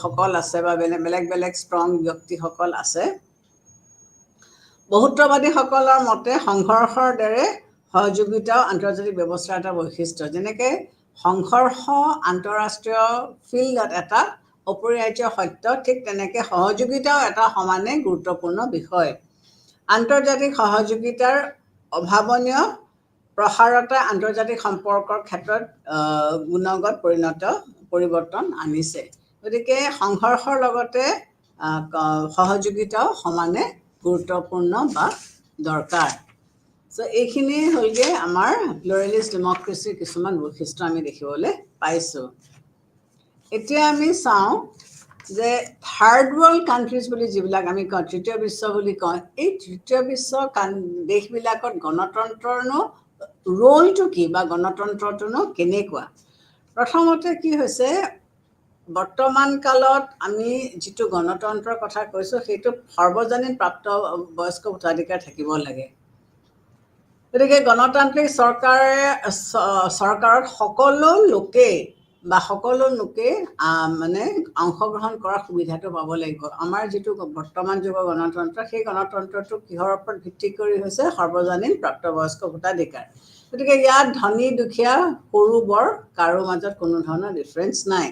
[SPEAKER 3] সকল আছে, বা বেলেগ বেলেগ ষ্ট্ৰং ব্যক্তিসকল আছে। বহুত্ববাদীসকলৰ মতে সংঘৰ্ষৰ দৰে সহযোগিতাও আন্তৰ্জাতিক ব্যৱস্থাৰ এটা বৈশিষ্ট্য। যেনেকৈ সংঘৰ্ষ আন্তঃৰাষ্ট্ৰীয় ফিল্ডত এটা অপৰিহাৰ্য সত্য, ঠিক তেনেকৈ সহযোগিতাও এটা সমানে গুৰুত্বপূৰ্ণ বিষয়। আন্তৰ্জাতিক সহযোগিতাৰ অভাৱনীয় প্ৰসাৰতা আন্তৰ্জাতিক সম্পৰ্কৰ ক্ষেত্ৰত গুণগত পৰিৱৰ্তন আনিছে। গতিকে সংঘৰ্ষৰ লগতে সহযোগিতাও সমানে গুৰুত্বপূৰ্ণ বা দৰকাৰ। চ' এইখিনি হ'লগৈ আমাৰ প্লুৰেলিষ্ট ডেমক্ৰেচিৰ কিছুমান বৈশিষ্ট্য আমি দেখিবলৈ পাইছোঁ। এতিয়া আমি চাওঁ যে থাৰ্ড ৱৰ্ল্ড কাণ্ট্ৰিজ বুলি যিবিলাক আমি কওঁ, তৃতীয় বিশ্ব বুলি কওঁ, এই তৃতীয় বিশ্ব দেশবিলাকত গণতন্ত্ৰৰনো ৰোলটো কি, বা গণতন্ত্ৰটোনো কেনেকুৱা? প্ৰথমতে কি হৈছে, বৰ্তমান কালত আমি যিটো গণতন্ত্ৰৰ কথা কৈছোঁ, সেইটো সৰ্বজনীন প্ৰাপ্তবয়স্ক ভোটাধিকাৰ থাকিব লাগে। গতিকে গণতান্ত্ৰিক চৰকাৰত সকলো লোকেই মানে অংশগ্ৰহণ কৰাৰ সুবিধাটো পাব লাগিব। আমাৰ যিটো বৰ্তমান যুগৰ গণতন্ত্ৰ, সেই গণতন্ত্ৰটো কিহৰ ওপৰত ভিত্তি কৰি হৈছে? সৰ্বজনীন প্ৰাপ্তবয়স্ক ভোটাধিকাৰ। গতিকে ইয়াত ধনী দুখীয়া সৰু বৰ কাৰো মাজত কোনো ধৰণৰ ডিফাৰেঞ্চ নাই।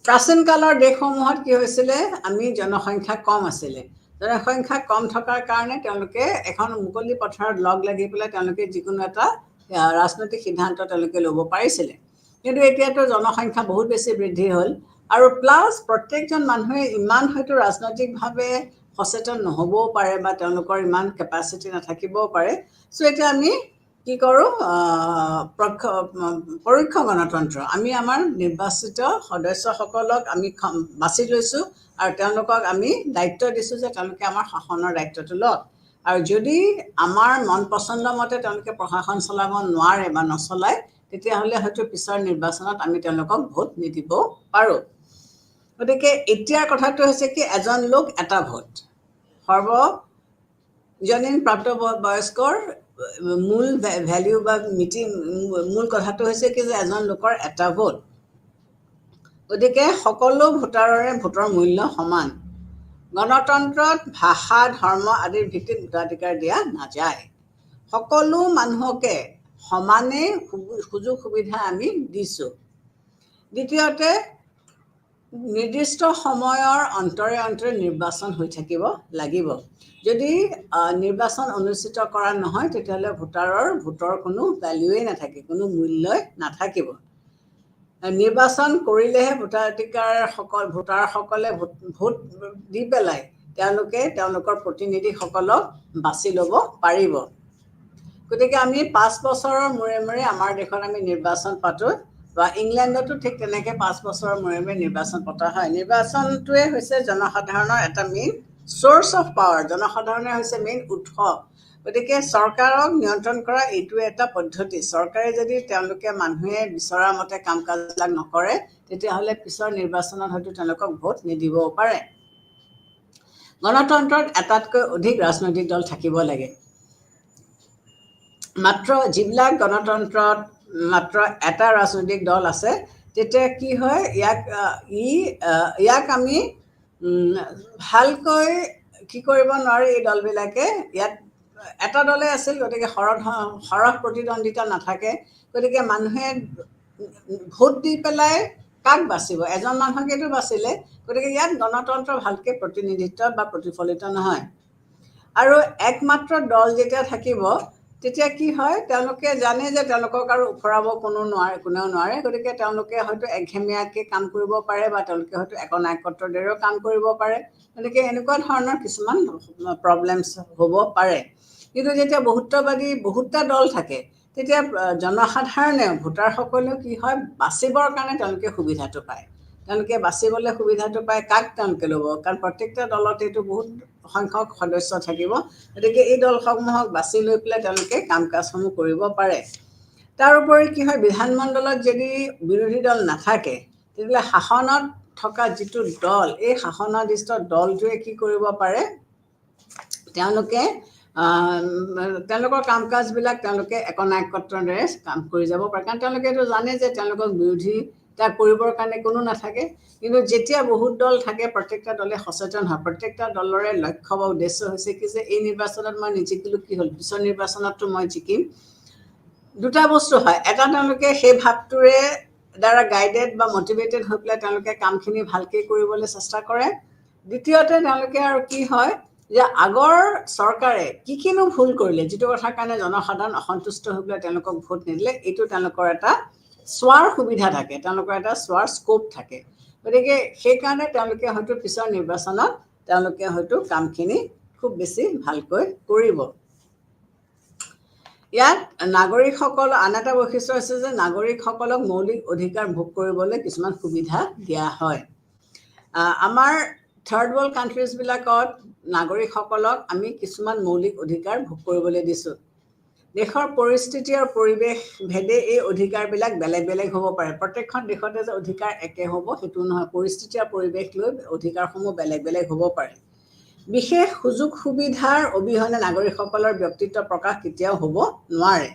[SPEAKER 3] প্ৰাচীন কালৰ দেশসমূহত কি হৈছিলে, আমি জনসংখ্যা কম আছিলে। জনসংখ্যা কম থকাৰ কাৰণে তেওঁলোকে এখন মুকলি পথাৰত লগ লাগি পেলাই তেওঁলোকে যিকোনো এটা ৰাজনৈতিক সিদ্ধান্ত তেওঁলোকে ল'ব পাৰিছিলে। কিন্তু এতিয়াতো জনসংখ্যা বহুত বেছি বৃদ্ধি হ'ল, আৰু প্লাছ প্ৰত্যেকজন মানুহে ইমান হয়তো ৰাজনৈতিকভাৱে সচেতন নহ'বও পাৰে, বা তেওঁলোকৰ ইমান কেপাচিটি নাথাকিবও পাৰে। চ' এতিয়া আমি কি কৰোঁ, পৰোক্ষ গণতন্ত্ৰ, আমি আমাৰ নিৰ্বাচিত সদস্যসকলক আমি বাছি লৈছোঁ, আৰু তেওঁলোকক আমি দায়িত্ব দিছোঁ যে তেওঁলোকে আমাৰ শাসনৰ দায়িত্বটো লওক। আৰু যদি আমাৰ মন পচন্দ মতে তেওঁলোকে প্ৰশাসন চলাব নোৱাৰে বা নচলায়, তেতিয়াহ'লে হয়তো পিছৰ নিৰ্বাচনত আমি তেওঁলোকক ভোট নিদিবও পাৰোঁ। গতিকে এতিয়াৰ কথাটো হৈছে কি, এজন লোক এটা ভোট। সৰ্বজনীন প্ৰাপ্তবয়স্কৰ মূল ভেলিউ বা মূল কথাটো হৈছে কি, যে এজন লোকৰ এটা ভোট। গতিকে সকলো ভোটাৰৰে ভোটৰ মূল্য সমান। গণতন্ত্ৰত ভাষা, ধৰ্ম আদিৰ ভিত্তিত ভোটাধিকাৰ দিয়া নাযায়। সকলো মানুহকে সমানে সুযোগ সুবিধা আমি দিছোঁ। দ্বিতীয়তে, নিৰ্দিষ্ট সময়ৰ অন্তৰে অন্তৰে নিৰ্বাচন হৈ থাকিব লাগিব। যদি নিৰ্বাচন অনুষ্ঠিত কৰা নহয়, তেতিয়াহ'লে ভোটৰ কোনো ভেলিউৱেই নাথাকে, কোনো মূল্যই নাথাকিব। নিৰ্বাচন কৰিলেহে ভোটাৰসকলে ভোট দি পেলাই তেওঁলোকে তেওঁলোকৰ প্ৰতিনিধিসকলক বাছি ল'ব পাৰিব। গতিকে আমি 5 বছৰৰ মূৰে মূৰে আমাৰ দেশত আমি নিৰ্বাচন পাতোঁ, বা ইংলেণ্ডতো ঠিক তেনেকৈ 5 বছৰৰ মূৰে মূৰে নিৰ্বাচন পতা হয়। নিৰ্বাচনটোৱে হৈছে জনসাধাৰণৰ এটা মেইন চ'ৰ্চ অফ পাৱাৰ, জনসাধাৰণৰ হৈছে মেইন উৎস। গতিকে চৰকাৰক নিয়ন্ত্ৰণ কৰা এইটোৱে এটা পদ্ধতি। চৰকাৰে যদি তেওঁলোকে মানুহে বিচৰা মতে কাম কাজবিলাক নকৰে, তেতিয়াহ'লে পিছৰ নিৰ্বাচনত হয়তো তেওঁলোকক ভোট নিদিবও পাৰে। গণতন্ত্ৰত এটাতকৈ অধিক ৰাজনৈতিক দল থাকিব লাগে। মাত্ৰ যিবিলাক গণতন্ত্ৰত মাত্ৰ এটা ৰাজনৈতিক দল আছে, তেতিয়া কি হয়, ইয়াক আমি ভালকৈ কি কৰিব নোৱাৰি। এই দলবিলাকে ইয়াত এটা দলে আছিল, গতিকে সৰহ প্ৰতিদ্বন্দ্বিতা নাথাকে। গতিকে মানুহে ভোট দি পেলাই কাক বাচিব? এজন মানুহকেতো বাচিলে। গতিকে ইয়াত গণতন্ত্ৰ ভালকৈ প্ৰতিনিধিত্ব বা প্ৰতিফলিত নহয়। আৰু একমাত্ৰ দল যেতিয়া থাকিব, তেতিয়া কি হয়, তেওঁলোকে জানে যে তেওঁলোকক আৰু ওফৰাব কোনেও নোৱাৰে। গতিকে তেওঁলোকে হয়তো একঘেমীয়াকৈ কাম কৰিব পাৰে, বা তেওঁলোকে হয়তো একনায়কত্বৰ দৰেও কাম কৰিব পাৰে। গতিকে এনেকুৱা ধৰণৰ কিছুমান প্ৰব্লেমছ হ'ব পাৰে। কিন্তু যেতিয়া বহুতটা দল থাকে, তেতিয়া জনসাধাৰণেও ভোটাৰসকলেও কি হয়, বাচিবৰ কাৰণে তেওঁলোকে সুবিধাটো পায়। তেওঁলোকে বাচিবলৈ সুবিধাটো পায়, কাক তেওঁলোকে ল'ব। কাৰণ প্ৰত্যেকটা দলতেতো বহুত সংখ্যক সদস্য থাকিব গতিকে এই দলসমূহক বাছি লৈ পেলাই তেওঁলোকে কাম কাজসমূহ কৰিব পাৰে তাৰ উপৰি কি হয় বিধানমণ্ডলত যদি বিৰোধী দল নাথাকে তেতিয়াহ'লে শাসনত থকা যিটো দল এই শাসনাধিষ্ঠ দলটোৱে কি কৰিব পাৰে তেওঁলোকে তেওঁলোকৰ কাম কাজবিলাক তেওঁলোকে একনায়কত্বৰে কাম কৰি যাব পাৰে কাৰণ তেওঁলোকে এইটো জানে যে তেওঁলোকক বিৰোধিতা কৰিবৰ কাৰণে কোনো নাথাকে কিন্তু যেতিয়া বহুত দল থাকে প্ৰত্যেকটা দলে সচেতন হয় প্ৰত্যেকটা দলৰে লক্ষ্য বা উদ্দেশ্য হৈছে কি যে এই নিৰ্বাচনত মই নিজিকিলো কি হ'ল পিছৰ নিৰ্বাচনততো মই জিকিম দুটা বস্তু হয় এটা তেওঁলোকে সেই ভাৱটোৰে দ্বাৰা গাইডেড বা মটিভেটেড হৈ পেলাই তেওঁলোকে কামখিনি ভালকৈ কৰিবলৈ চেষ্টা কৰে দ্বিতীয়তে তেওঁলোকে আৰু কি হয় যে আগৰ চৰকাৰে কিনো ভুল কৰিলে যিটো কথাৰ কাৰণে জনসাধাৰণ অসন্তুষ্ট হৈ পেলাই তেওঁলোকক ভোট নিদিলে এইটো তেওঁলোকৰ এটা চোৱাৰ সুবিধা থাকে তেওঁলোকৰ এটা চোৱাৰ স্কোপ থাকে গতিকে সেইকাৰণে তেওঁলোকে হয়তো পিছৰ নিৰ্বাচনত তেওঁলোকে হয়তো কামখিনি খুব বেছি ভালকৈ কৰিব ইয়াত নাগৰিকসকল আন এটা বৈশিষ্ট্য হৈছে যে নাগৰিকসকলক মৌলিক অধিকাৰ ভোগ কৰিবলৈ কিছুমান সুবিধা দিয়া হয় আমাৰ থাৰ্ড ৱৰ্ল্ড কাণ্ট্ৰিজবিলাকত নাগৰিকসকলক আমি কিছুমান মৌলিক অধিকাৰ ভোগ কৰিবলৈ দিছোঁ দেশৰ পৰিস্থিতি আৰু পৰিৱেশ ভেদে এই অধিকাৰবিলাক বেলেগ বেলেগ হ'ব পাৰে প্ৰত্যেকখন দেশতে যে অধিকাৰ একে হ'ব সেইটো নহয় পৰিস্থিতি আৰু পৰিৱেশ লৈ অধিকাৰসমূহ বেলেগ বেলেগ হ'ব পাৰে বিশেষ সুযোগ সুবিধাৰ অবিহনে নাগৰিকসকলৰ ব্যক্তিত্ব প্ৰকাশ কেতিয়াও হ'ব নোৱাৰে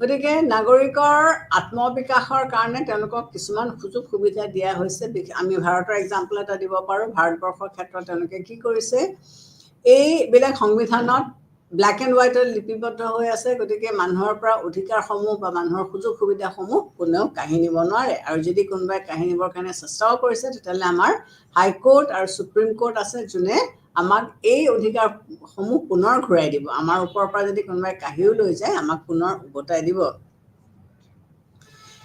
[SPEAKER 3] গতিকে নাগৰিকৰ আত্মবিকাশৰ কাৰণে তেওঁলোকক কিছুমান সুযোগ সুবিধা দিয়া হৈছে আমি ভাৰতৰ এক্সাম্পল এটা দিব পাৰোঁ ভাৰতবৰ্ষৰ ক্ষেত্ৰত তেওঁলোকে কি কৰিছে এইবিলাক সংবিধানত ব্লেক এণ্ড হোৱাইটত লিপিবদ্ধ হৈ আছে গতিকে মানুহৰ পৰা অধিকাৰসমূহ বা মানুহৰ সুযোগ সুবিধাসমূহ কোনেও কাঢ়ি নিব নোৱাৰে আৰু যদি কোনোবাই কাঢ়ি নিবৰ কাৰণে চেষ্টাও কৰিছে তেতিয়াহ'লে আমাৰ হাইকোৰ্ট আৰু সুপ্ৰিম কোৰ্ট আছে যোনে আমাক এই অধিকাৰসমূহ পুনৰ ঘূৰাই দিব আমাৰ ওপৰৰ পৰা যদি কোনোবাই কাঢ়িও লৈ যায় আমাক পুনৰ উভতাই দিব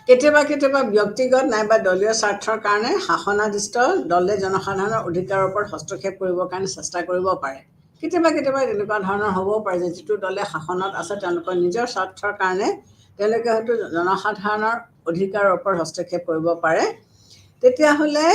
[SPEAKER 3] কেতিয়াবা কেতিয়াবা ব্যক্তিগত নাইবা দলীয় স্বাৰ্থৰ কাৰণে শাসনাধিষ্ঠ দলে জনসাধাৰণৰ অধিকাৰৰ ওপৰত হস্তক্ষেপ কৰিবৰ কাৰণে চেষ্টা কৰিব পাৰে কেতিয়াবা কেতিয়াবা এনেকুৱা ধৰণৰ হ'বও পাৰে যে যিটো দলে শাসনত আছে তেওঁলোকৰ নিজৰ স্বাৰ্থৰ কাৰণে তেওঁলোকে হয়তো জনসাধাৰণৰ অধিকাৰৰ ওপৰত হস্তক্ষেপ কৰিব পাৰে তেতিয়াহ'লে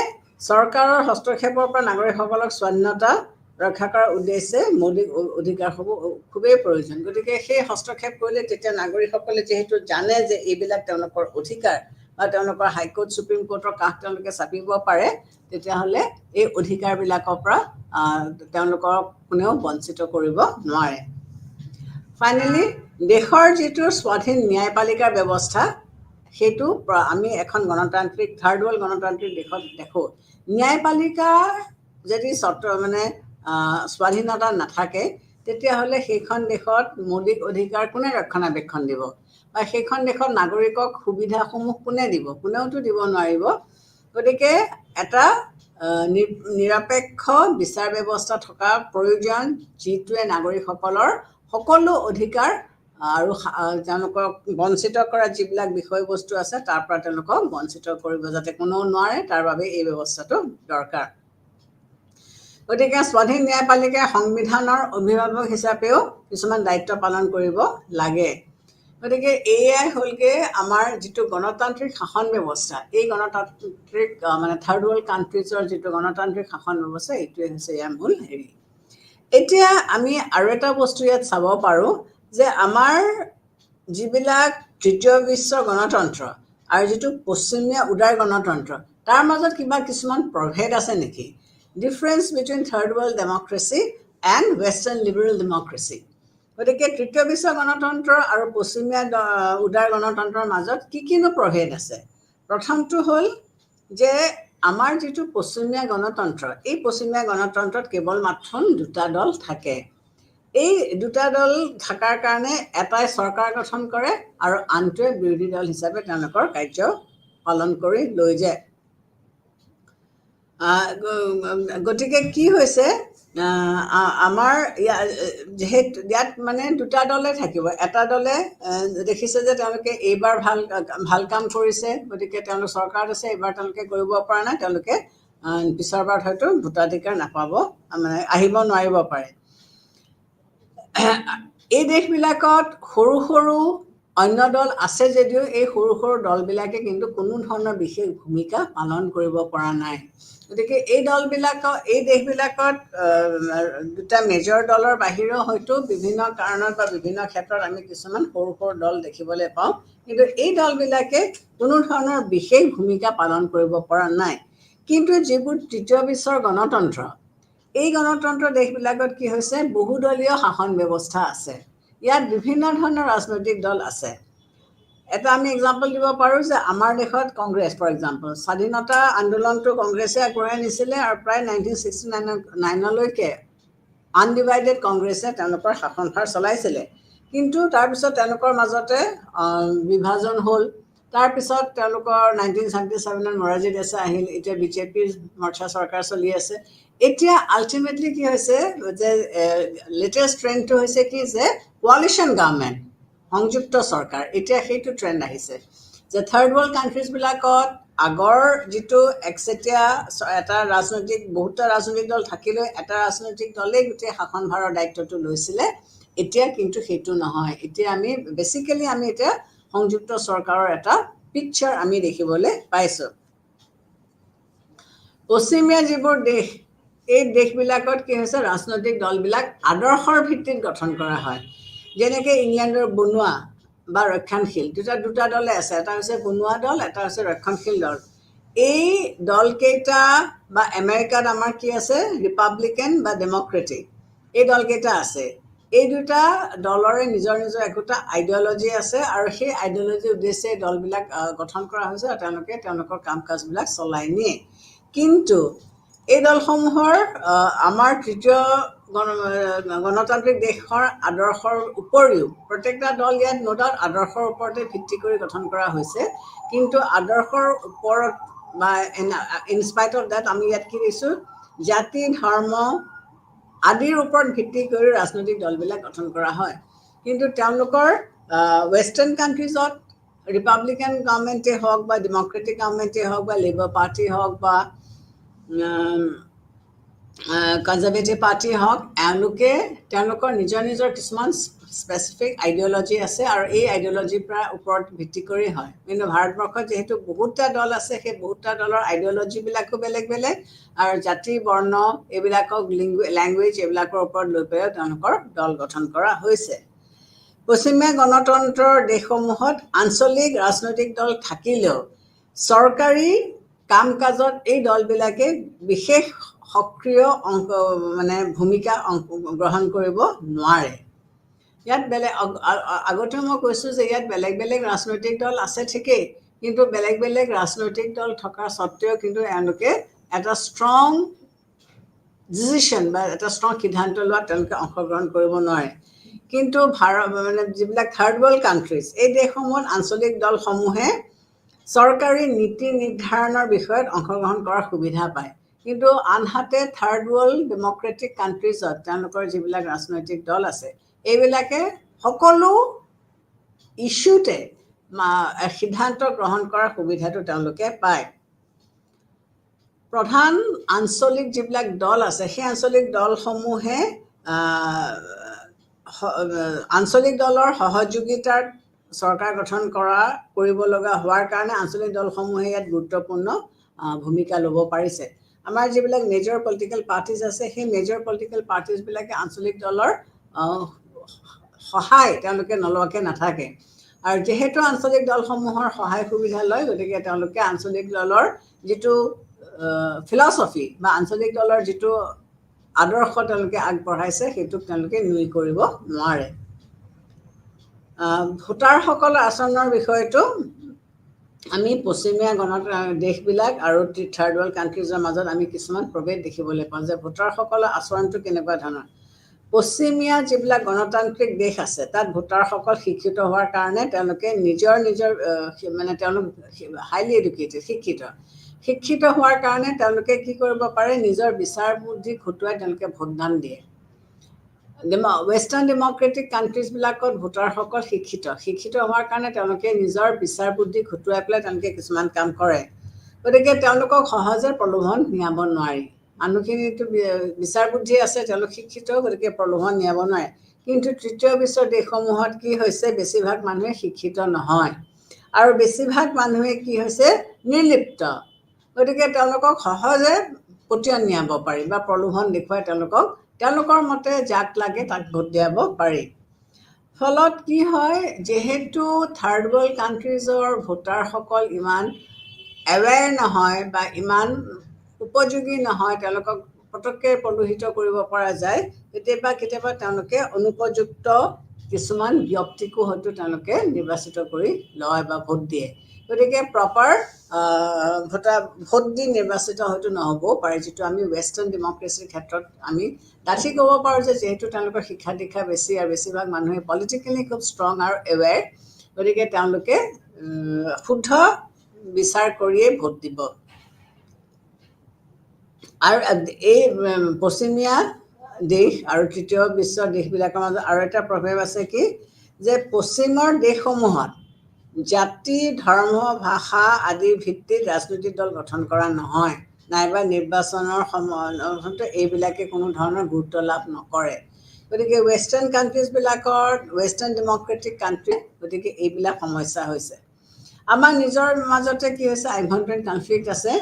[SPEAKER 3] চৰকাৰৰ হস্তক্ষেপৰ পৰা নাগৰিকসকলক স্বাধীনতা ৰক্ষা কৰাৰ উদ্দেশ্যে মৌলিক অধিকাৰসমূহ খুবেই প্ৰয়োজন গতিকে সেই হস্তক্ষেপ কৰিলে তেতিয়া নাগৰিকসকলে যিহেতু জানে যে এইবিলাক তেওঁলোকৰ অধিকাৰ বা তেওঁলোকৰ হাইকোৰ্ট সুপ্ৰিম কোৰ্টৰ কাষ তেওঁলোকে চাপিব পাৰে তেতিয়াহ'লে এই অধিকাৰবিলাকৰ পৰা তেওঁলোকক কোনেও বঞ্চিত কৰিব নোৱাৰে ফাইনেলি দেশৰ যিটো স্বাধীন ন্যায়পালিকাৰ ব্যৱস্থা সেইটো আমি এখন গণতান্ত্ৰিক থাৰ্ড ৱৰ্ল্ড গণতান্ত্ৰিক দেশত দেখোঁ ন্যায়পালিকা যদি স্বাধীনতা নাথাকে তেতিয়াহ'লে সেইখন দেশত মৌলিক অধিকাৰ কোনে ৰক্ষণাবেক্ষণ দিব বা সেইখন দেশত নাগৰিকক সুবিধাসমূহ কোনে দিব কোনেওতো দিব নোৱাৰিব গতিকে এটা নিৰপেক্ষ বিচাৰ ব্যৱস্থা থকা প্ৰয়োজন যিটোৱে নাগৰিকসকলৰ সকলো অধিকাৰ আৰু তেওঁলোকক বঞ্চিত কৰা যিবিলাক বিষয়বস্তু আছে তাৰ পৰা তেওঁলোকক বঞ্চিত কৰিব যাতে কোনেও নোৱাৰে তাৰ বাবে এই ব্যৱস্থাটো দৰকাৰ গতিকে স্বাধীন ন্যায়পালিকাই সংবিধানৰ অভিভাৱক হিচাপেও কিছুমান দায়িত্ব পালন কৰিব লাগে গতিকে এয়াই হ'লগৈ আমাৰ যিটো গণতান্ত্ৰিক শাসন ব্যৱস্থা এই গণতান্ত্ৰিক থাৰ্ড ৱৰ্ল্ড কাণ্ট্ৰিজৰ যিটো গণতান্ত্ৰিক শাসন ব্যৱস্থা এইটোৱে হৈছে ইয়াৰ মূল হেৰি এতিয়া আমি আৰু এটা বস্তু ইয়াত চাব পাৰোঁ যে আমাৰ যিবিলাক তৃতীয় বিশ্বৰ গণতন্ত্ৰ আৰু যিটো পশ্চিমীয়া উদাৰ গণতন্ত্ৰ তাৰ মাজত কিবা কিছুমান প্ৰভেদ আছে নেকি difference between third world democracy and western liberal democracy গতিকে তৃতীয় বিশ্ব গণতন্ত্ৰ আৰু পশ্চিমীয়া উদাৰ গণতন্ত্ৰৰ মাজত কিনো প্ৰভেদ আছে প্ৰথমটো হ'ল যে আমাৰ যিটো পশ্চিমীয়া গণতন্ত্ৰ এই পশ্চিমীয়া গণতন্ত্ৰত কেৱল মাত্ৰ দুটা দল থাকে এই দুটা দল থকাৰ কাৰণে এটাই চৰকাৰ গঠন কৰে আৰু আনটোৱে বিৰোধী দল হিচাপে তেওঁলোকৰ কাৰ্য পালন কৰি লৈ যায় গতিকে কি হৈছে আমাৰ যিহেতু ইয়াত দুটা দলে থাকিব এটা দলে দেখিছে যে তেওঁলোকে এইবাৰ ভাল কাম কৰিছে গতিকে তেওঁলোক চৰকাৰত আছে এইবাৰ তেওঁলোকে কৰিব পৰা নাই তেওঁলোকে পিছৰবাৰত হয়তো ভোটাধিকাৰ নাপাব আহিব নোৱাৰিব পাৰে এই দেশবিলাকত সৰু সৰু অন্য দল আছে যদিও এই সৰু সৰু দলবিলাকে কিন্তু কোনো ধৰণৰ বিশেষ ভূমিকা পালন কৰিব পৰা নাই। গতিকে এই দলবিলাকৰ এই দেশবিলাকত দুটা মেজৰ দলৰ বাহিৰেও হয়তো বিভিন্ন কাৰণত বা বিভিন্ন ক্ষেত্ৰত আমি কিছুমান সৰু সৰু দল দেখিবলৈ পাওঁ, কিন্তু এই দলবিলাকে কোনো ধৰণৰ বিশেষ ভূমিকা পালন কৰিব পৰা নাই। কিন্তু যিবোৰ তৃতীয় বিশ্বৰ গণতন্ত্ৰ, এই গণতন্ত্ৰ দেশবিলাকত কি হৈছে, বহুদলীয় শাসন ব্যৱস্থা আছে। ইয়াত বিভিন্ন ধৰণৰ ৰাজনৈতিক দল আছে। এটা আমি এক্সাম্পল দিব পাৰোঁ যে আমাৰ দেশত কংগ্ৰেছ, ফৰ এক্সাম্পল, স্বাধীনতা আন্দোলনটো কংগ্ৰেছে আগবঢ়াই নিছিলে আৰু প্ৰায় 1969লৈকে আনডিভাইডেড কংগ্ৰেছে তেওঁলোকৰ শাসনভাৰ চলাইছিলে। কিন্তু তাৰপিছত তেওঁলোকৰ মাজতে বিভাজন হ'ল। তাৰপিছত তেওঁলোকৰ 1977ত মোৰাৰজী দেশাই আহিল, এতিয়া বিজেপিৰ মৰ্চা চৰকাৰ চলি আছে। এতিয়া আল্টিমেটলি কি হৈছে যে লেটেষ্ট ট্ৰেণ্ডটো হৈছে কি যে কোৱালিশ্যন গভৰ্ণমেণ্ট, সংযুক্ত চৰকাৰ। এতিয়া সেইটো ট্ৰেণ্ড আহিছে যে থাৰ্ড ৱৰ্ল্ড কাণ্ট্ৰিজবিলাকত আগৰ যিটো একচেটীয়া এটা বহুতটা ৰাজনৈতিক দল থাকিলেও এটা ৰাজনৈতিক দলেই গোটেই শাসনভাৰৰ দায়িত্বটো লৈছিলে। এতিয়া কিন্তু সেইটো নহয়। এতিয়া আমি বেচিকেলি এতিয়া সংযুক্ত চৰকাৰৰ এটা পিকচাৰ আমি দেখিবলৈ পাইছোঁ। পশ্চিমীয়া যিবোৰ দেশ, এই দেশবিলাকত কি হৈছে, ৰাজনৈতিক দলবিলাক আদৰ্শৰ ভিত্তিত গঠন কৰা হয়। যেনেকৈ ইংলেণ্ডৰ বনোৱা বা ৰক্ষণশীল দুটা দলে আছে, এটা হৈছে বনোৱা দল, এটা হৈছে ৰক্ষণশীল দল। এই দলকেইটা বা আমেৰিকাত আমাৰ কি আছে, ৰিপাব্লিকান বা ডেমক্ৰেটিক, এই দলকেইটা আছে। এই দুটা দলৰে নিজৰ নিজৰ একোটা আইডিঅলজি আছে আৰু সেই আইডিঅলজিৰ উদ্দেশ্যে দলবিলাক গঠন কৰা হৈছে আৰু তেওঁলোকে তেওঁলোকৰ কাম কাজবিলাক চলাই নিয়ে। কিন্তু এই দলসমূহৰ আমাৰ তৃতীয় গণতান্ত্ৰিক দেশৰ আদৰ্শৰ উপৰিও প্ৰত্যেকটা দল ইয়াত নোডাউট আদৰ্শৰ ওপৰতে ভিত্তি কৰি গঠন কৰা হৈছে। কিন্তু আদৰ্শৰ ওপৰত বা ইনস্পাইট অফ ডেট আমি ইয়াত কি দিছোঁ, জাতি ধৰ্ম আদিৰ ওপৰত ভিত্তি কৰি ৰাজনৈতিক দলবিলাক গঠন কৰা হয়। কিন্তু তেওঁলোকৰ ৱেষ্টাৰ্ণ কাণ্ট্ৰিজত ৰিপাব্লিকান গভৰ্ণমেণ্টেই হওক বা ডেমক্ৰেটিক গভৰ্ণমেণ্টেই হওক বা লেবাৰ পাৰ্টি হওক বা কনজাৰ্ভেটিভ পাৰ্টি হওক, তেওঁলোকৰ নিজৰ নিজৰ কিছুমান স্পেচিফিক আইডিঅলজি আছে আৰু এই আইডিঅলজিৰ ওপৰত ভিত্তি কৰি হয়। কিন্তু ভাৰতবৰ্ষত যিহেতু বহুতটা দল আছে, সেই বহুতটা দলৰ আইডিঅলজিবিলাকো বেলেগ বেলেগ আৰু জাতি বৰ্ণ এইবিলাকক লেংগুৱেজ এইবিলাকৰ ওপৰত লৈ পেলাই তেওঁলোকৰ দল গঠন কৰা হৈছে। পশ্চিমীয়া গণতন্ত্ৰৰ দেশসমূহত আঞ্চলিক ৰাজনৈতিক দল থাকিলেও চৰকাৰী কাম কাজত এই দলবিলাকে বিশেষ সক্ৰিয় ভূমিকা গ্ৰহণ কৰিব নোৱাৰে। ইয়াত আগতে মই কৈছোঁ যে ইয়াত বেলেগ বেলেগ ৰাজনৈতিক দল আছে ঠিকেই, কিন্তু বেলেগ বেলেগ ৰাজনৈতিক দল থকা স্বত্বেও কিন্তু এওঁলোকে এটা ষ্ট্ৰং ডিচিশ্যন বা এটা ষ্ট্ৰং সিদ্ধান্ত লোৱাত তেওঁলোকে অংশগ্ৰহণ কৰিব নোৱাৰে। কিন্তু যিবিলাক থাৰ্ড ৱৰ্ল্ড কাণ্ট্ৰিজ, এই দেশসমূহত আঞ্চলিক দলসমূহে চৰকাৰী নীতি নিৰ্ধাৰণৰ বিষয়ত অংশগ্ৰহণ কৰাৰ সুবিধা পায়। কিন্তু আনহাতে থাৰ্ড ৱৰ্ল্ড ডেমক্ৰেটিক কাণ্ট্ৰিজত তেওঁলোকৰ যিবিলাক ৰাজনৈতিক দল আছে, এইবিলাকে সকলো ইছ্যুতে সিদ্ধান্ত গ্ৰহণ কৰাৰ সুবিধাটো তেওঁলোকে পায়। প্ৰধান আঞ্চলিক যিবিলাক দল আছে, সেই আঞ্চলিক দলসমূহে আঞ্চলিক দলৰ সহযোগিতাত চৰকাৰ গঠন কৰিব লগা হোৱাৰ কাৰণে আঞ্চলিক দলসমূহে ইয়াত গুৰুত্বপূৰ্ণ ভূমিকা ল'ব পাৰিছে। আমাৰ যিবিলাক মেজৰ পলিটিকেল পাৰ্টিজ আছে, সেই মেজৰ পলিটিকেল পাৰ্টিজবিলাকে আঞ্চলিক দলৰ সহায় তেওঁলোকে নলোৱাকৈ নাথাকে। আৰু যিহেতু আঞ্চলিক দলসমূহৰ সহায় সুবিধা লয়, গতিকে তেওঁলোকে আঞ্চলিক দলৰ যিটো ফিলচফি বা আঞ্চলিক দলৰ যিটো আদৰ্শ তেওঁলোকে আগবঢ়াইছে, সেইটোক তেওঁলোকে নুই কৰিব নোৱাৰে। ভোটাৰসকলৰ আচৰণৰ বিষয়টো আমি পশ্চিমীয়া দেশবিলাক আৰু থাৰ্ড ৱৰ্ল্ড কাণ্ট্ৰিজৰ মাজত আমি কিছুমান প্ৰভেদ দেখিবলৈ পাওঁ যে ভোটাৰসকলৰ আচৰণটো কেনেকুৱা ধৰণৰ। পশ্চিমীয়া যিবিলাক গণতান্ত্ৰিক দেশ আছে, তাত ভোটাৰসকল শিক্ষিত হোৱাৰ কাৰণে তেওঁলোকে তেওঁলোক হাইলি এডুকেটেড, শিক্ষিত হোৱাৰ কাৰণে তেওঁলোকে কি কৰিব পাৰে, নিজৰ বিচাৰ বুদ্ধি খটুৱাই তেওঁলোকে ভোটদান দিয়ে। ৱেষ্টাৰ্ণ ডেমক্ৰেটিক কাণ্ট্ৰিজবিলাকত ভোটাৰসকল শিক্ষিত হোৱাৰ কাৰণে তেওঁলোকে নিজৰ বিচাৰ বুদ্ধি খটুৱাই পেলাই তেওঁলোকে কিছুমান কাম কৰে। গতিকে তেওঁলোকক সহজে প্ৰলোভন নিয়াব নোৱাৰি। মানুহখিনিতো বিচাৰ বুদ্ধি আছে, তেওঁলোক শিক্ষিত, গতিকে প্ৰলোভন নিয়াব নোৱাৰে। কিন্তু তৃতীয় বিশ্বৰ দেশসমূহত কি হৈছে, বেছিভাগ মানুহে শিক্ষিত নহয় আৰু বেছিভাগ মানুহে কি হৈছে, নিৰ্লিপ্ত। গতিকে তেওঁলোকক সহজে পতিয়ন নিয়াব পাৰি বা প্ৰলোভন দেখুৱাই তেওঁলোকৰ মতে যাক লাগে তাক ভোট দিয়াব পাৰি। ফলত কি হয়, যিহেতু থাৰ্ড ৱৰ্ল্ড কাণ্ট্ৰিজৰ ভোটাৰসকল ইমান এৱেৰ নহয় বা ইমান উপযোগী নহয়, তেওঁলোকক পটককৈ প্ৰলোভিত কৰিব পৰা যায়, কেতিয়াবা তেওঁলোকে অনুপযুক্ত কিছুমান ব্যক্তিকো হয়তো তেওঁলোকে নিৰ্বাচিত কৰি লয় বা ভোট দিয়ে। গতিকে প্ৰপাৰ ভোট দি নিৰ্বাচিত হয়তো নহ'বও পাৰে, যিটো আমি ৱেষ্টাৰ্ণ ডেমক্ৰেচিৰ ক্ষেত্ৰত আমি ডাঠি ক'ব পাৰোঁ যে যিহেতু তেওঁলোকৰ শিক্ষা দীক্ষা বেছি আৰু বেছিভাগ মানুহে পলিটিকেলি খুব ষ্ট্ৰং আৰু এৱেৰ, গতিকে তেওঁলোকে শুদ্ধ বিচাৰ কৰিয়েই ভোট দিব। আৰু এই পশ্চিমীয়া দেশ আৰু তৃতীয় বিশ্বৰ দেশবিলাকৰ মাজত আৰু এটা প্ৰভাৱ আছে কি, যে পশ্চিমৰ দেশসমূহত জাতি, ধৰ্ম, ভাষা আদিৰ ভিত্তিত ৰাজনৈতিক দল গঠন কৰা নহয়, নাইবা নিৰ্বাচনৰ সময়ত এইবিলাকে কোনো ধৰণৰ গুৰুত্ব লাভ নকৰে। গতিকে ৱেষ্টাৰ্ণ কাণ্ট্ৰিজবিলাকত, ৱেষ্টাৰ্ণ ডেমক্ৰেটিক কাণ্ট্ৰি, গতিকে এইবিলাক সমস্যা হৈছে। আমাৰ নিজৰ মাজতে কি হৈছে, আভ্যন্তৰীণ কনফ্লিক্ট আছে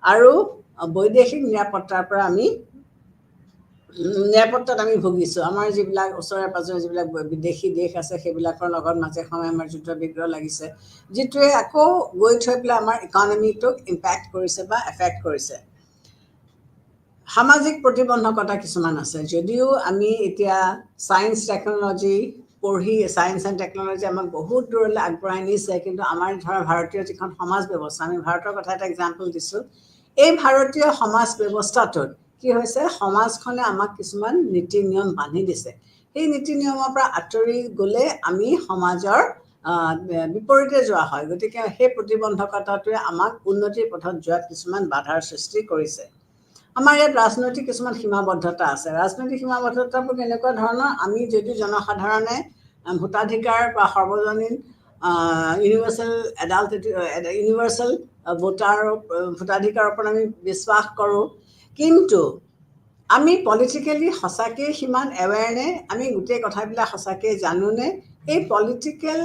[SPEAKER 3] আৰু বৈদেশিক নিৰাপত্তাত আমি ভুগিছোঁ। আমাৰ যিবিলাক ওচৰে পাঁজৰে যিবিলাক বিদেশী দেশ আছে, সেইবিলাকৰ লগত মাজে সময়ে আমাৰ যুদ্ধ বিগ্ৰহ লাগিছে, যিটোৱে আকৌ গৈ থৈ পেলাই আমাৰ ইকনমিটোক ইম্পেক্ট কৰিছে বা এফেক্ট কৰিছে। সামাজিক প্ৰতিবন্ধকতা কিছুমান আছে। যদিও আমি এতিয়া ছায়েন্স টেকন'লজি পঢ়ি, ছায়েন্স এণ্ড টেকন'লজি আমাক বহুত দূৰলৈ আগবঢ়াই নিছে, কিন্তু আমাৰ ভাৰতীয় যিখন সমাজ ব্যৱস্থা, আমি ভাৰতৰ কথা এটা এক্সাম্পল দিছোঁ, এই ভাৰতীয় সমাজ ব্যৱস্থাটোত কি হৈছে, সমাজখনে আমাক কিছুমান নীতি নিয়ম বান্ধি দিছে। সেই নীতি নিয়মৰ পৰা আঁতৰি গ'লে আমি সমাজৰ বিপৰীতে যোৱা হয়। গতিকে সেই প্ৰতিবন্ধকতাটোৱে আমাক উন্নতিৰ পথত যোৱাত কিছুমান বাধাৰ সৃষ্টি কৰিছে। আমাৰ ইয়াত ৰাজনৈতিক কিছুমান সীমাবদ্ধতা আছে। ৰাজনৈতিক সীমাবদ্ধতাবোৰ কেনেকুৱা ধৰণৰ, আমি যদি জনসাধাৰণে ভোটাধিকাৰ বা সৰ্বজনীন ইউনিভাৰ্চেল ভোটাধিকাৰৰ ওপৰত আমি বিশ্বাস কৰোঁ, কিন্তু আমি পলিটিকেলি সঁচাকৈ সিমান এৱেৰনে, আমি গোটেই কথাবিলাক সঁচাকৈ জানোনে, এই পলিটিকেল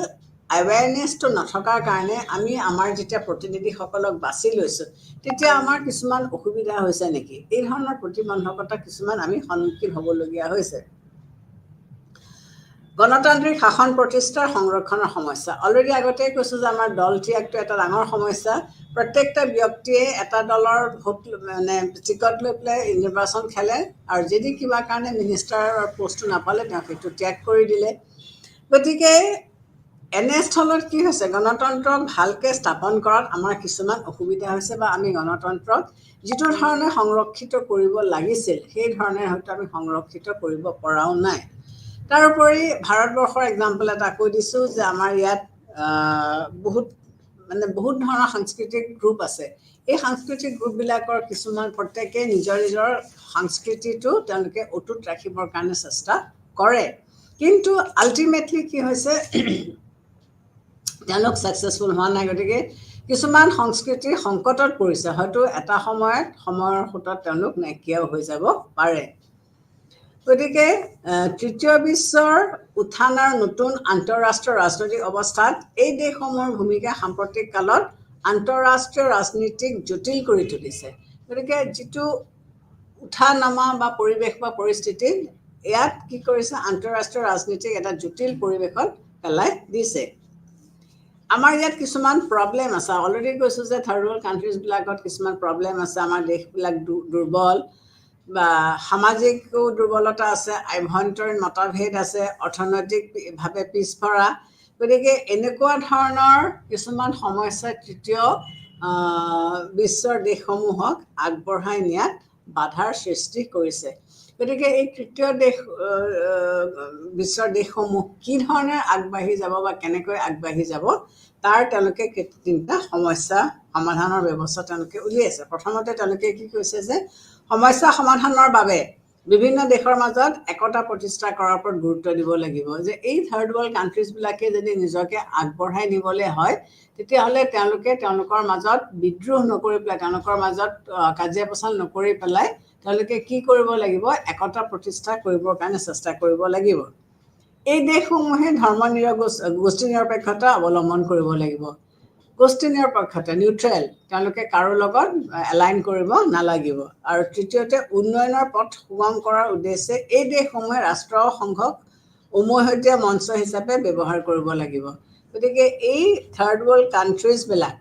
[SPEAKER 3] এৱেৰনেছটো নথকাৰ কাৰণে আমি আমাৰ যেতিয়া প্ৰতিনিধিসকলক বাছি লৈছোঁ, তেতিয়া আমাৰ কিছুমান অসুবিধা হৈছে নেকি, এই ধৰণৰ প্ৰতিবন্ধকতা কিছুমান আমি সন্মুখীন হ'বলগীয়া হৈছে। গণতান্ত্ৰিক শাসন প্ৰতিষ্ঠাৰ সংৰক্ষণৰ সমস্যা। অলৰেডি আগতেই কৈছোঁ যে আমাৰ দল ত্যাগটো এটা ডাঙৰ সমস্যা। প্ৰত্যেকটা ব্যক্তিয়ে এটা দলৰ ভোট টিকট লৈ পেলাই নিৰ্বাচন খেলে, আৰু যদি কিবা কাৰণে মিনিষ্টাৰৰ পষ্টটো নাপালে তেওঁ সেইটো ত্যাগ কৰি দিলে। গতিকে এনেস্থলত কি হৈছে, গণতন্ত্ৰক ভালকৈ স্থাপন কৰাত আমাৰ কিছুমান অসুবিধা হৈছে, বা আমি গণতন্ত্ৰক যিটো ধৰণে সংৰক্ষিত কৰিব লাগিছিল, সেই ধৰণে হয়তো আমি সংৰক্ষিত কৰিব পৰাও নাই। তাৰোপৰি ভাৰতবৰ্ষৰ এক্সাম্পল এটা কৈ দিছোঁ যে আমাৰ ইয়াত বহুত ধৰণৰ সাংস্কৃতিক গ্ৰুপ আছে। এই সাংস্কৃতিক গ্ৰুপবিলাকৰ কিছুমান প্ৰত্যেকেই নিজৰ নিজৰ সংস্কৃতিটো তেওঁলোকে অটুট ৰাখিবৰ কাৰণে চেষ্টা কৰে, কিন্তু আল্টিমেটলি কি হৈছে, তেওঁলোক ছাকচেছফুল হোৱা নাই। গতিকে কিছুমান সংস্কৃতিৰ সংকটত পৰিছে, হয়তো এটা সময়ৰ সোঁতত তেওঁলোক নাইকিয়াও হৈ যাব পাৰে। গতিকে তৃতীয় বিশ্বৰ উত্থান আৰু নতুন আন্তঃৰাষ্ট্ৰীয় ৰাজনৈতিক অৱস্থাত এই দেশসমূহৰ ভূমিকা সাম্প্ৰতিক কালত আন্তঃৰাষ্ট্ৰীয় ৰাজনীতিক জটিল কৰি তুলিছে। গতিকে যিটো উঠা নমা বা পৰিৱেশ বা পৰিস্থিতি, ইয়াত কি কৰিছে, আন্তঃৰাষ্ট্ৰীয় ৰাজনীতিক এটা জটিল পৰিৱেশত পেলাই দিছে। আমাৰ ইয়াত কিছুমান প্ৰব্লেম আছে। অলৰেডি কৈছোঁ যে থাৰ্ড ৱৰ্ল্ড কাণ্ট্ৰিজবিলাকত কিছুমান প্ৰব্লেম আছে। আমাৰ দেশবিলাক দুৰ্বল, বা সামাজিকো দুৰ্বলতা আছে, আভ্যন্তৰীণ মতভেদ আছে, অৰ্থনৈতিকভাৱে পিছপৰা। গতিকে এনেকুৱা ধৰণৰ কিছুমান সমস্যাই তৃতীয় বিশ্বৰ দেশসমূহক আগবঢ়াই নিয়াত বাধাৰ সৃষ্টি কৰিছে। গতিকে এই তৃতীয় বিশ্বৰ দেশসমূহ কি ধৰণে আগবাঢ়ি যাব বা কেনেকৈ আগবাঢ়ি যাব, তাৰ তেওঁলোকে তিনিটা সমস্যা সমাধানৰ ব্যৱস্থা তেওঁলোকে উলিয়াইছে। প্ৰথমতে তেওঁলোকে কি কৈছে যে সমস্যা সমাধানৰ বাবে বিভিন্ন দেশৰ মাজত একতা প্ৰতিষ্ঠা কৰাৰ ওপৰত গুৰুত্ব দিব লাগিব, যে এই থাৰ্ড ৱৰ্ল্ড কাণ্ট্ৰিজবিলাকে যদি নিজকে আগবঢ়াই নিবলৈ হয়, তেতিয়াহ'লে তেওঁলোকে তেওঁলোকৰ মাজত বিদ্ৰোহ নকৰি পেলাই, তেওঁলোকৰ মাজত কাজিয়া পেচাল নকৰি পেলাই তেওঁলোকে কি কৰিব লাগিব, একতা প্ৰতিষ্ঠা কৰিবৰ কাৰণে চেষ্টা কৰিব লাগিব। এই দেশসমূহে গোষ্ঠী নিৰপেক্ষতা অৱলম্বন কৰিব লাগিব। গোষ্ঠী নিৰপেক্ষতা নিউট্ৰেল, তেওঁলোকে কাৰো লগত এলাইন কৰিব নালাগিব। আৰু তৃতীয়তে, উন্নয়নৰ পথ সুগম কৰাৰ উদ্দেশ্যে এই দেশসমূহে ৰাষ্ট্ৰসংঘক উমৈহতীয়া মঞ্চ হিচাপে ব্যৱহাৰ কৰিব লাগিব। গতিকে এই থাৰ্ড ৱৰ্ল্ড কাণ্ট্ৰিজবিলাক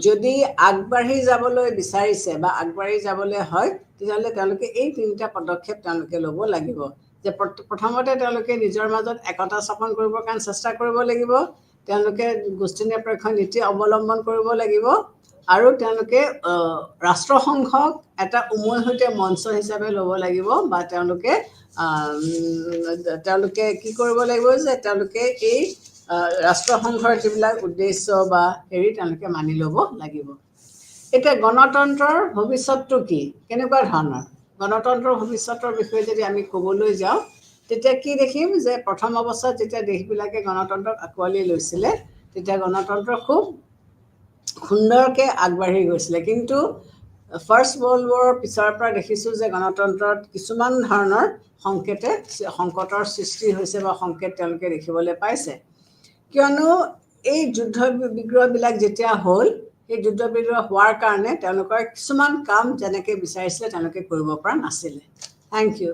[SPEAKER 3] যদি আগবাঢ়ি যাবলৈ বিচাৰিছে বা আগবাঢ়ি যাবলৈ হয়, তেতিয়াহ'লে তেওঁলোকে এই তিনিটা পদক্ষেপ তেওঁলোকে ল'ব লাগিব। যে প্ৰথমতে তেওঁলোকে নিজৰ মাজত একতা স্থাপন কৰিবৰ কাৰণে চেষ্টা কৰিব লাগিব, তেওঁলোকে গোষ্ঠী নিৰপেক্ষ নীতি অৱলম্বন কৰিব লাগিব, আৰু তেওঁলোকে ৰাষ্ট্ৰসংঘক এটা উমৈহতীয়া মঞ্চ হিচাপে ল'ব লাগিব, বা তেওঁলোকে কি কৰিব লাগিব যে তেওঁলোকে এই ৰাষ্ট্ৰসংঘৰ যিবিলাক উদ্দেশ্য বা তেওঁলোকে মানি ল'ব লাগিব। এতিয়া গণতন্ত্ৰৰ ভৱিষ্যতটো কি, কেনেকুৱা ধৰণৰ? গণতন্ত্ৰৰ ভৱিষ্যতৰ বিষয়ে যদি আমি ক'বলৈ যাওঁ, তেতিয়া কি দেখিম যে প্ৰথম অৱস্থাত যেতিয়া দেশবিলাকে গণতন্ত্ৰক আঁকোৱালি লৈছিলে, তেতিয়া গণতন্ত্ৰ খুব সুন্দৰকৈ আগবাঢ়ি গৈছিলে। কিন্তু ফাৰ্ষ্ট ৱৰ্ল্ড ৱাৰৰ পিছৰ পৰা দেখিছোঁ যে গণতন্ত্ৰত কিছুমান ধৰণৰ সংকটৰ সৃষ্টি হৈছে বা সংকেত তেওঁলোকে দেখিবলৈ পাইছে। কিয়নো এই যুদ্ধ বিগ্ৰহবিলাক যেতিয়া হ'ল, সেই যুদ্ধ বিগ্ৰহ হোৱাৰ কাৰণে তেওঁলোকৰ কিছুমান কাম যেনেকৈ বিচাৰিছিলে তেওঁলোকে কৰিব পৰা নাছিলে। Thank you.